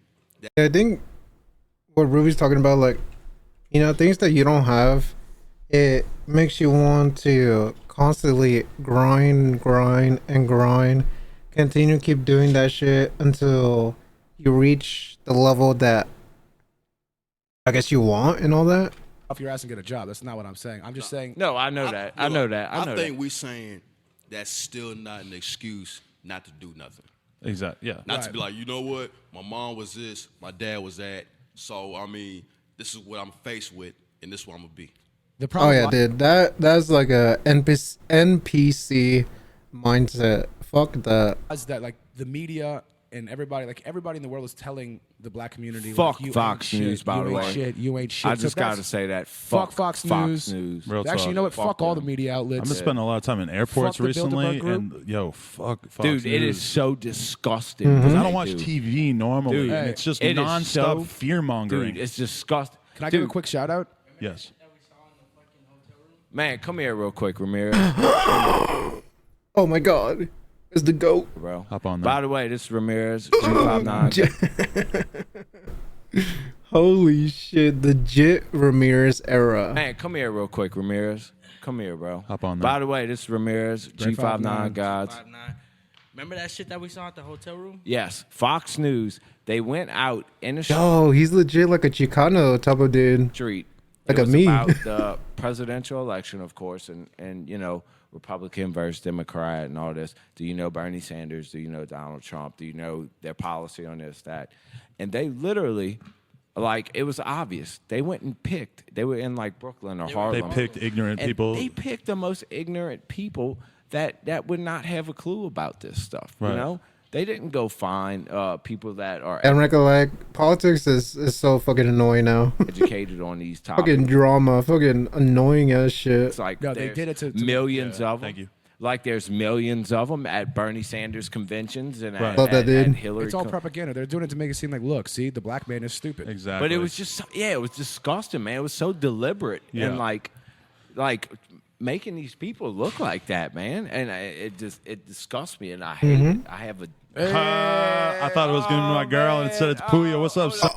I think what Ruby's talking about, like, things that you don't have, it makes you want to constantly grind, continue keep doing that shit until you reach the level that I guess you want and all that. off your ass and get a job. That's not what I'm saying. I'm just saying. No, I know that. I know that. I know I think that. we saying that's still not an excuse not to do nothing. Exactly. Yeah. Not to be like, you know what, my mom was this, my dad was that. So I mean, this is what I'm faced with, and this is what I'm gonna be. The Oh problem. yeah, dude, that's like a NPC mindset. Fuck that. is that like the media and everybody in the world is telling the black community, Fuck like, you Fox ain't News, shit, by you the ain't way. shit, you ain't shit. I So just that's- got to say that. Fuck Fox News. Real Actually, talk. you know what? Fuck all the them. media outlets. I've been spending a lot of time in airports Fuck the recently, Bilderberg and fuck Fox Dude, it News. is so disgusting. Mm-hmm. Because I what don't they watch do. TV normally, Dude, and it's just it is nonstop so- fear mongering. Dude, it's disgusting. Can I Dude, give a quick shout out? Yes. Man, come here real quick, Ramirez, Oh my god, is the goat. bro. Hop on By there. the way, this is Ramirez, G59. Holy shit, the Jit Ramirez era. Man, come here real quick, Ramirez. Come here, bro. Hop on there. By the way, this is Ramirez, G59 Gods. 5'9". Remember that shit that we saw at the hotel room? Yes, Fox News. They went out in the Yo, he's legit like a Chicano type of dude. street. Like it a was me. about the presidential election, of course, and Republican versus Democrat and all this. Do you know Bernie Sanders? Do you know Donald Trump? Do you know their policy on this, that? And they literally, like, it was obvious. They went and picked. They were in like Brooklyn or They Harlem. picked ignorant And people. They picked the most ignorant people that would not have a clue about this stuff. Right. You know, they didn't go find people that are And recollect, politics is so fucking annoying now. educated on these topics. Fucking drama, fucking annoying as shit. It's like No, they there's did it to millions of them. Thank you. like there's millions of them at Bernie Sanders conventions and Love that, dude. at Hillary. It's all propaganda. They're doing it to make it seem like, look, see, the black man is stupid. Exactly. But it was just, it was disgusting, man. It was so deliberate and like making these people look like that, man. And it disgusts me, and I hate it. I have a. I thought it was going to be my girl, and it said it's Puya. What's up, son?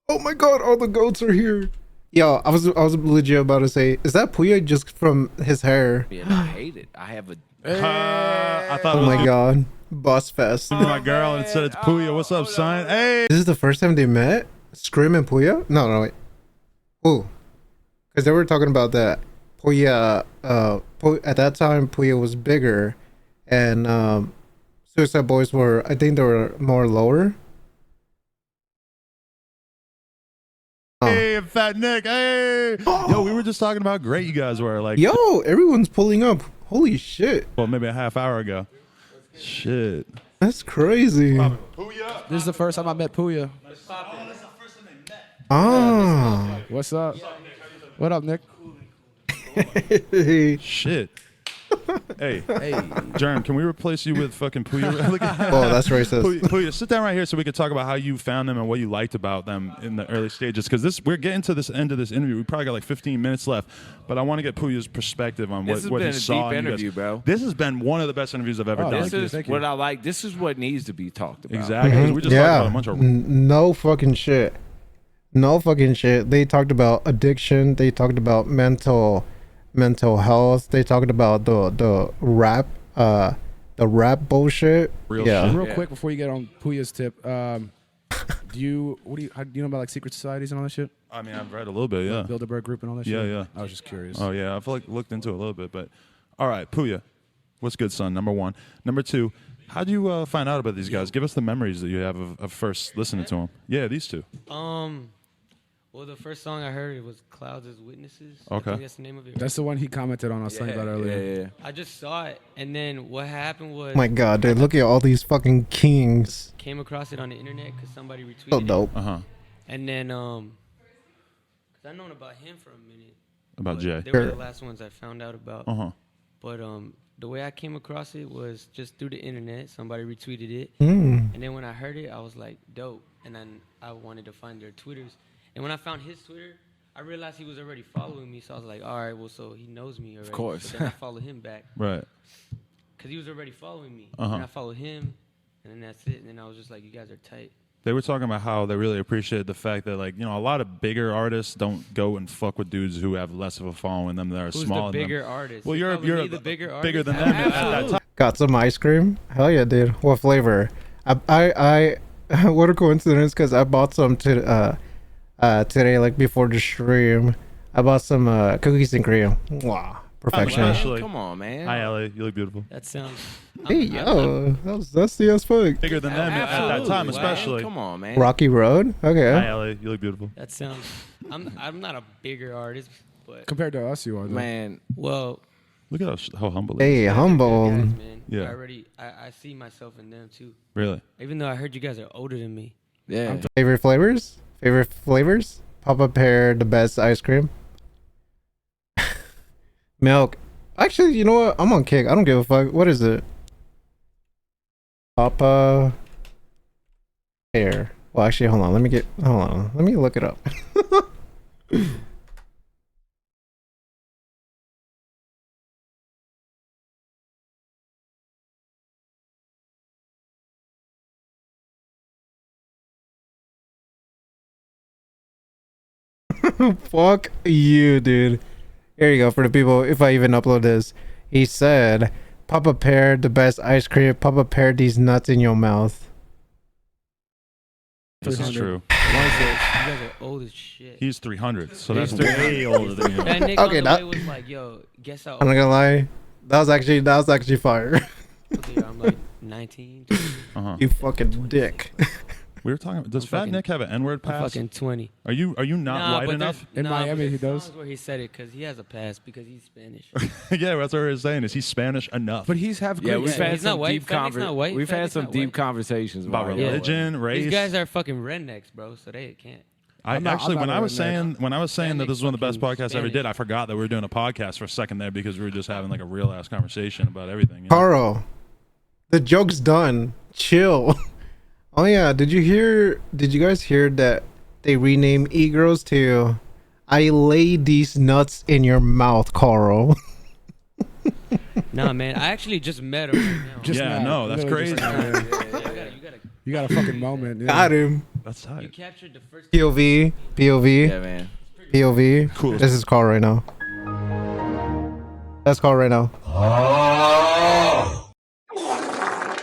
Oh my god, all the goats are here. Yo, I was legit about to say, is that Puya just from his hair? And I hate it. I have a. I thought it Oh was my god, Bus Fest. gonna be my girl, and it said it's Puya. What's up, son? Hey. This is the first time they met? Scream and Puya? No, wait. Oh, because they were talking about that Puya. At that time, Puya was bigger, and Suicide Boys were. I think they were more lower. Hey, Fat Nick. Hey. Yo, we were just talking about how great you guys were. Like, Yo, everyone's pulling up. Holy shit, well, maybe a half hour ago. Shit. that's crazy. This is the first time I met Puya. Ah. What's up? What up, Nick? Shit. Hey, Hey. Germ, can we replace you with fucking Puya? Oh, that's racist. Puya, sit down right here so we could talk about how you found them and what you liked about them in the early stages. Because we're getting to this end of this interview. We probably got like 15 minutes left, but I want to get Puya's perspective on This has what been he a saw. deep in you guys. interview, bro. This has been one of the best interviews I've ever done. This is what I like. This is what needs to be talked about. Exactly. 'Cause we just talked about a bunch of. No fucking shit. No fucking shit. They talked about addiction. They talked about mental health. They talked about the rap bullshit. Real yeah. shit. Real quick before you get on Puya's tip, do you know about like secret societies and all that shit? I mean, I've read a little bit, yeah. Bilderberg Group and all that Yeah, shit? yeah. I was just curious. Oh yeah, I've like looked into it a little bit, but all right, Puya, what's good, son? Number one, number two. How do you find out about these guys? Give us the memories that you have of first listening to them. Yeah, these two. Well, the first song I heard it was "Clouds as Witnesses." Okay. I think that's the name of it. That's the one he commented on. I was telling you about earlier. I just saw it, and then what happened was Oh my god, dude, look at all these fucking kings. came across it on the internet because somebody retweeted So it. dope. And then, cause I known about him for a minute. About but Jay. They were the last ones I found out about. But the way I came across it was just through the internet. Somebody retweeted it, and then when I heard it, I was like, dope. And then I wanted to find their Twitters. And when I found his Twitter, I realized he was already following me. So I was like, all right, well, so he knows me already. Of course. So then I followed him back. Right. Because he was already following me. And I followed him, and then that's it. And then I was just like, you guys are tight. They were talking about how they really appreciate the fact that, like, you know, a lot of bigger artists don't go and fuck with dudes who have less of a following than them that are Who's smaller the than bigger them. artist? Well, You you're calling me the bigger artist? bigger than them at that time. Got some ice cream? Hell yeah, dude. What flavor? I what a coincidence, because I bought some today, like before the stream. I bought some cookies and cream. Wow, perfection. Wow. Come on, man. Hi, Ellie. You look beautiful. That sounds. Hey, yo, that's the as fuck. Bigger than them at that time, especially. Come on, man. Rocky Road? Hi, Okay. Ellie. You look beautiful. That sounds. I'm not a bigger artist, but Compared to us, you are. Though. Man, well. Look at how humble he is. Hey, Guys are humble. good guys, man. Yeah. I see myself in them too. Really? Even though I heard you guys are older than me. yeah. Favorite flavors? Papa Pear, the best ice cream. Milk. Actually, you know what? I'm on kick. I don't give a fuck. What is it? Papa Pear. Well, actually, hold on. Let me look it up. Fuck you, dude. Here you go for the people. If I even upload this, he said, "Papa Pear, the best ice cream. Papa Pear, these nuts in your mouth." This is 300. true. You guys are old as shit. He's 300, so that's He's way older than you. That nigga Okay, on the that- way was like, yo, guess how I'm not old gonna lie. That was actually fire. I'm like 19. 20. You fucking dick. We were talking. Does Fat fucking- Nick have an N-word I'm pass? fucking 20. Are you not Nah, white but enough? In Miami, but he there's does. songs where he said it because he has a pass because he's Spanish. Yeah, that's what I was saying. Is he Spanish enough? But he's half Yeah, Greek. we've Yeah, had he's not some white. deep Fat Nick's not white. We've Fat had Nick's some not deep white. conversations about it. religion, race. These guys are fucking rednecks, bro, so they can't. I'm not when I a was saying that this was one of the best podcasts I ever Spanish. did, I forgot that we were doing a podcast for a second there because we were just having like a real ass conversation about everything. You know? Carl, the joke's done. Chill. Oh yeah, did you guys hear that they renamed e-girls to I lay these nuts in your mouth, Carl? Nah, man, I actually just met him right now. Just Yeah, now. no, that's Literally crazy. just now. You got a fucking moment. Yeah. Got him. That's You tight. captured the first. POV, Yeah, POV, man. POV. Cool. This is Carl right now. That's Carl right now.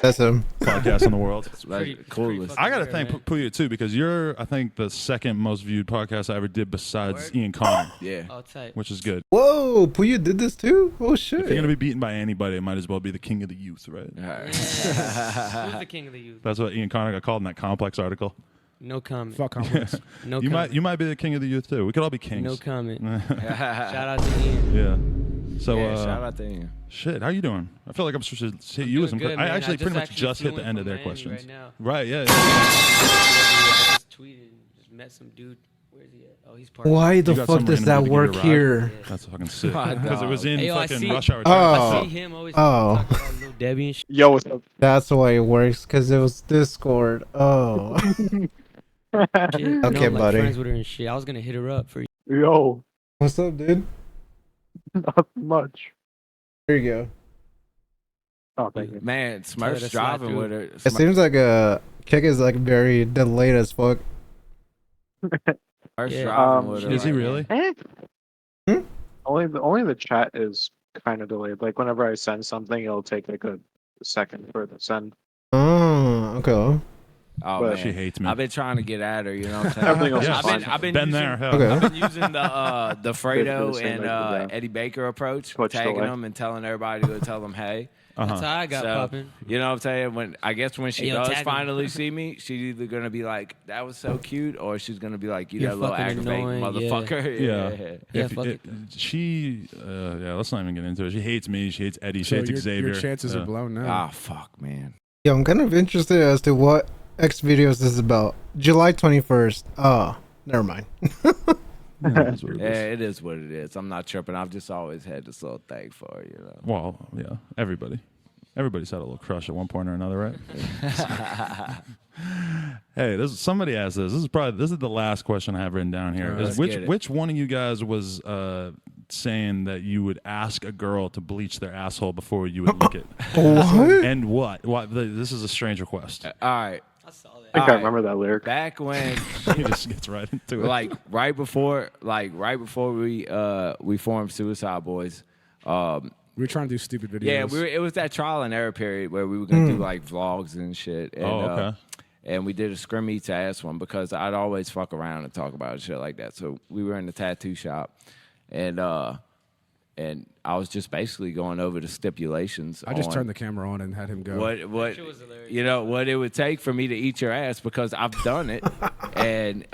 That's him. Podcast in the world. It's like coolest. I gotta Rare, thank man. Puya too because you're, I think, the second most viewed podcast I ever did besides Word? Ian Connor, Yeah. Oh, tight. which is good. Whoa, Puya did this too? Oh shit. If you're gonna be beaten by anybody, it might as well be the king of the youth, right? Who's the king of the youth? That's what Ian Connor got called in that Complex article. No comment. Fuck complex. No You comment. might be the king of the youth too. We could all be kings. No comment. Shout out to Ian. Yeah. So Yeah, shout out to him. shit, how you doing? I feel like I'm supposed to hit you with some. Doing good, I man. actually I pretty much just hit flew the in end of from their Miami questions. Right now. Right. Yeah. I just tweeted. Just met some dude. Where's he at? Oh, he's parked. Why the You got fuck some does random that dude to work give you a ride? here? That's fucking sick. My Because it was in Hey, yo, I fucking see- rush hour. Oh. I see him always Oh. talking about Lil Debbie and shit. Yo, what's up? That's why it works, because it was Discord. Oh. Okay, Okay, buddy. Friends with her and shit. I was gonna hit her up for you. Yo, What's up, dude? not much. There you go. Oh, thank you. Man, Tell her Smurf's to slide driving through. with her. It seems like Kick is like very delayed as fuck. Smurf's Yeah. driving with her. Is he right really? Eh? Hmm? Only the chat is kind of delayed. Like whenever I send something, it'll take like a second for it to send. Oh, okay. Oh, But man. She hates me. I've been trying to get at her, you know what I'm saying? Everything else Yeah. is fine. I've been Been using, there. Hell. Okay. I've been using the Fredo Basically the same and as the, Eddie Baker approach, Twitch tagging delay. them and telling everybody to tell them hey. That's Uh-huh. how I got So, popping. You know what I'm saying? When she Hey, yo, does tag 'em. finally see me, she's either gonna be like, "That was so cute," or she's gonna be like, "You You're that little fucking aggravating annoying, motherfucker." Yeah. Yeah, If fuck it- she, yeah, let's not even get into it. She hates me. She hates Eddie. She So hates Xavier. your chances Yeah. are blown now. Ah, fuck, man. Yeah, I'm kind of interested as to what X videos is about. July 21st. Oh, never mind. Yeah, that's what it Yeah, is. it is what it is. I'm not tripping. I've just always had this little thing for her, you know. Well, yeah, everybody's had a little crush at one point or another, right? Hey, somebody asked this. This is the last question I have written down here. All right, Is let's get it. which one of you guys was saying that you would ask a girl to bleach their asshole before you would lick it? What? And what? This is a strange request. All right. I saw that. I think All I right. remember that lyric. Back when, He just gets right into it. like right before we formed Suicide Boys, We were trying to do stupid videos. yeah, it was that trial and error period where we were gonna do like vlogs and shit. And, Oh, okay. And we did a Scrim Eats ass one because I'd always fuck around and talk about shit like that. So we were in the tattoo shop, and I was just basically going over the stipulations. I just on turned the camera on and had him go. what shit was hilarious. you know what it would take for me to eat your ass because I've done it, and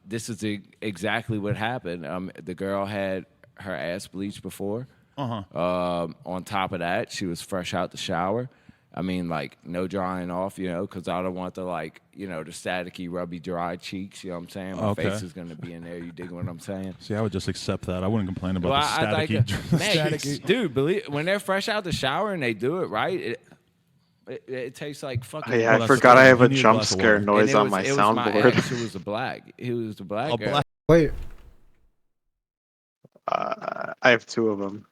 this is exactly what happened. The girl had her ass bleached before. On top of that, she was fresh out the shower. I mean, like, no drying off, you know, because I don't want the, like, you know, the staticky, rubby, dry cheeks, you know what I'm saying? My Okay. face is going to be in there. You dig what I'm saying? See, I would just accept that. I wouldn't complain about Well, the I'd like staticky. man, dude, believe when they're fresh out the shower and they do it right, it tastes like fucking. Oh, yeah, Well, I that's forgot the I thing. have You a need a jump glass of scare water. noise And on my it was soundboard. ex who was a black. He was the black. A girl. black- Wait, I have two of them.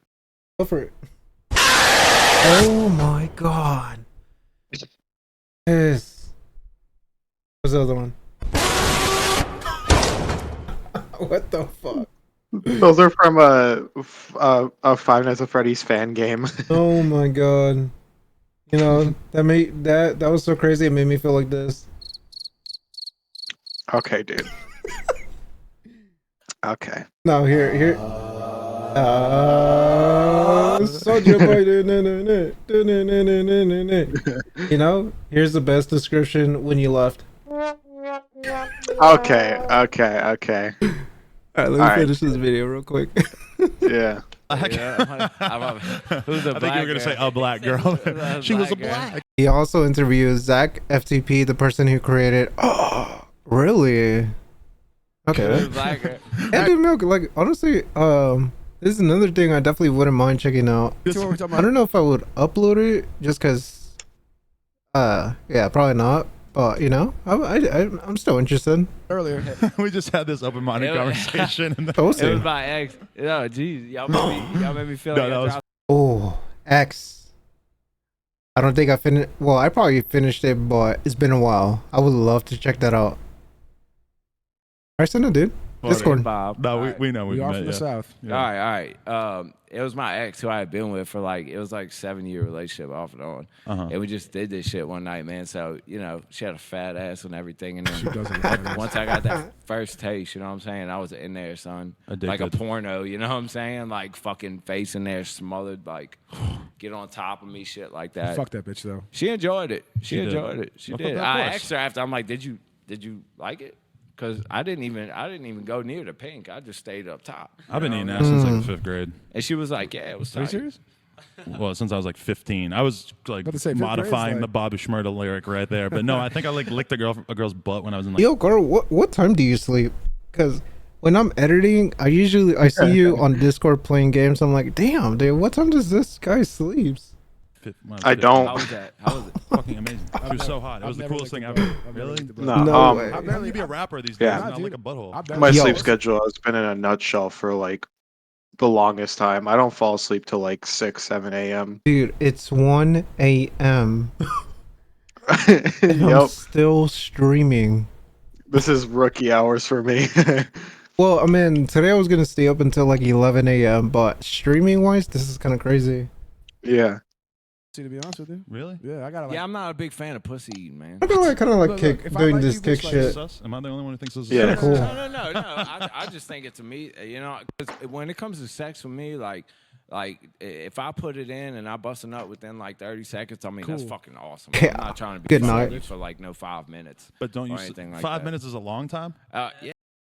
go for it. Oh my god. Yes. What's the other one? What the fuck? Those are from a Five Nights at Freddy's fan game. Oh my god. You know, that was so crazy, it made me feel like this. Okay, dude. Okay. No, here. Soldier boy. You know, here's the best description when you left. Okay. Alright, let me Alright. finish this video real quick. Yeah. Who's the I think you were going to say a black girl. She was a black. He also interviewed Zach FTP, the person who created. Oh, really? Okay. Black girl. And dude, Milk, like honestly, this is another thing I definitely wouldn't mind checking out. See what we're talking I about? don't know if I would upload it just because, yeah, probably not. But you know, I'm still interested. Earlier. We just had this open-minded Yeah. conversation. And So we'll It see. was my ex. No, jeez, y'all made me feel No, like that I was- dropped. Oh, X. I don't think I finished. Well, I probably finished it, but it's been a while. I would love to check that out. Alright, send it, dude. Discord. Bob. No, All right. we know We are met, from the yeah. South. Yeah. All right. It was my ex who I had been with for like, it was like 7-year relationship off and on. Uh-huh. And we just did this shit one night, man. So, you know, she had a fat ass and everything. And She then doesn't. once I got that first taste, you know what I'm saying? I was in there, son. Addicted. Like a porno, you know what I'm saying? Like fucking face in there smothered, like get on top of me, shit like that. Fuck that bitch though. She enjoyed it. She did. enjoyed it. She Of did. course. I asked her after. I'm like, did you like it? Because I didn't even go near the pink. I just stayed up top. I've been You eating know? ass since like the 5th grade. And she was like, yeah, it was Are you tight. serious? Well, since I was like 15, I was like About to say, 5th grade's modifying like- the Bobby Shmurda lyric right there. But no, I think I like licked a girl's butt when I was in like. Yo, Carl, what time do you sleep? Because when I'm editing, I see you on Discord playing games. I'm like, damn, dude, what time does this guy sleep? I don't. How was that? How was it? Fucking amazing. It was so hot. It I've was the never coolest thing licked ever. a butt. I've never Really? licked a butt. No, No way. How can you be a rapper these days Yeah. and not like a Dude. butthole? I barely- My Yo. sleep schedule has been in a nutshell for like the longest time. I don't fall asleep till like 6, 7 a.m. Dude, it's 1 a.m. and I'm Yep, still streaming. this is rookie hours for me. Well, I mean, today I was gonna stay up until like 11 a.m. But streaming wise, this is kind of crazy. Yeah. See, to be honest with you. Really? Yeah, I gotta like. Yeah, I'm not a big fan of pussy eating, man. I kind of like Look, kick if I doing like this you, kick bitch, like, shit. Sus? Am I the only one who thinks this is Yeah. sus? Cool. No. I just think it to me, you know, 'cause when it comes to sex with me, like if I put it in and I bust a nut within like 30 seconds, I mean that's Cool. fucking awesome. Yeah. I'm not trying to be Good fucking night. for like no 5 minutes. But don't you? Or anything like 5 that. minutes is a long time. Yeah.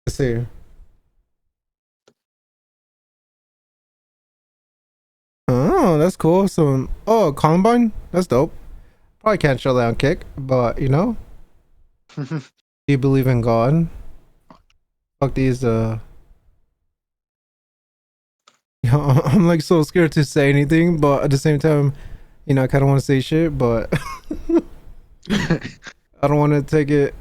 Let's see. Oh, that's cool. So, Combine? That's dope. Probably can't show that on Kick, but you know, do you believe in God? Fuck these, You know, I'm like so scared to say anything, but at the same time, you know, I kind of want to say shit, but I don't want to take it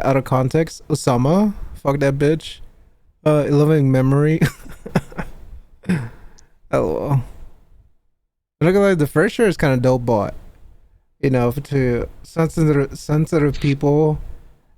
out of context. Osama, fuck that bitch. Living memory. LOL. Look at like the first shirt is kind of dope, but you know, to sensitive people,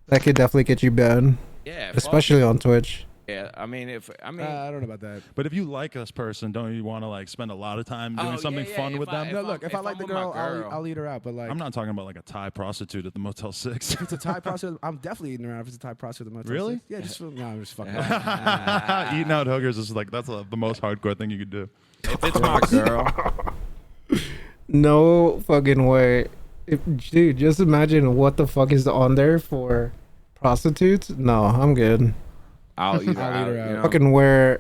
that could definitely get you banned, Yeah. fuck especially on Twitch. Yeah. I mean, I don't know about that. But if you like this person, don't you want to like spend a lot of time doing Oh, something yeah, fun if with I- them? No, look. If I if like I'm the with my girl, girl- I'll eat her out. But like, I'm not talking about like a Thai prostitute at the Motel 6. if it's a Thai prostitute, I'm definitely eating her out. If it's a Thai prostitute, the motel. Really? Yeah, just no, I'm just fucking. Eating out hookers is like that's the most hardcore thing you could do. If it's my girl, No fucking way. Dude, just imagine what the fuck is on there for prostitutes. No, I'm good. I'll eat her I'll eat out. her You out. know? Fucking wear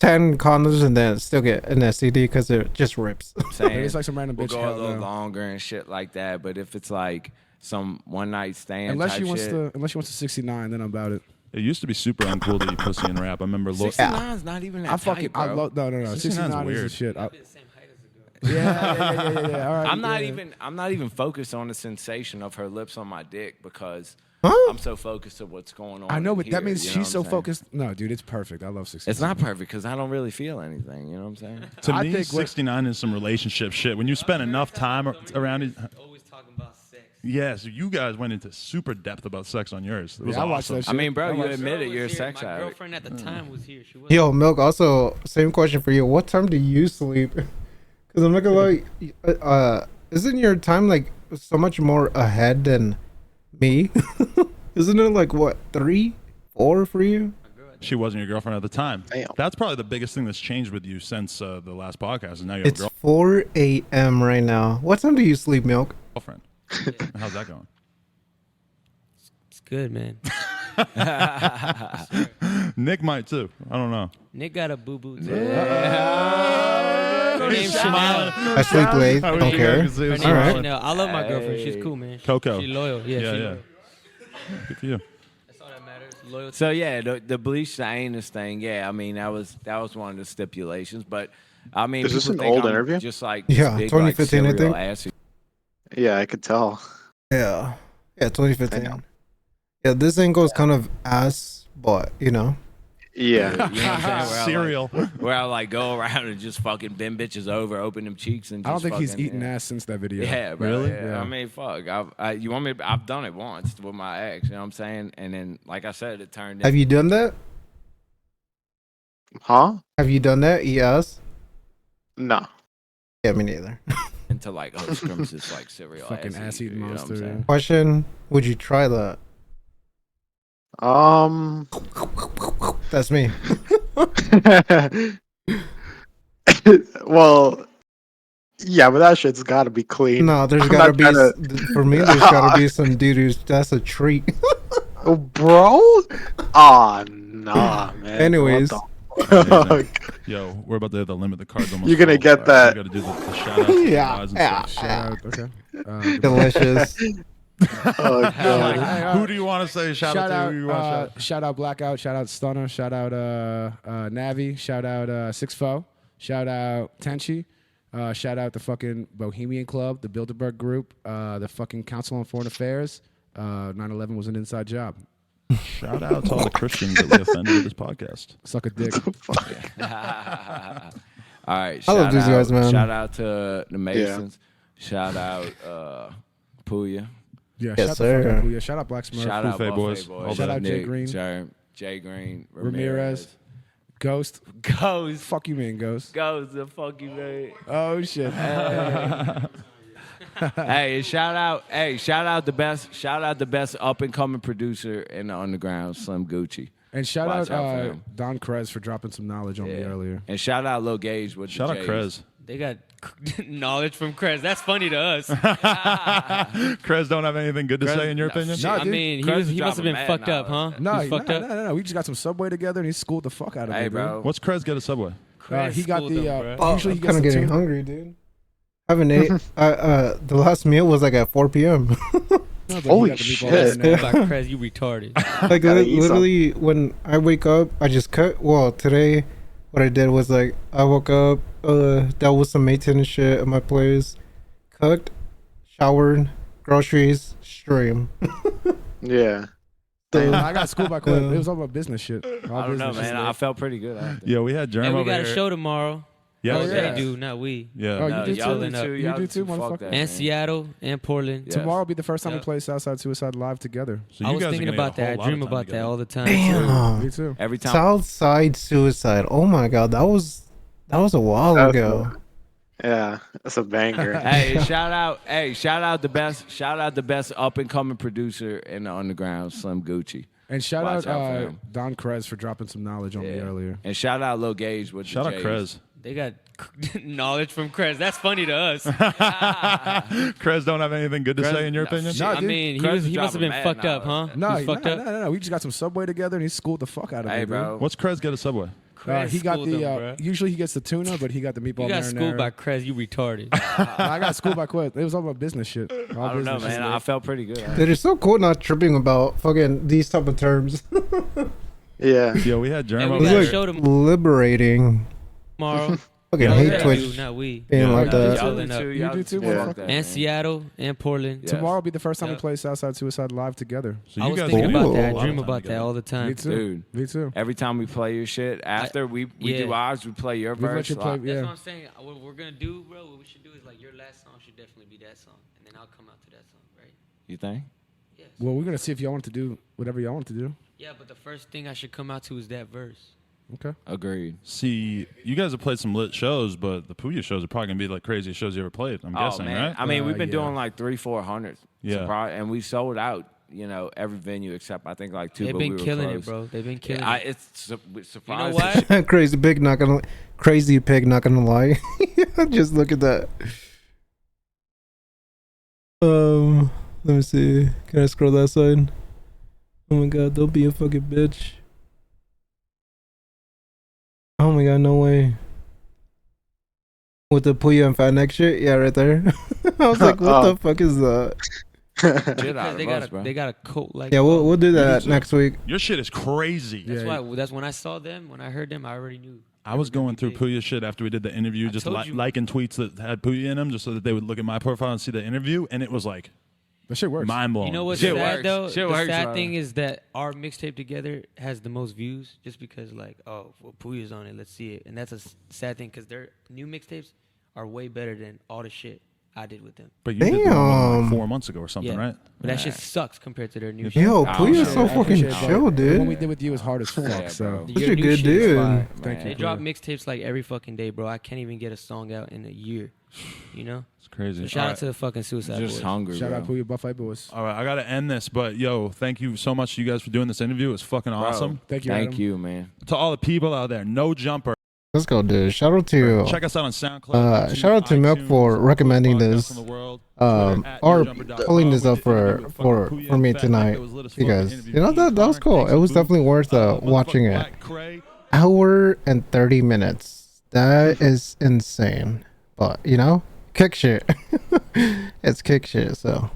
10 condoms and then still get an STD because it just rips. Saying It's like some random we'll bitch. go a hell little no. longer and shit like that. But if it's like some one night stand Unless type she wants shit, to, unless she wants to 69, then I'm about it. It used to be super uncool to eat pussy and rap. I remember. 69 is not even that I fucking, tight, bro. no. 69 's 69 is weird. the shit. I'll be the same height as a girl. Yeah. All right. I'm not even focused on the sensation of her lips on my dick because Huh? I'm so focused on what's going on. I know, in but here, that means you know she's what so I'm saying? focused. No, dude, it's perfect. I love 69. It's not perfect because I don't really feel anything. You know what I'm saying? To I me, think what- 69 is some relationship shit. When you spend enough time around it. Always talking about sex. Yeah, so you guys went into super depth about sex on yours. It was Yeah, I watched awesome. that I mean, bro, I you watched- admit it. Girl You're a was here. sex My addict. girlfriend at the time was here. She was. Yo, Milk, also, same question for you. What time do you sleep? Because I'm not gonna lie, isn't your time like so much more ahead than me? Isn't it like what, 3, 4 for you? She wasn't your girlfriend at the time. Damn. That's probably the biggest thing that's changed with you since the last podcast. Is now you have It's a 4 a.m. right now. What time do you sleep, Milk? girlfriend. How's that going? It's good, man. Nick might too. I don't know. Nick got a boo boo. Her name's Chanel. I sleep late. I wish Don't you guys care. could see us Her name's All right. Chanel. I love my girlfriend. She's cool, man. Coco. She's loyal. Yeah, Yeah, she's yeah. loyal. Good for you. Loyalty. So yeah, the bleach the anus thing. Yeah, I mean that was one of the stipulations. But I mean, Is this people an think old I'm interview? just like Yeah, this big, 2015, I like, serial think. assy. Yeah, I could tell. Yeah. Yeah, I 2015. know. Yeah, this angle is kind of ass, but You Yeah. know what I'm saying? Cereal. Where I like go around and just fucking bend bitches over, open them cheeks, and just I don't think he's fucking, eaten yeah. ass since that video. Yeah, bro. Really? Yeah. Yeah. I mean, fuck. You want me? I've done it once with my ex. You know what I'm saying? And then, like I said, it turned. have you done that? Huh? Have you done that? Yes. No. Yeah, me neither. into like Scrims is like serial Fucking ass eating you know what I'm monster. saying? Question: would you try that? That's me. Well, yeah, but that shit's got to be clean. No, there's I'm gotta not be trying for me. There's gotta be some doo-doos. That's a treat. Oh, bro? Ah, nah, man. Anyways. What the fuck? Yo, we're about to hit the limit. The card's almost You're gonna full. get We that. gotta do the shout outs and Yeah, mods and yeah. stuff. Shout out. Okay. Delicious. Oh, Like, God. who do you want to say shout out to? Who you want to shout? Shout out Blackout. Shout out Stunner. Shout out Navi. Shout out Six Foe. Shout out Tenchi. Shout out the fucking Bohemian Club, the Bilderberg Group, the fucking Council on Foreign Affairs. 9/11 was an inside job. Shout out to all the Christians that we offended with this podcast. Suck a dick. All right. I love these guys, man. Shout out to the Masons. Shout out Puya. Yeah, Yes, shout out sir. to fucking Puya. Shout out Black Smurf. Shout out Buffet Buffet Boys. All Shout that. out Jay Nick, Green. Jay Green. Ramirez. Ghost. Goes. Fuck you, man, Ghost. Goes the fuck you, man. Oh shit. Hey, shout out the best up and coming producer in the underground, Slim Gucci. And shout Watch out out for him. Don Krez for dropping some knowledge on me earlier. And shout out Lil Gage with Shout the out J's. Krez. They got knowledge from Krez. That's funny to us. Krez don't have anything good to say in your opinion? No, I dude. mean, Krez is he must have dropping been mad fucked up, huh? knowledge. No, He was fucked up. no. We just got some Subway together and he schooled the fuck out of Hey, me, bro. What's Krez get a Subway? Krez He got schooled the. them, bro. Usually I'm he gets kind of the getting tuna. hungry, dude. I haven't ate. The last meal was like at 4 p.m. No, but he Holy got the meatballs shit. in there. Like Krez, you retarded. Like Gotta eat literally, when I wake up, I just cut. Well, today, what I did was like I woke up, dealt with some maintenance shit at my place, cooked, showered, groceries, stream. Yeah. I got schooled by Quinn. It was all about business shit. All I don't know, business man. shit. I felt pretty good after. Yeah, we had Jerem Hey, we over got a here. show tomorrow. Yeah, Oh, yeah. They do, not we. yeah. Oh, you No, do y'all too? do too. You Y'all do too, Fuck motherfucker? that, And man. Seattle and Portland. Yeah. Tomorrow will be the first time we Yep. play Southside Suicide live together. So I you was guys are thinking gonna get a about that. whole I lot dream of time about that together. all the time. Damn. Me too. Every time. Southside Suicide. Oh my god, that was a while That's ago. Yeah, that's a banger. Hey, shout out the best up and coming producer in the underground, Slim Gucci. And shout Watch out for out him. Don Krez for dropping some knowledge on me earlier. And shout out Lil Gage with Shout the out J's. Krez. They got knowledge from Krez. That's funny to us. Krez don't have anything good to Krez- say in your no, opinion? shit. No, I dude. mean, Krez is he must have dropping been mad fucked up, huh? knowledge. No, He was fucked up. no. We just got some Subway together and he schooled the fuck out of me. Hey, dude. bro. What's Krez get a Subway? Krez He got schooled the. them, bro. Usually he gets the tuna, but he got the meatball You got marinara. schooled by Krez. You retarded. I got schooled by Quinn. It was all about business shit. All I don't know, business man. shit. I felt pretty good. Dude, it's so cool not tripping about fucking these type of terms. Yeah. Yo, we had Jerem Hey, we over got a here. It's show like liberating. tomorrow. Fucking Y'all hate do, Twitch not we. being Yeah. like No, that. y'all do in up. too. You Y'all do too, fuck motherfucker. that, man. And Seattle and Portland. Yeah. Tomorrow will be the first time we Yep. play Southside Suicide live together. So I you was guys thinking are gonna about get a that. I lot dream of time about that together. all the Me time. too. Dude. Me too. Every time we play your shit, after we yeah. do ours, we play your We let verse. you play. live. That's Yeah. what I'm saying. What we're gonna do, bro, what we should do is like your last song should definitely be that song, and then I'll come out to that song, right? You think? Yes. Well, we're gonna see if y'all want to do whatever y'all want to do. Yeah, but the first thing I should come out to is that verse. Okay. Agreed. See, you guys have played some lit shows, but the Puya shows are probably gonna be like craziest shows you ever played. I'm guessing, right? I mean, we've been yeah. doing like 300-400. Yeah. And we sold out. You know, every venue except I think like 2. They've but been we were killing close. it, bro. They've been killing Yeah, it. it's surprising. why? Crazy pig, crazy pig, not gonna lie. Just look at that. Let me see. Can I scroll that side? Oh my god, don't be a fucking bitch. Oh my god, no way. With the Puya and Fat Neck shit? Yeah, right there. I was like, what the fuck is that? Shit out Because of they us, got bro. they got a cult like. Yeah, we'll do that too. next week. Your shit is crazy. That's why. That's when I saw them. When I heard them, I already knew. I was going through Puya's shit after we did the interview, just told you. liking tweets that had Puya in them, just so that they would look at my profile and see the interview, and it was like That shit works. mind blowing. You know what's Shit sad works. though? Shit The works, sad bro. thing is that our mixtape together has the most views, just because well, Puya's on it. Let's see it, and that's a sad thing because their new mixtapes are way better than all the shit I did with them. But you did the one like Damn. 4 months ago or something, Yeah, right? but that shit sucks compared to their new shit. Yo, I Puya's don't so know. I fucking appreciate it, chill, but The one we dude. did with you is hard as fuck. Yeah, so bro. Such Your a new good shit is dude. fire. Thank you. They Puya. drop mixtapes like every fucking day, bro. I can't even get a song out in a year. You know? It's crazy. So shout All out right. to the fucking Suicide Just Boys. hungry, Shout bro. out Puya Buffalo Boys. All right, I got to end this, but yo, thank you so much to you guys for doing this interview. It was fucking Bro, awesome. Thank you, Thank Adam. you, man. To all the people out there, no jumper. Let's go, dude. Shout out to Check us out on SoundCloud. YouTube, shout out to Milk iTunes, for recommending podcast this, in the world, or Twitter @NoJumper.com. pulling this We up did the interview for with fucking Puya for me and Fat tonight Nick. It was lit as fuck. because Interviewed you know King that was Connor, cool. Thanks It to was Booth, definitely worth watching motherfucking it. Black Cray. Hour and 30 minutes. That is insane. But you know, kick shit. It's kick shit. So